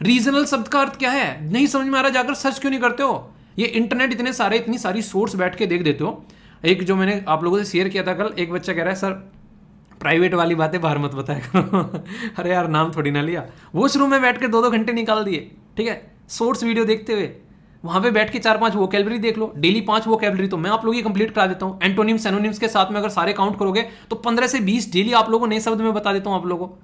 रीजनल शब्द का अर्थ क्या है नहीं समझ में आ रहा, जाकर सर्च क्यों नहीं करते हो? ये इंटरनेट इतनी सारी सोर्स बैठ के देख देते हो। एक जो मैंने आप लोगों से शेयर किया था कल, एक बच्चा कह रहा है सर प्राइवेट वाली बातें बाहर मत बताया करो। अरे यार नाम थोड़ी ना लिया, वॉशरूम में बैठ के 2-2 घंटे निकाल दिए, ठीक है, शॉर्ट्स वीडियो देखते हुए। वहां पे बैठ के 4-5 वोकैबुलरी देख लो, डेली 5 वोकैबुलरी तो मैं आप लोगों की कंप्लीट करा देता हूँ। एंटोनिम्स एनोनिम्स के साथ में अगर सारे काउंट करोगे तो 15 से 20 डेली आप लोगों को नए शब्द में बता देता हूँ आप लोगों को।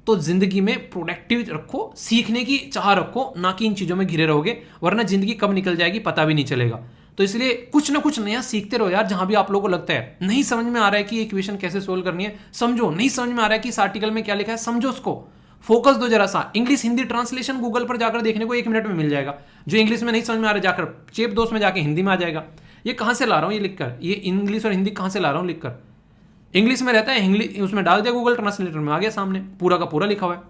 तो जिंदगी में प्रोडक्टिव रखो, सीखने की चाह रखो, ना कि इन चीजों में घिरे रहोगे, वरना जिंदगी कब निकल जाएगी पता भी नहीं चलेगा। तो इसलिए कुछ ना कुछ नया सीखते रहो यार। जहां भी आप लोगों को लगता है नहीं समझ में आ रहा है कि इक्वेशन कैसे सोल्व करनी है, समझो। नहीं समझ में आ रहा है कि इस आर्टिकल में क्या लिखा है, समझो उसको, फोकस दो जरा सा। इंग्लिश हिंदी ट्रांसलेशन गूगल पर जाकर देखने को 1 मिनट में मिल जाएगा। जो इंग्लिश में नहीं समझ में आ रहा है जाकर चेप दोस्त में जाके हिंदी में आ जाएगा। ये कहां से ला रहा हूं ये लिखकर, ये इंग्लिश और हिंदी कहां से ला रहा हूं लिखकर? इंग्लिश में रहता है, इंग्लिश उसमें डाल दिया गूगल ट्रांसलेटर में, आ गया सामने, पूरा का पूरा लिखा हुआ है।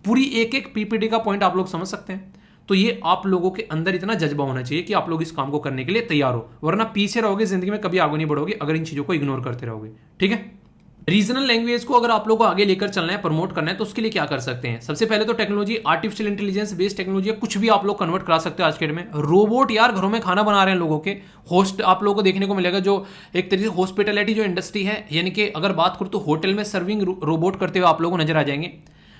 पूरी एक पीपीटी का पॉइंट आप लोग समझ सकते हैं। तो ये आप लोगों के अंदर इतना जज्बा होना चाहिए कि आप लोग इस काम को करने के लिए तैयार हो, वरना पीछे रहोगे जिंदगी में, कभी आगे नहीं बढ़ोगे अगर इन चीजों को इग्नोर करते रहोगे, ठीक है। रीजनल लैंग्वेज को अगर आप लोगों को आगे लेकर चलना है, प्रमोट करना है, तो उसके लिए क्या कर सकते हैं? सबसे पहले तो technology, artificial intelligence based technology, कुछ भी आप लोग कन्वर्ट करा सकते हो आज के डेट में। रोबोट यार घरों में खाना बना रहे हैं लोगों के, होस्ट आप लोगों को देखने को मिलेगा। जो एक तरीके से हॉस्पिटैलिटी जो इंडस्ट्री है, यानी कि अगर बात करूँ तो होटल में सर्विंग रोबोट करते हुए आप लोगों को नजर आ जाएंगे।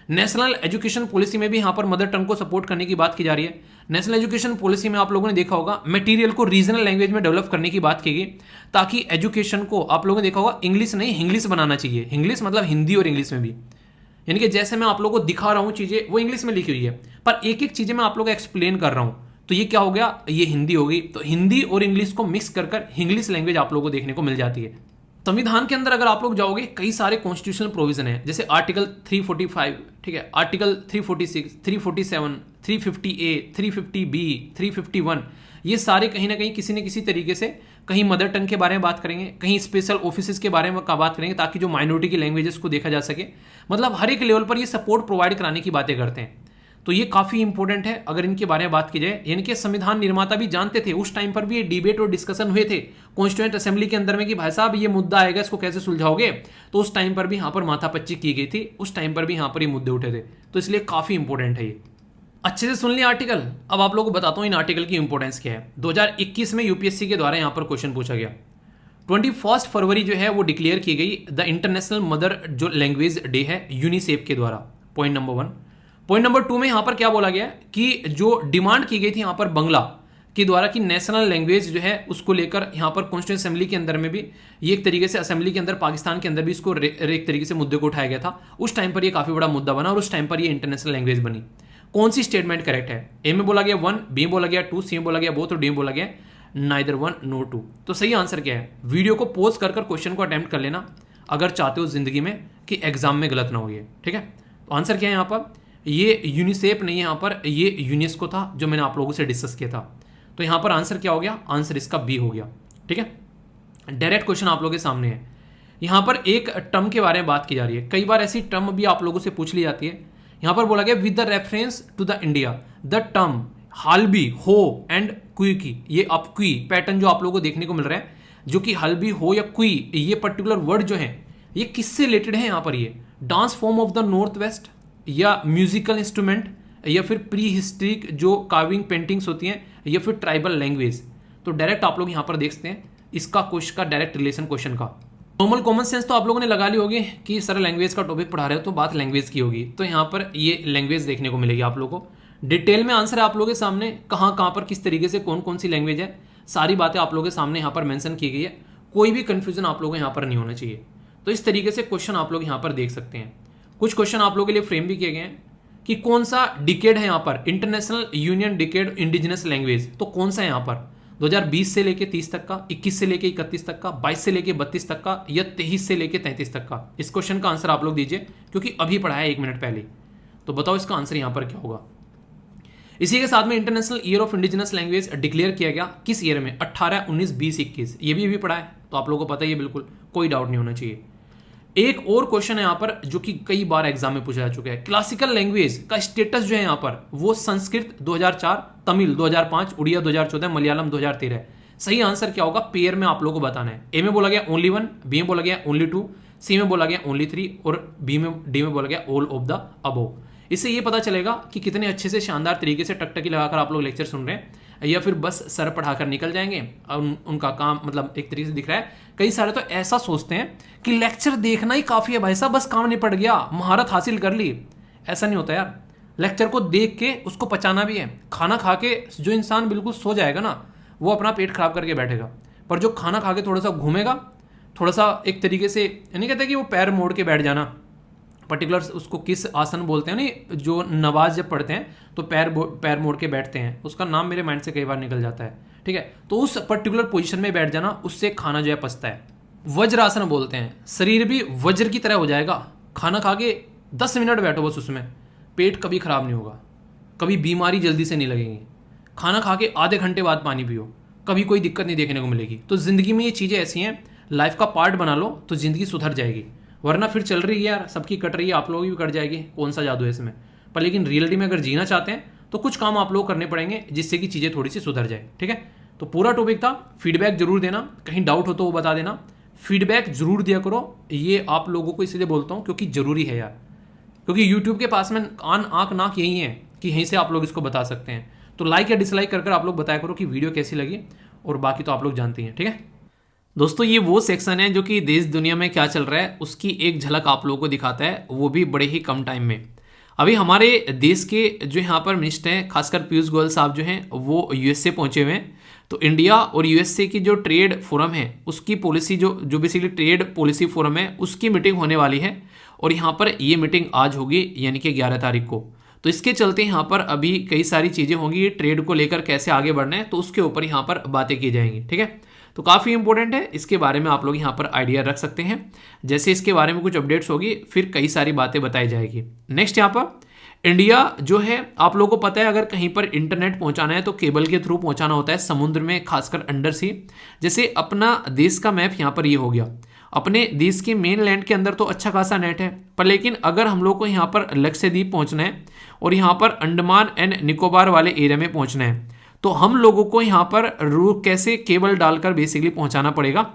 नेशनल एजुकेशन पॉलिसी में भी यहाँ पर मदर टंग को सपोर्ट करने की बात की जा रही है। नेशनल एजुकेशन पॉलिसी में आप लोगों ने देखा होगा मटेरियल को रीजनल लैंग्वेज में डेवलप करने की बात की गई, ताकि एजुकेशन को आप लोगों ने देखा होगा इंग्लिश नहीं इंग्लिश बनाना चाहिए। इंग्लिश मतलब हिंदी और इंग्लिश में भी, यानी कि जैसे मैं आप लोगों को दिखा रहा हूँ चीजें वो इंग्लिश में लिखी हुई है, पर एक एक चीजें मैं आप लोगों को एक्सप्लेन कर रहा हूँ। तो ये क्या हो गया, ये हिंदी हो गई। तो हिंदी और इंग्लिश को मिक्स कर इंग्लिश लैंग्वेज आप लोगों को देखने को मिल जाती है। संविधान के अंदर अगर आप लोग जाओगे, कई सारे कॉन्स्टिट्यूशनल प्रोविजन है, जैसे आर्टिकल 345, ठीक है, आर्टिकल 346, 347, 350A, 350B, 351, ये सारे कहीं ना कहीं किसी न किसी तरीके से कहीं मदर टंग के बारे में बात करेंगे, कहीं स्पेशल ऑफिसेज के बारे में बात करेंगे, ताकि जो माइनॉरिटी की लैंग्वेजेस को देखा जा सके। मतलब हर एक लेवल पर ये सपोर्ट प्रोवाइड कराने की बातें करते हैं। तो ये काफ़ी इंपॉर्टेंट है अगर इनके बारे में बात की जाए। यानी कि संविधान निर्माता भी जानते थे, उस टाइम पर भी ये डिबेट और डिस्कशन हुए थे कॉन्स्टिट्यूएंट असेंबली के अंदर में कि भाई साहब ये मुद्दा आएगा, इसको कैसे सुलझाओगे। तो उस टाइम पर भी यहाँ पर माथापच्ची की गई थी, उस टाइम पर भी यहाँ पर ये मुद्दे उठे थे। तो इसलिए काफ़ी इंपॉर्टेंट है ये। अच्छे से सुन लिया आर्टिकल। अब आप लोगों को बताता हूँ इन आर्टिकल की इंपॉर्टेंस क्या है। 2021 में यूपीएससी के द्वारा यहाँ पर क्वेश्चन पूछा गया। 21 फरवरी जो है वो डिक्लेयर की गई द इंटरनेशनल मदर जो लैंग्वेज डे है यूनिसेफ के द्वारा। Point number 1। पॉइंट नंबर 2 में यहां पर क्या बोला गया कि जो डिमांड की गई थी यहां पर बंगला के द्वारा कि नेशनल लैंग्वेज जो है उसको लेकर यहां पर कॉन्स्टिट्यूएंट असेंबली के अंदर में भी ये एक तरीके से असेंबली के अंदर पाकिस्तान के अंदर भी इसको एक तरीके से मुद्दे को उठाया गया था। उस टाइम पर ये काफी बड़ा मुद्दा बना और उस टाइम पर ये इंटरनेशनल लैंग्वेज बनी। कौन सी स्टेटमेंट करेक्ट है? ए में बोला गया 1, बी में बोला गया 2, सी में बोला गया बोथ और डी में बोला गया नाइदर 1 नो 2। तो सही आंसर क्या है? वीडियो को पॉज कर क्वेश्चन को अटेम्प्ट कर लेना अगर चाहते हो जिंदगी में कि एग्जाम में गलत ना हो। ठीक है, तो आंसर क्या है यहाँ पर? ये यूनिसेफ नहीं है, यहाँ पर ये यूनेस्को था जो मैंने आप लोगों से डिस्कस किया था। तो यहाँ पर आंसर क्या हो गया? आंसर इसका बी हो गया। ठीक है, डायरेक्ट क्वेश्चन आप लोगों के सामने है। यहाँ पर एक टर्म के बारे में बात की जा रही है, कई बार ऐसी टर्म भी आप लोगों से पूछ ली जाती है। यहाँ पर बोला गया with the reference to the India the term Halbi Ho and quickie. ये अब क्वी पैटर्न जो आप लोगों को देखने को मिल रहा है, जो कि हल्बी हो या क्वी, ये पर्टिकुलर वर्ड जो है ये किससे रिलेटेड है? यहाँ पर ये dance form of the north west या म्यूजिकल इंस्ट्रूमेंट या फिर प्री हिस्ट्रिक जो कार्विंग पेंटिंग्स होती हैं या फिर ट्राइबल लैंग्वेज। तो डायरेक्ट आप लोग यहाँ पर देखते हैं इसका क्वेश्चन का डायरेक्ट रिलेशन क्वेश्चन का। नॉर्मल कॉमन सेंस तो आप लोगों ने लगा ली होगी कि सर लैंग्वेज का टॉपिक पढ़ा रहे हो तो बात लैंग्वेज की होगी, तो यहाँ पर ये लैंग्वेज देखने को मिलेगी आप लोगों को। डिटेल में आंसर है आप लोगों के सामने, कहाँ कहाँ पर किस तरीके से कौन कौन सी लैंग्वेज है, सारी बातें आप लोगों के सामने यहाँ पर मेंशन की गई है। कोई भी कंफ्यूजन आप लोगों को यहाँ पर नहीं होना चाहिए। तो इस तरीके से क्वेश्चन आप लोग यहाँ पर देख सकते हैं। कुछ क्वेश्चन आप लोगों के लिए फ्रेम भी किए गए हैं। कि कौन सा डिकेड है यहाँ पर, international union decade indigenous language, तो कौन सा है यहाँ पर 2020 से लेके 30 तक का, 21 से लेके 31 तक का, 22 से लेके 32 तक का, या 23 से लेके 33 तक का? इस क्वेश्चन का आंसर आप लोग दीजिए, क्योंकि अभी पढ़ा है 1 मिनट पहले। तो बताओ इसका आंसर यहाँ पर क्या होगा। इसी के साथ में international year of indigenous language declare किया गया किस ईयर में, 18, 19, 20, 21, ये भी पढ़ा है, तो आप लोगों को पता ही है, बिल्कुल कोई डाउट नहीं होना चाहिए। एक और क्वेश्चन है यहाँ पर जो कि कई बार एग्जाम में पूछा जा चुका है, क्लासिकल लैंग्वेज का स्टेटस जो है यहाँ पर वो संस्कृत 2004, तमिल 2005, उड़िया 2014, मलयालम 2013। सही आंसर क्या होगा पेयर में आप लोगों को बताना है। ए में बोला गया ओनली 1, बी में बोला गया ओनली 2, सी में बोला गया ओनली 3 और डी में बोला गया ऑल ऑफ द अबोव। इससे ये पता चलेगा कि कितने अच्छे से शानदार तरीके से टकटकी लगाकर आप लोग लेक्चर सुन रहे हैं, या फिर बस सर पढ़ाकर निकल जाएंगे। उनका काम मतलब एक तरीके से दिख रहा है। कई सारे तो ऐसा सोचते हैं कि लेक्चर देखना ही काफ़ी है भाई साहब, बस काम निपट गया, महारत हासिल कर ली। ऐसा नहीं होता यार, लेक्चर को देख के उसको पचाना भी है। खाना खा के जो इंसान बिल्कुल सो जाएगा ना, वो अपना पेट खराब करके बैठेगा, पर जो खाना खा के थोड़ा सा घूमेगा, थोड़ा सा एक तरीके से, नहीं कहते कि वो पैर मोड़ के बैठ जाना, पर्टिकुलर उसको किस आसन बोलते हैं, नहीं जो नवाज जब पढ़ते हैं तो पैर मोड़ के बैठते हैं, उसका नाम मेरे माइंड से कई बार निकल जाता है, ठीक है। तो उस पर्टिकुलर पोजीशन में बैठ जाना, उससे खाना जो है पचता है। वज्रासन बोलते हैं, शरीर भी वज्र की तरह हो जाएगा। खाना खा के 10 मिनट बैठो बस, उसमें पेट कभी खराब नहीं होगा, कभी बीमारी जल्दी से नहीं लगेगी। खाना खा के आधे घंटे बाद पानी पियो, कभी कोई दिक्कत नहीं देखने को मिलेगी। तो ज़िंदगी में ये चीज़ें ऐसी हैं, लाइफ का पार्ट बना लो तो ज़िंदगी सुधर जाएगी। वरना फिर चल रही है यार, सबकी कट रही है, आप लोगों की भी कट जाएगी, कौन सा जादू है इसमें। पर लेकिन रियलिटी में अगर जीना चाहते हैं तो कुछ काम आप लोग करने पड़ेंगे जिससे कि चीज़ें थोड़ी सी सुधर जाए, ठीक है। तो पूरा टॉपिक था, फीडबैक जरूर देना, कहीं डाउट हो तो वो बता देना, फीडबैक जरूर दिया करो। ये आप लोगों को इसलिए बोलता हूँ क्योंकि ज़रूरी है यार, क्योंकि यूट्यूब के पास में आँख नाक यही है कि यहीं से आप लोग इसको बता सकते हैं। तो लाइक या डिसलाइक कर आप लोग बताया करो कि वीडियो कैसी लगी, और बाकी तो आप लोग जानती हैं, ठीक है दोस्तों। ये वो सेक्शन है जो कि देश दुनिया में क्या चल रहा है उसकी एक झलक आप लोगों को दिखाता है, वो भी बड़े ही कम टाइम में। अभी हमारे देश के जो यहाँ पर मिनिस्टर हैं, खासकर पीयूष गोयल साहब जो हैं, वो यूएसए पहुँचे हुए हैं। तो इंडिया और यूएसए की जो ट्रेड फोरम है उसकी पॉलिसी जो बेसिकली ट्रेड पॉलिसी फोरम है उसकी मीटिंग होने वाली है, और यहाँ पर ये मीटिंग आज होगी यानी कि 11 तारीख को। तो इसके चलते यहाँ पर अभी कई सारी चीज़ें होंगी, ट्रेड को लेकर कैसे आगे बढ़ना है तो उसके ऊपर यहाँ पर बातें की जाएंगी, ठीक है। तो काफ़ी इंपॉर्टेंट है, इसके बारे में आप लोग यहाँ पर आइडिया रख सकते हैं। जैसे इसके बारे में कुछ अपडेट्स होगी फिर कई सारी बातें बताई जाएगी। नेक्स्ट यहाँ पर इंडिया जो है, आप लोगों को पता है अगर कहीं पर इंटरनेट पहुँचाना है तो केबल के थ्रू पहुँचाना होता है, समुद्र में, खासकर अंडर सी। जैसे अपना देश का मैप यहाँ पर ये हो गया, अपने देश के मेन लैंड के अंदर तो अच्छा खासा नेट है, पर लेकिन अगर हम लोग को यहाँ पर लक्षद्वीप पहुँचना है और यहाँ पर अंडमान एंड निकोबार वाले एरिया में पहुँचना है, तो हम लोगों को यहाँ पर कैसे केबल डालकर बेसिकली पहुँचाना पड़ेगा,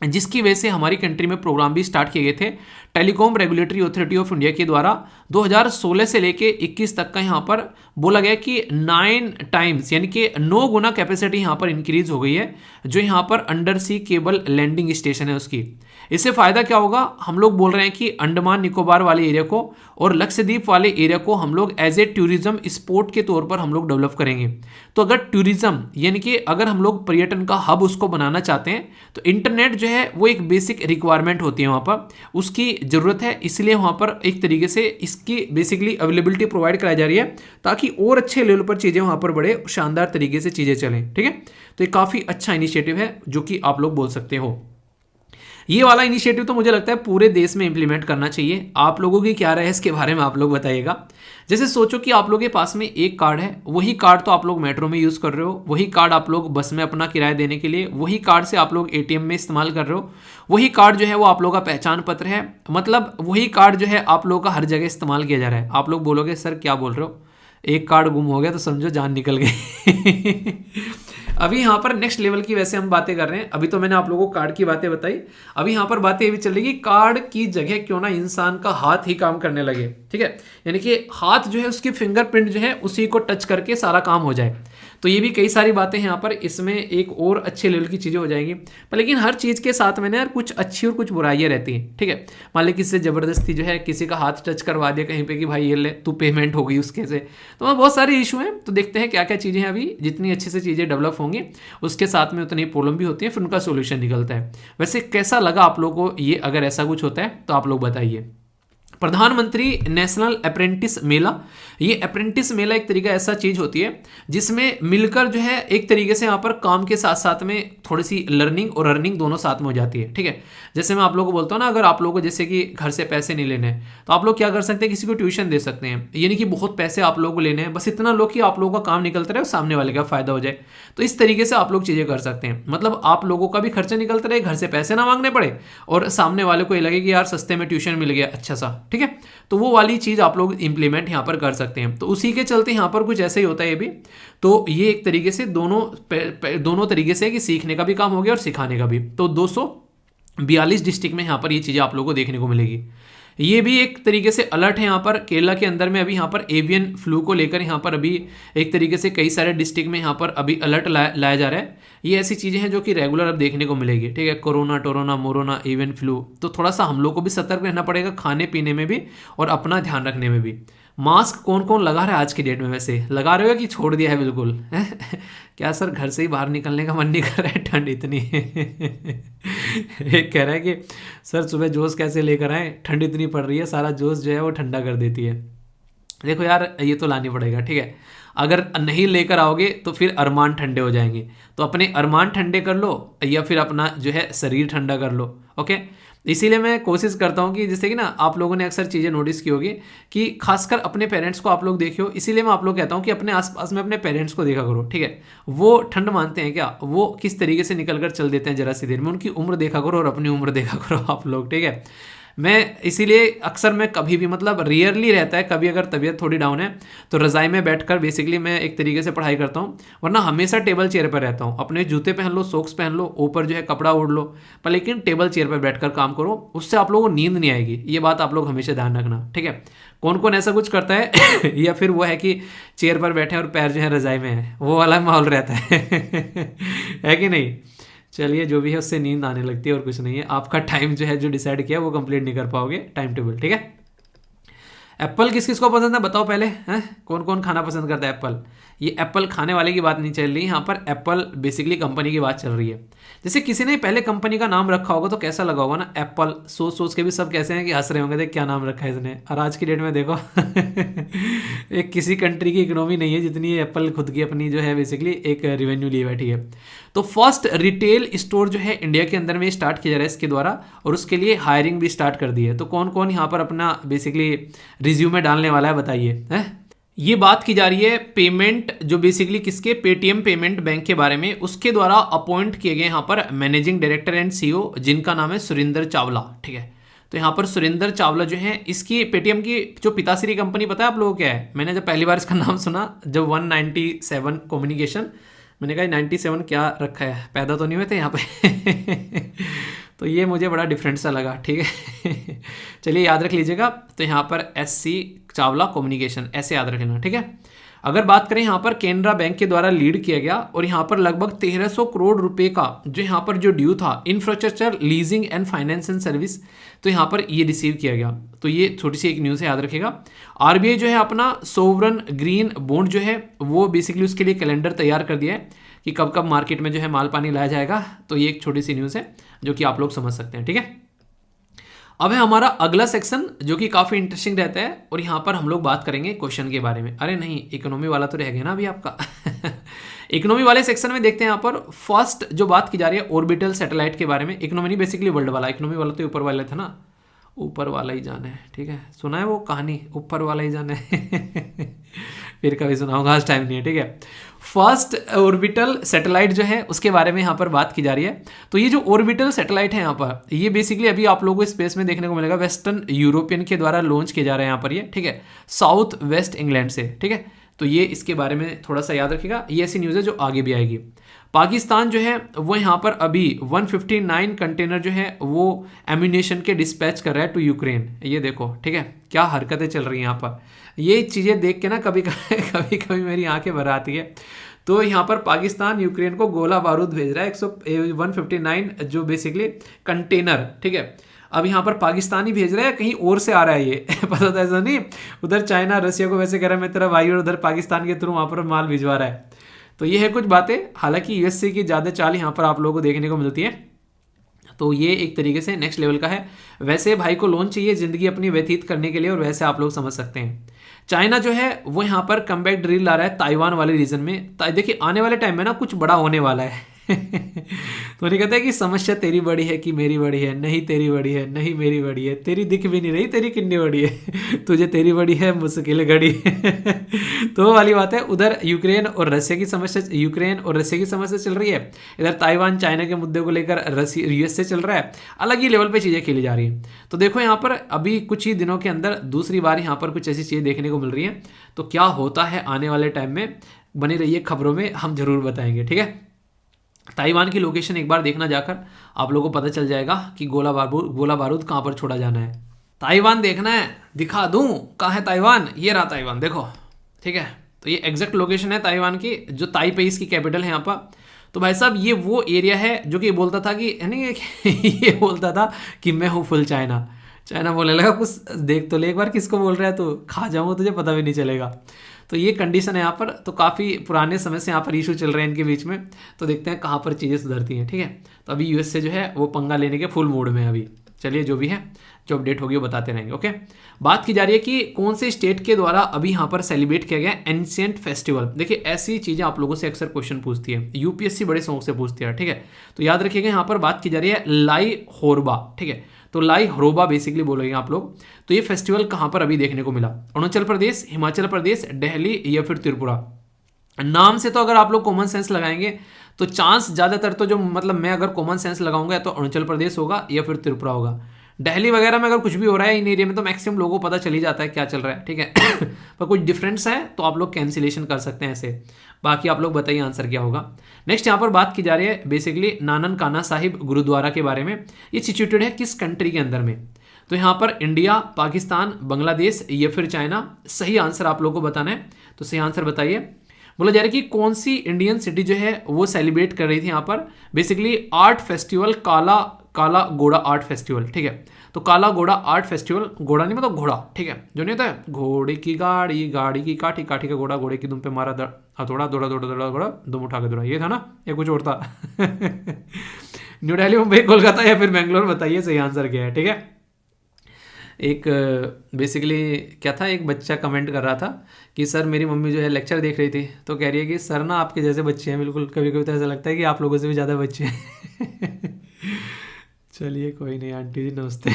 जिसकी वजह से हमारी कंट्री में प्रोग्राम भी स्टार्ट किए गए थे telecom regulatory authority of India के द्वारा। 2016 से लेके 21 तक का यहाँ पर बोला गया कि 9 टाइम्स यानी कि 9 गुना कैपेसिटी यहाँ पर इंक्रीज हो गई है, जो यहाँ पर under sea cable landing station है उसकी। इससे फ़ायदा क्या होगा, हम लोग बोल रहे हैं कि अंडमान निकोबार वाले एरिया को और लक्षद्वीप वाले एरिया को हम लोग एज ए टूरिज्म स्पॉट के तौर पर हम लोग डेवलप करेंगे। तो अगर टूरिज्म यानी कि अगर हम लोग पर्यटन का हब उसको बनाना चाहते हैं तो इंटरनेट जो है वो एक बेसिक रिक्वायरमेंट होती है, वहाँ पर उसकी ज़रूरत है। इसलिए वहाँ पर एक तरीके से इसकी बेसिकली अवेलेबिलिटी प्रोवाइड कराई जा रही है ताकि और अच्छे लेवल पर चीज़ें वहाँ पर बड़े शानदार तरीके से चीज़ें चलें, ठीक है। तो ये काफ़ी अच्छा इनिशिएटिव है जो कि आप लोग बोल सकते हो। ये वाला इनिशिएटिव तो मुझे लगता है पूरे देश में इंप्लीमेंट करना चाहिए। आप लोगों की क्या राय है इसके बारे में आप लोग बताइएगा। जैसे सोचो कि आप लोगों के पास में एक कार्ड है, वही कार्ड तो आप लोग मेट्रो में यूज़ कर रहे हो, वही कार्ड आप लोग बस में अपना किराया देने के लिए, वही कार्ड से आप लोग एटीएम में इस्तेमाल कर रहे हो, वही कार्ड जो है वो आप लोगों का पहचान पत्र है, मतलब वही कार्ड जो है आप लोगों का हर जगह इस्तेमाल किया जा रहा है। आप लोग बोलोगे सर क्या बोल रहे हो, एक कार्ड गुम हो गया तो समझो जान निकल गई। अभी यहाँ पर नेक्स्ट लेवल की वैसे हम बातें कर रहे हैं। अभी तो मैंने आप लोगों को कार्ड की बातें बताई, अभी यहाँ पर बातें ये भी चल रही कि कार्ड की जगह क्यों ना इंसान का हाथ ही काम करने लगे, ठीक है। यानी कि हाथ जो है उसकी फिंगरप्रिंट जो है उसी को टच करके सारा काम हो जाए। तो ये भी कई सारी बातें हैं यहाँ पर, इसमें एक और अच्छे लेवल की चीज़ें हो जाएंगी। पर लेकिन हर चीज़ के साथ में ना यार कुछ अच्छी और कुछ बुराइयाँ रहती हैं, ठीक है। मान ली किसी से ज़बरदस्ती जो है किसी का हाथ टच करवा दिया कहीं पे कि भाई ये ले तू पेमेंट हो गई उसके से, तो वहाँ बहुत सारे इशू हैं। तो देखते हैं क्या क्या चीज़ें हैं। अभी जितनी अच्छे से चीज़ें डेवलप होंगी उसके साथ में उतनी प्रॉब्लम भी होती है, फिर उनका सोल्यूशन निकलता है। वैसे कैसा लगा आप लोगों को ये, अगर ऐसा कुछ होता है तो आप लोग बताइए। प्रधानमंत्री नेशनल अप्रेंटिस मेला, ये अप्रेंटिस मेला एक तरीका ऐसा चीज होती है जिसमें मिलकर जो है एक तरीके से यहाँ पर काम के साथ साथ में थोड़ी सी लर्निंग और अर्निंग दोनों साथ में हो जाती है। ठीक है, जैसे मैं आप लोगों को बोलता हूँ ना, अगर आप लोगों को जैसे कि घर से पैसे नहीं लेने हैं तो आप लोग क्या कर सकते हैं, किसी को ट्यूशन दे सकते हैं, यानी कि बहुत पैसे आप लोगों को लेने हैं, बस इतना लो कि आप लोगों का काम निकलता रहे और सामने वाले का फायदा हो जाए। तो इस तरीके से आप लोग चीजें कर सकते हैं, मतलब आप लोगों का भी खर्चा निकलता रहे, घर से पैसे ना मांगने पड़े और सामने वाले को ये लगे कि यार सस्ते में ट्यूशन मिल गया अच्छा सा। ठीक है, तो वो वाली चीज आप लोग इंप्लीमेंट यहाँ पर कर सकते हैं। तो उसी के चलते यहाँ पर कुछ ऐसा ही होता है ये भी। तो ये एक तरीके से दोनों तरीके से कि सीखने का भी काम हो गया और सिखाने का भी। तो 242 डिस्ट्रिक्ट में यहाँ पर ये चीजें आप लोगों को देखने को मिलेगी। ये भी एक तरीके से अलर्ट है यहाँ पर केरला के अंदर में। अभी यहाँ पर एवियन फ्लू को लेकर यहाँ पर अभी एक तरीके से कई सारे डिस्ट्रिक्ट में यहाँ पर अभी अलर्ट लाया जा रहा है। ये ऐसी चीज़ें हैं जो कि रेगुलर अब देखने को मिलेगी। ठीक है, कोरोना, टोरोना, मोरोना, एवियन फ्लू, तो थोड़ा सा हम लोग को भी सतर्क रहना पड़ेगा खाने पीने में भी और अपना ध्यान रखने में भी। मास्क कौन कौन लगा रहा है आज की डेट में, वैसे लगा रहे हो कि छोड़ दिया है बिल्कुल? क्या सर घर से ही बाहर निकलने का मन नहीं कर रहा है, ठंड इतनी है। एक कह रहा है कि सर सुबह जोश कैसे लेकर आए, ठंड इतनी पड़ रही है, सारा जोश जो है वो ठंडा कर देती है। देखो यार ये तो लानी पड़ेगा। ठीक है, अगर नहीं लेकर आओगे तो फिर अरमान ठंडे हो जाएंगे। तो अपने अरमान ठंडे कर लो या फिर अपना जो है शरीर ठंडा कर लो। ओके, इसीलिए मैं कोशिश करता हूँ कि जैसे कि ना आप लोगों ने अक्सर चीज़ें नोटिस की होगी कि खासकर अपने पेरेंट्स को आप लोग देखियो, इसीलिए मैं आप लोग कहता हूँ कि अपने आसपास में अपने पेरेंट्स को देखा करो। ठीक है, वो ठंड मानते हैं क्या, वो किस तरीके से निकल कर चल देते हैं जरा सी देर में, उनकी उम्र देखा करो और अपनी उम्र देखा करो आप लोग। ठीक है, मैं इसीलिए अक्सर मैं कभी भी, मतलब रियरली रहता है, कभी अगर तबीयत थोड़ी डाउन है तो रज़ाई में बैठकर बेसिकली मैं एक तरीके से पढ़ाई करता हूँ, वरना हमेशा टेबल चेयर पर रहता हूँ। अपने जूते पहन लो, सॉक्स पहन लो, ऊपर जो है कपड़ा ओढ़ लो, पर लेकिन टेबल चेयर पर बैठकर काम करो, उससे आप लोगों को नींद नहीं आएगी। ये बात आप लोग हमेशा ध्यान रखना। ठीक है, कौन कौन ऐसा कुछ करता है या फिर वो है कि चेयर पर बैठे और पैर जो है रज़ाई में है, वो वाला माहौल रहता है कि नहीं? चलिए, जो भी है उससे नींद आने लगती है और कुछ नहीं है। आपका टाइम जो है जो डिसाइड किया वो कंप्लीट नहीं कर पाओगे, टाइम टेबल। ठीक है, एप्पल किस किस को पसंद है बताओ पहले, हैं कौन कौन खाना पसंद करता है एप्पल? ये एप्पल खाने वाले की बात नहीं चल रही यहाँ पर, एप्पल बेसिकली कंपनी की बात चल रही है। जैसे किसी ने पहले कंपनी का नाम रखा होगा तो कैसा लगा होगा ना, एप्पल। सोच सोच के भी सब कैसे हैं कि हंस रहे होंगे, देख क्या नाम रखा है इसने। और आज की डेट में देखो एक किसी कंट्री की इकोनॉमी नहीं है जितनी एप्पल खुद की अपनी जो है बेसिकली एक रेवेन्यू लिए बैठी है। तो फर्स्ट रिटेल स्टोर जो है इंडिया के अंदर में स्टार्ट किया जा रहा है इसके द्वारा, और उसके लिए हायरिंग भी स्टार्ट कर दी है। तो कौन कौन यहाँ पर अपना बेसिकली रिज्यूमे डालने वाला है बताइए, हैं? ये बात की जा रही है पेमेंट, जो बेसिकली किसके, पेटीएम पेमेंट बैंक के बारे में। उसके द्वारा अपॉइंट किए गए यहाँ पर मैनेजिंग डायरेक्टर एंड सीईओ, जिनका नाम है सुरिंदर चावला। ठीक है, तो यहाँ पर सुरिंदर चावला जो है, इसकी पेटीएम की जो पिताश्री कंपनी पता है आप लोगों को क्या है? मैंने जब पहली बार इसका नाम सुना, जब 197 कम्युनिकेशन, मैंने कहा 97 क्या रखा है, पैदा तो नहीं हुए थे यहाँ पे तो ये मुझे बड़ा डिफरेंट सा लगा। ठीक है चलिए याद रख लीजिएगा। तो यहाँ पर SC चावला कम्युनिकेशन ऐसे याद रख लेना। ठीक है, अगर बात करें यहाँ पर केनरा बैंक के द्वारा लीड किया गया, और यहाँ पर लगभग 1300 करोड़ रुपए का जो यहाँ पर जो ड्यू था infrastructure leasing and finance and service, तो यहाँ पर ये रिसीव किया गया। तो ये छोटी सी एक न्यूज़ है, याद रखिएगा। RBI जो है अपना सोवरन ग्रीन बॉन्ड जो है वो बेसिकली उसके लिए कैलेंडर तैयार कर दिया है कि कब कब मार्केट में जो है माल पानी लाया जाएगा। तो ये एक छोटी सी न्यूज़ है जो कि आप लोग समझ सकते हैं। ठीक है, अब है हमारा अगला सेक्शन जो कि काफ़ी इंटरेस्टिंग रहता है, और यहाँ पर हम लोग बात करेंगे क्वेश्चन के बारे में। अरे नहीं, इकोनॉमी वाला तो रह गया ना अभी आपका इकोनॉमी वाले सेक्शन में देखते हैं यहाँ पर फर्स्ट जो बात की जा रही है ऑर्बिटल सैटेलाइट के बारे में। इकोनॉमी नहीं, बेसिकली वर्ल्ड वाला। इकोनॉमी वाला तो ऊपर वाला था ना, ऊपर वाला ही जाना है। ठीक है, सुना है वो कहानी, ऊपर वाला ही जाना है फिर कभी सुनाऊंगा, आज टाइम नहीं है। ठीक है, फर्स्ट ऑर्बिटल सैटेलाइट जो है उसके बारे में यहाँ पर बात की जा रही है। तो ये जो ऑर्बिटल सैटेलाइट है यहाँ पर, ये बेसिकली अभी आप लोगों को स्पेस में देखने को मिलेगा, वेस्टर्न यूरोपियन के द्वारा लॉन्च किया जा रहा है यहाँ पर ये। ठीक है, साउथ वेस्ट इंग्लैंड से। ठीक है, तो ये इसके बारे में थोड़ा सा याद रखिएगा, ये ऐसी न्यूज़ है जो आगे भी आएगी। पाकिस्तान जो है वो यहाँ पर अभी 159 कंटेनर जो है वो एम्यूनेशन के डिस्पैच कर रहा है टू यूक्रेन। ये देखो, ठीक है, क्या हरकतें चल रही हैं यहाँ पर। ये चीज़ें देख के ना कभी कभी मेरी आंखें भर आती है। तो यहाँ पर पाकिस्तान यूक्रेन को गोला बारूद भेज रहा है 159 जो बेसिकली कंटेनर। ठीक है, अब यहाँ पर पाकिस्तान ही भेज रहा है, कहीं और से आ रहा है ये पता था ऐसा नहीं। उधर चाइना रसिया को वैसे कह रहा है मैं तेरा भाई, और उधर पाकिस्तान के थ्रू वहाँ पर माल भिजवा रहा है। तो ये है कुछ बातें। हालांकि यूएसए की ज़्यादा चाल यहाँ पर आप लोगों को देखने को मिलती है। तो ये एक तरीके से नेक्स्ट लेवल का है। वैसे भाई को लोन चाहिए ज़िंदगी अपनी व्यतीत करने के लिए, और वैसे आप लोग समझ सकते हैं। चाइना जो है वो यहाँ पर कमबैक ड्रिल ला रहा है ताइवान वाले रीजन में। देखिए आने वाले टाइम में ना कुछ बड़ा होने वाला है। तो नहीं कहता है कि समस्या तेरी बड़ी है कि मेरी बड़ी है, नहीं तेरी बड़ी है, नहीं मेरी बड़ी है, तेरी दिख भी नहीं रही तेरी कितनी बड़ी है, तुझे तेरी बड़ी है मुश्किल घड़ी। तो वो वाली बात है। उधर यूक्रेन और रशिया की समस्या चल रही है, इधर ताइवान चाइना के मुद्दे को लेकर यूएस से चल रहा है, अलग ही लेवल पे चीज़ें खेली जा रही हैं। तो देखो यहाँ पर अभी कुछ ही दिनों के अंदर दूसरी बार यहाँ पर कुछ ऐसी चीज़ें देखने को मिल रही हैं। तो क्या होता है आने वाले टाइम में, बने रहिए खबरों में, हम जरूर बताएंगे, ठीक है। ताइवान की लोकेशन एक बार देखना जाकर, आप लोगों को पता चल जाएगा कि गोला बारूद कहाँ पर छोड़ा जाना है। ताइवान देखना है, दिखा दूं कहाँ है ताइवान, ये रहा ताइवान देखो, ठीक है। तो ये एग्जैक्ट लोकेशन है ताइवान की, जो ताइपेई इसकी कैपिटल है यहाँ पर। तो भाई साहब ये वो एरिया है जो कि बोलता था कि नहीं ये बोलता था कि मैं हूँ फुल चाइना। चाइना बोलने लगा कुछ देख तो ले एक बार, किसको बोल रहा है तो खा जाऊँ तुझे पता भी नहीं चलेगा। तो ये कंडीशन है यहाँ पर। तो काफ़ी पुराने समय से यहाँ पर इशू चल रहे हैं इनके बीच में। तो देखते हैं कहाँ पर चीज़ें सुधरती हैं, ठीक है। तो अभी यूएस से जो है वो पंगा लेने के फुल मूड में है अभी। चलिए जो भी है, जो अपडेट होगी वो बताते रहेंगे, ओके। बात की जा रही है कि कौन से स्टेट के द्वारा अभी यहाँ पर सेलिब्रेट किया गया एंशिएंट फेस्टिवल। देखिए ऐसी चीज़ें आप लोगों से अक्सर क्वेश्चन पूछती है, यूपीएससी बड़े शौक से पूछती है, ठीक है। तो याद रखिएगा यहाँ पर बात की जा रही है लाई होरबा, ठीक है। तो लाई होरबा बेसिकली बोलोगे आप लोग। तो ये फेस्टिवल कहाँ पर अभी देखने को मिला? अरुणाचल प्रदेश, हिमाचल प्रदेश, दिल्ली या फिर त्रिपुरा। नाम से तो अगर आप लोग कॉमन सेंस लगाएंगे तो चांस ज़्यादातर तो जो मतलब मैं अगर कॉमन सेंस लगाऊंगा तो अरुणाचल प्रदेश होगा या फिर त्रिपुरा होगा। दिल्ली वगैरह में अगर कुछ भी हो रहा है इन एरिया में तो मैक्सिमम लोगों को पता चल ही जाता है क्या चल रहा है, ठीक है। पर कुछ डिफरेंस है तो आप लोग कैंसिलेशन कर सकते हैं ऐसे। बाकी आप लोग बताइए आंसर क्या होगा। नेक्स्ट यहाँ पर बात की जा रही है बेसिकली नानन काना साहिब गुरुद्वारा के बारे में। ये सिचुएटेड है किस कंट्री के अंदर में? तो यहाँ पर इंडिया, पाकिस्तान, बांग्लादेश या फिर चाइना। सही आंसर आप लोगों को बताना है, तो सही आंसर बताइए। बोला जा रहा है कि कौन सी इंडियन सिटी जो है वो सेलिब्रेट कर रही थी यहाँ पर बेसिकली आर्ट फेस्टिवल, काला घोड़ा आर्ट फेस्टिवल, ठीक है। तो काला घोड़ा आर्ट फेस्टिवल, घोड़ा नहीं मतलब घोड़ा, ठीक है, जो नहीं होता है घोड़े की गाड़ी, गाड़ी की काठी, काठी का घोड़ा, घोड़े की दुम पे मारा हथौड़ा, दौड़ा दौड़ा दौड़ा घोड़ा, दुम उठा के दौड़ा, ये था ना, ये कुछ और था। न्यू दिल्ली, मुंबई, कोलकाता या फिर बेंगलोर, बताइए सही आंसर क्या है, ठीक है। एक बेसिकली क्या था, एक बच्चा कमेंट कर रहा था कि सर मेरी मम्मी जो है लेक्चर देख रही थी तो कह रही है कि सर ना आपके जैसे बच्चे हैं बिल्कुल, कभी कभी तो ऐसा लगता है कि आप लोगों से भी ज़्यादा बच्चे हैं। चलिए कोई नहीं आंटी जी, नमस्ते।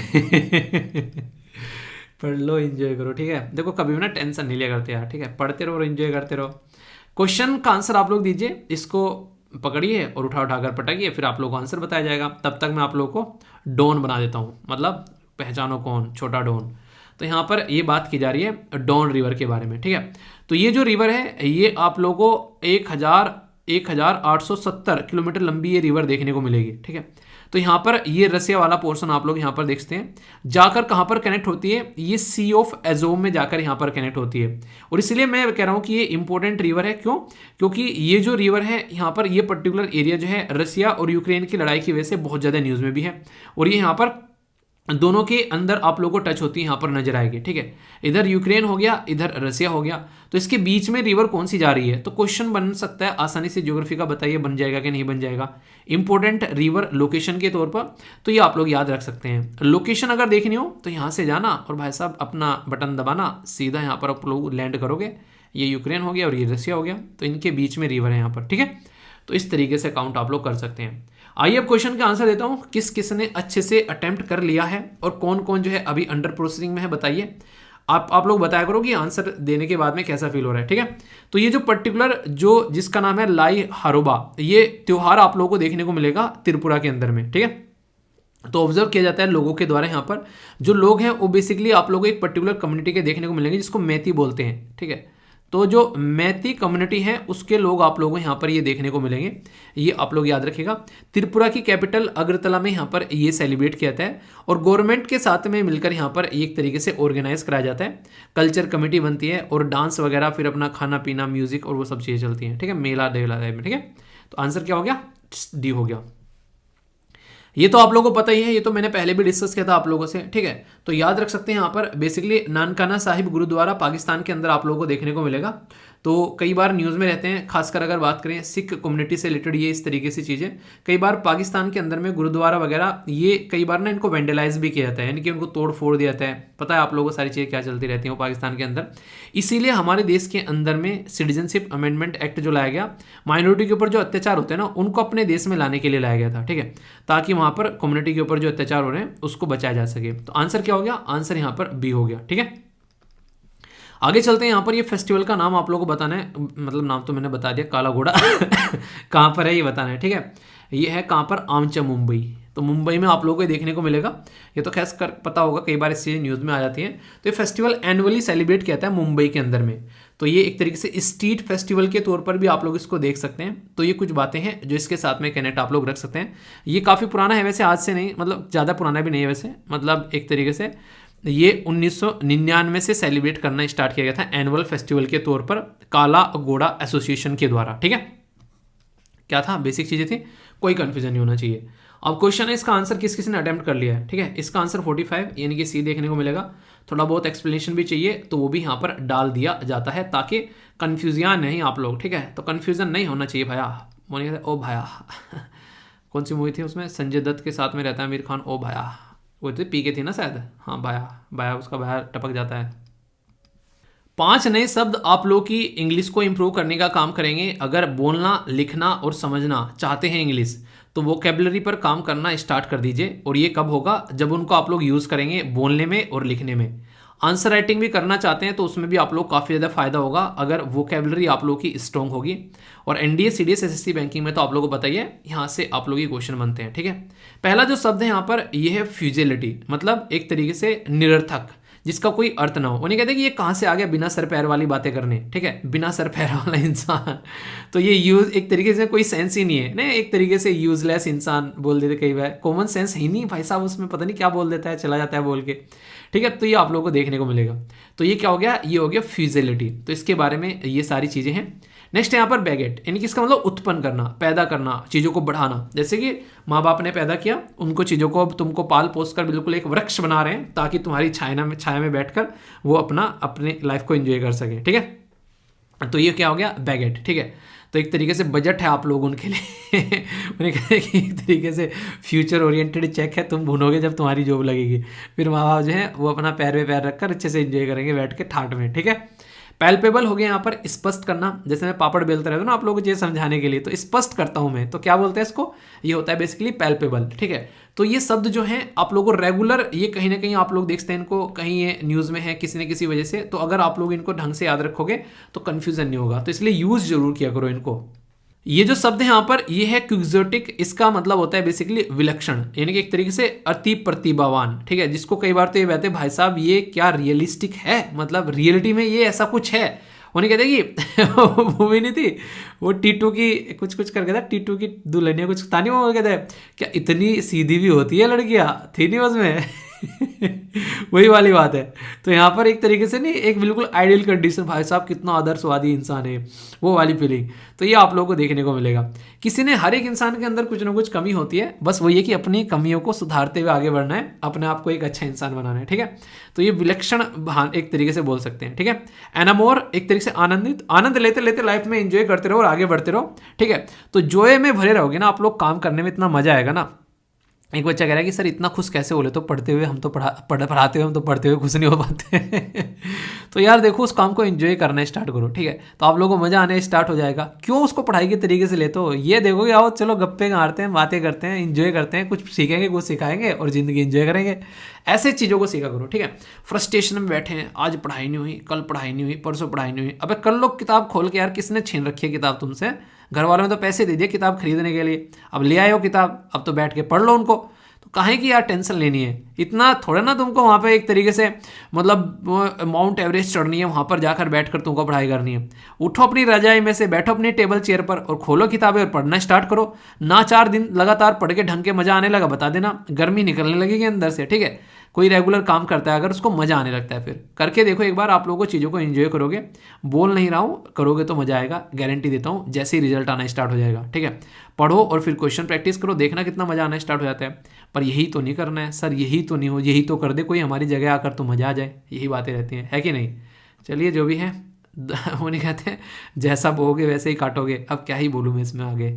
पढ़ लो, एंजॉय करो, ठीक है। देखो कभी भी ना टेंशन नहीं लिया करते यार, ठीक है। पढ़ते रहो और एंजॉय करते रहो। क्वेश्चन का आंसर आप लोग दीजिए, इसको पकड़िए और उठा कर पटाइए, फिर आप लोग को आंसर बताया जाएगा। तब तक मैं आप लोग को डॉन बना देता हूँ, मतलब पहचानो कौन, छोटा डॉन। तो यहाँ पर ये बात की जा रही है डॉन रिवर के बारे में, ठीक है। तो ये जो रिवर है ये आप लोगों को 1870 किलोमीटर लंबी ये रिवर देखने को मिलेगी, ठीक है। तो यहाँ पर ये रसिया वाला पोर्शन आप लोग यहाँ पर देख सकते हैं, जाकर कहाँ पर कनेक्ट होती है, ये सी ऑफ एजोम में जाकर यहाँ पर कनेक्ट होती है। और इसलिए मैं कह रहा हूँ कि ये इंपॉर्टेंट रिवर है। क्यों? क्योंकि ये जो रिवर है यहाँ पर, ये पर्टिकुलर एरिया जो है रसिया और यूक्रेन की लड़ाई की वजह से बहुत ज़्यादा न्यूज़ में भी है, और ये यहाँ पर दोनों के अंदर आप लोगों को टच होती है, यहाँ पर नजर आएगी, ठीक है। इधर यूक्रेन हो गया, इधर रसिया हो गया, तो इसके बीच में रिवर कौन सी जा रही है? तो क्वेश्चन बन सकता है आसानी से, ज्योग्राफी का बताइए बन जाएगा कि नहीं बन जाएगा। इंपॉर्टेंट रिवर लोकेशन के तौर पर तो ये आप लोग याद रख सकते हैं। लोकेशन अगर देखनी हो तो यहाँ से जाना और भाई साहब अपना बटन दबाना, सीधा यहाँ पर आप लोग लैंड करोगे। ये यूक्रेन हो गया और ये रसिया हो गया, तो इनके बीच में रिवर है यहाँ पर, ठीक है। तो इस तरीके से काउंट आप लोग कर सकते हैं। आइए अब क्वेश्चन का आंसर देता हूं, किस किस ने अच्छे से अटेम्प्ट कर लिया है और कौन कौन जो है अभी अंडर प्रोसेसिंग में है, बताइए। आप लोग बताया करो कि आंसर देने के बाद में कैसा फील हो रहा है, ठीक है। तो ये जो पर्टिकुलर जो जिसका नाम है लाई हारोबा, ये त्योहार आप लोगों को देखने को मिलेगा त्रिपुरा के अंदर में, ठीक है। तो ऑब्जर्व किया जाता है लोगों के द्वारा। यहाँ पर जो लोग हैं वो बेसिकली आप लोगों को एक पर्टिकुलर कम्युनिटी के देखने को मिलेंगे जिसको मैती बोलते हैं, ठीक है। तो जो मैती कम्युनिटी है उसके लोग आप लोगों को यहाँ पर ये देखने को मिलेंगे, ये आप लोग याद रखिएगा। त्रिपुरा की कैपिटल अगरतला में यहाँ पर ये सेलिब्रेट किया जाता है और गवर्नमेंट के साथ में मिलकर यहाँ पर एक तरीके से ऑर्गेनाइज कराया जाता है। कल्चर कमेटी बनती है और डांस वगैरह, फिर अपना खाना पीना, म्यूजिक और वो सब चीज़ें चलती हैं, ठीक है। मेला डेला में, ठीक है। तो आंसर क्या हो गया? डी हो गया। ये तो आप लोगों को पता ही है, ये तो मैंने पहले भी डिस्कस किया था आप लोगों से, ठीक है। तो याद रख सकते हैं यहाँ पर बेसिकली नानकाना साहिब गुरुद्वारा पाकिस्तान के अंदर आप लोगों को देखने को मिलेगा। तो कई बार न्यूज़ में रहते हैं, खासकर अगर बात करें सिख कम्युनिटी से रिलेटेड ये इस तरीके से चीज़ें। कई बार पाकिस्तान के अंदर में गुरुद्वारा वगैरह ये कई बार ना इनको वेंडलाइज भी किया जाता है, यानी कि उनको तोड़ फोड़ दिया जाता है। पता है आप लोगों को सारी चीज़ें क्या चलती रहती हैं वो पाकिस्तान के अंदर। इसीलिए हमारे देश के अंदर में सिटीजनशिप अमेंडमेंट एक्ट जो लाया गया, माइनॉरिटी के ऊपर जो अत्याचार होते हैं ना उनको अपने देश में लाने के लिए लाया गया था, ठीक है, ताकि वहाँ पर कम्युनिटी के ऊपर जो अत्याचार हो रहे हैं उसको बचाया जा सके। तो आंसर क्या हो गया? आंसर यहाँ पर बी हो गया, ठीक है। आगे चलते हैं। यहाँ पर ये फेस्टिवल का नाम आप लोगों को बताना है, मतलब नाम तो मैंने बता दिया, काला घोड़ा कहाँ पर है ये बताना है, ठीक है। ये है कहाँ पर? आमचा, मुंबई। तो मुंबई में आप लोगों को ये देखने को मिलेगा। ये तो खैर कर पता होगा, कई बार इस चीज़ न्यूज़ में आ जाती है। तो ये फेस्टिवल एनुअली सेलिब्रेट किया जाता है मुंबई के अंदर में। तो ये एक तरीके से स्ट्रीट फेस्टिवल के तौर पर भी आप लोग इसको देख सकते हैं। तो ये कुछ बातें हैं जो इसके साथ में कनेक्ट आप लोग रख सकते हैं। ये काफ़ी पुराना है वैसे, आज से नहीं, मतलब ज़्यादा पुराना भी नहीं है वैसे, मतलब एक तरीके से ये 1999 से सेलिब्रेट करना स्टार्ट किया गया था एनुअल फेस्टिवल के तौर पर काला घोड़ा एसोसिएशन के द्वारा, ठीक है। क्या था? बेसिक चीज़ें थी, कोई कंफ्यूजन नहीं होना चाहिए। अब क्वेश्चन है इसका आंसर किस किस ने अटेम्प्ट कर लिया है, ठीक है। इसका आंसर 45 यानी कि सी देखने को मिलेगा। थोड़ा बहुत एक्सप्लेनेशन भी चाहिए तो वो भी यहाँ पर डाल दिया जाता है ताकि कन्फ्यूजन नहीं आप लोग, ठीक है। तो कन्फ्यूजन नहीं होना चाहिए भाया। मोनी कहते ओ भाया कौन सी मूवी थी उसमें संजय दत्त के साथ में रहता है आमिर खान, ओ भाया, वो तो पी के थी ना शायद, हाँ भाया, भाया उसका भाया टपक जाता है। 5 नए शब्द आप लोग की इंग्लिश को इंप्रूव करने का काम करेंगे। अगर बोलना, लिखना और समझना चाहते हैं इंग्लिश तो वोकेबलरी पर काम करना स्टार्ट कर दीजिए। और ये कब होगा? जब उनको आप लोग यूज़ करेंगे बोलने में और लिखने में। आंसर राइटिंग भी करना चाहते हैं तो उसमें भी आप लोग काफ़ी ज़्यादा फायदा होगा अगर वोकेबलरी आप लोग की स्ट्रॉन्ग होगी। और एनडीए, सीडीएस, एसएससी बैंकिंग में तो आप लोगों को बताइए यहाँ से आप लोग ये क्वेश्चन बनते हैं, ठीक है। पहला जो शब्द है यहाँ पर ये है फ्यूजिलिटी, मतलब एक तरीके से निरर्थक, जिसका कोई अर्थ ना हो। उन्हें कहते हैं कि ये कहाँ से आ गया बिना सर पैर वाली बातें करने, ठीक है, बिना सर पैर वाला इंसान। तो ये यूज एक तरीके से कोई सेंस ही नहीं है ना, एक तरीके से यूजलेस इंसान बोल देते कई बार, कॉमन सेंस ही नहीं भाई साहब उसमें, पता नहीं क्या बोल देता है, चला जाता है बोल के, ठीक है। तो ये आप लोगों को देखने को मिलेगा। तो ये क्या हो गया? ये हो गया फ्यूजिलिटी। तो इसके बारे में ये सारी चीज़ें हैं। नेक्स्ट यहाँ पर बैगेट, यानी कि इसका मतलब उत्पन्न करना, पैदा करना, चीज़ों को बढ़ाना। जैसे कि माँ बाप ने पैदा किया, उनको चीज़ों को अब तुमको पाल पोस कर बिल्कुल एक वृक्ष बना रहे हैं ताकि तुम्हारी छाया में बैठकर वो अपने लाइफ को एंजॉय कर सके, ठीक है। तो ये क्या हो गया? बैगेट, ठीक है। तो एक तरीके से बजट है आप लोग उनके लिए उन्हें कहते हैं कि एक तरीके से फ्यूचर ओरिएंटेड चेक है, तुम भूनोगे जब तुम्हारी जॉब लगेगी, फिर माँ बाप जो है वो अपना पैर पे पैर रखकर अच्छे से एंजॉय करेंगे बैठ के ठाट में, ठीक है। पैल्पेबल हो गया यहाँ पर स्पष्ट करना। जैसे मैं पापड़ बेलता रहता हूँ ना आप लोगों को ये समझाने के लिए, तो स्पष्ट करता हूँ मैं, तो क्या बोलते हैं इसको? ये होता है बेसिकली पैल्पेबल, ठीक है। तो ये शब्द जो हैं आप लोगों को रेगुलर, ये कहीं ना कहीं आप लोग देखते हैं इनको, कहीं ये न्यूज़ में है किसी न किसी वजह से, तो अगर आप लोग इनको ढंग से याद रखोगे तो कन्फ्यूजन नहीं होगा। तो इसलिए यूज़ जरूर किया करो इनको। ये जो शब्द है यहाँ पर ये है क्विक्जोटिक, इसका मतलब होता है बेसिकली विलक्षण, यानी कि एक तरीके से अति प्रतिभावान, ठीक है। जिसको कई बार तो ये कहते हैं भाई साहब ये क्या रियलिस्टिक है, मतलब रियलिटी में ये ऐसा कुछ है। उन्हें कहते हैं कि मूवी नहीं थी वो टीटू की कुछ करके था, टीटू की दुल्हनिया कुछ था नहीं, वो कहते हैं क्या इतनी सीधी भी होती है लड़कियाँ, थी नहीं उसमें वही वाली बात है। तो यहाँ पर एक तरीके से नहीं, एक बिल्कुल आइडियल कंडीशन, भाई साहब कितना आदर्शवादी इंसान है, वो वाली फीलिंग। तो ये आप लोगों को देखने को मिलेगा। किसी ने, हर एक इंसान के अंदर कुछ ना कुछ कमी होती है, बस वो ये कि अपनी कमियों को सुधारते हुए आगे बढ़ना है, अपने आप को एक अच्छा इंसान बनाना है, ठीक है। तो ये विलक्षण एक तरीके से बोल सकते हैं, ठीक है। एनामोर, एक तरीके से आनंदित, आनंद लेते लेते लाइफ में एंजॉय करते रहो और आगे बढ़ते रहो, ठीक है। तो जॉय में भरे रहोगे ना आप लोग, काम करने में इतना मजा आएगा ना। एक बच्चा कह रहा है कि सर इतना खुश कैसे बोले, तो पढ़ते हुए हम तो पढ़ाते हुए हम तो पढ़ते हुए खुश नहीं हो पाते तो यार देखो उस काम को एंजॉय करना स्टार्ट करो, ठीक है। तो आप लोगों को मजा आने स्टार्ट हो जाएगा। क्यों उसको पढ़ाई के तरीके से लेते हो? ये देखो कि आओ चलो गप्पे मारते हैं, बातें करते हैं, एंजॉय करते हैं, कुछ सीखेंगे, कुछ सिखाएंगे और ज़िंदगी एंजॉय करेंगे। ऐसे चीज़ों को सीखा करो, ठीक है। फ्रस्ट्रेशन में बैठे हैं, आज पढ़ाई नहीं हुई, कल पढ़ाई नहीं हुई, परसों पढ़ाई नहीं हुई, अबे कर लो किताब खोल के यार, किसने छीन रखी है किताब तुमसे? घर वालों ने तो पैसे दे दिए किताब खरीदने के लिए, अब ले आए हो किताब, अब तो बैठ के पढ़ लो उनको। तो काहे की यार टेंशन लेनी है, इतना थोड़ा ना तुमको वहाँ पे एक तरीके से मतलब माउंट एवरेस्ट चढ़नी है, वहाँ पर जाकर बैठकर तुमको पढ़ाई करनी है। उठो अपनी रजाई में से, बैठो अपनी टेबल चेयर पर और खोलो किताबें और पढ़ना स्टार्ट करो ना। 4 दिन लगातार पढ़ के ढंग के मजा आने लगा, बता देना, गर्मी निकलने लगेगी अंदर से, ठीक है। कोई रेगुलर काम करता है अगर उसको मजा आने लगता है, फिर करके देखो एक बार, आप लोगों को चीज़ों को एंजॉय करोगे, बोल नहीं रहा हूँ, करोगे तो मजा आएगा, गारंटी देता हूँ। जैसे ही रिजल्ट आना स्टार्ट हो जाएगा, ठीक है, पढ़ो और फिर क्वेश्चन प्रैक्टिस करो, देखना कितना मजा आना स्टार्ट हो जाता है। पर यही तो नहीं करना है सर, यही तो नहीं हो, यही तो कर दे कोई हमारी जगह आकर तो मजा आ जाए, यही बातें रहती हैं, है कि नहीं। चलिए जो भी है वो नहीं कहते हैं, जैसा बोओगे वैसे ही काटोगे। अब क्या ही बोलूँ मैं इसमें आगे।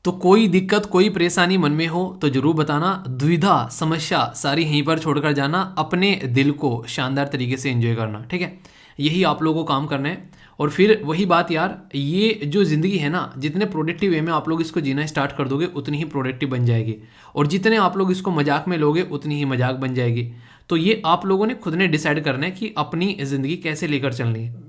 तो कोई दिक्कत कोई परेशानी मन में हो तो जरूर बताना, दुविधा समस्या सारी यहीं पर छोड़कर जाना, अपने दिल को शानदार तरीके से एंजॉय करना, ठीक है। यही आप लोगों को काम करना है। और फिर वही बात यार, ये जो ज़िंदगी है ना, जितने प्रोडक्टिव वे में आप लोग इसको जीना स्टार्ट कर दोगे उतनी ही प्रोडक्टिव बन जाएगी, और जितने आप लोग इसको मजाक में लोगे उतनी ही मजाक बन जाएगी। तो ये आप लोगों ने खुद ने डिसाइड करना है कि अपनी ज़िंदगी कैसे लेकर चलनी है,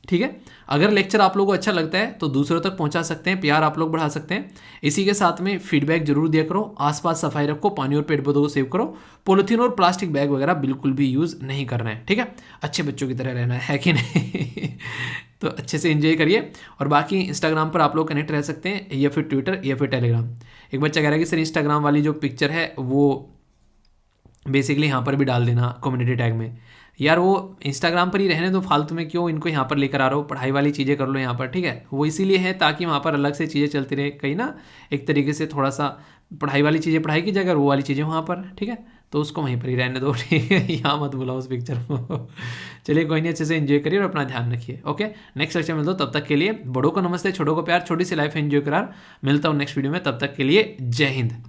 ठीक है। अगर लेक्चर आप लोगों को अच्छा लगता है तो दूसरों तक पहुंचा सकते हैं, प्यार आप लोग बढ़ा सकते हैं। इसी के साथ में फीडबैक जरूर दिया करो, आसपास सफाई रखो, पानी और पेड़ पौधों को सेव करो, पॉलिथीन और प्लास्टिक बैग वगैरह बिल्कुल भी यूज़ नहीं करना है, ठीक है। अच्छे बच्चों की तरह रहना है कि नहीं। तो अच्छे से एंजॉय करिए। और बाकी इंस्टाग्राम पर आप लोग कनेक्ट रह सकते हैं, या फिर ट्विटर या फिर टेलीग्राम। एक बच्चा कह रहा है कि सर इंस्टाग्राम वाली जो पिक्चर है वो बेसिकली यहाँ पर भी डाल देना कम्युनिटी टैग में। यार वो इंस्टाग्राम पर ही रहने दो, फालतू में क्यों इनको यहाँ पर लेकर आ रहा हो, पढ़ाई वाली चीज़ें कर लो यहाँ पर, ठीक है। वो इसीलिए है ताकि वहाँ पर अलग से चीज़ें चलती रहे, कहीं ना एक तरीके से थोड़ा सा पढ़ाई वाली चीज़ें पढ़ाई की जगह, वो वाली चीज़ें वहाँ पर, ठीक है। तो उसको वहीं पर ही रहने दो, ठीक है, यहाँ मत बुलाओ उस पिक्चर को। चलिए कोई नहीं, अच्छे से एंजॉय करिए और अपना ध्यान रखिए। ओके, नेक्स्ट लेक्चर मिलता हूँ, तब तक के लिए बड़ों को नमस्ते, छोटों को प्यार, छोटी सी लाइफ एंजॉय करार। मिलता हूँ नेक्स्ट वीडियो में, तब तक के लिए जय हिंद।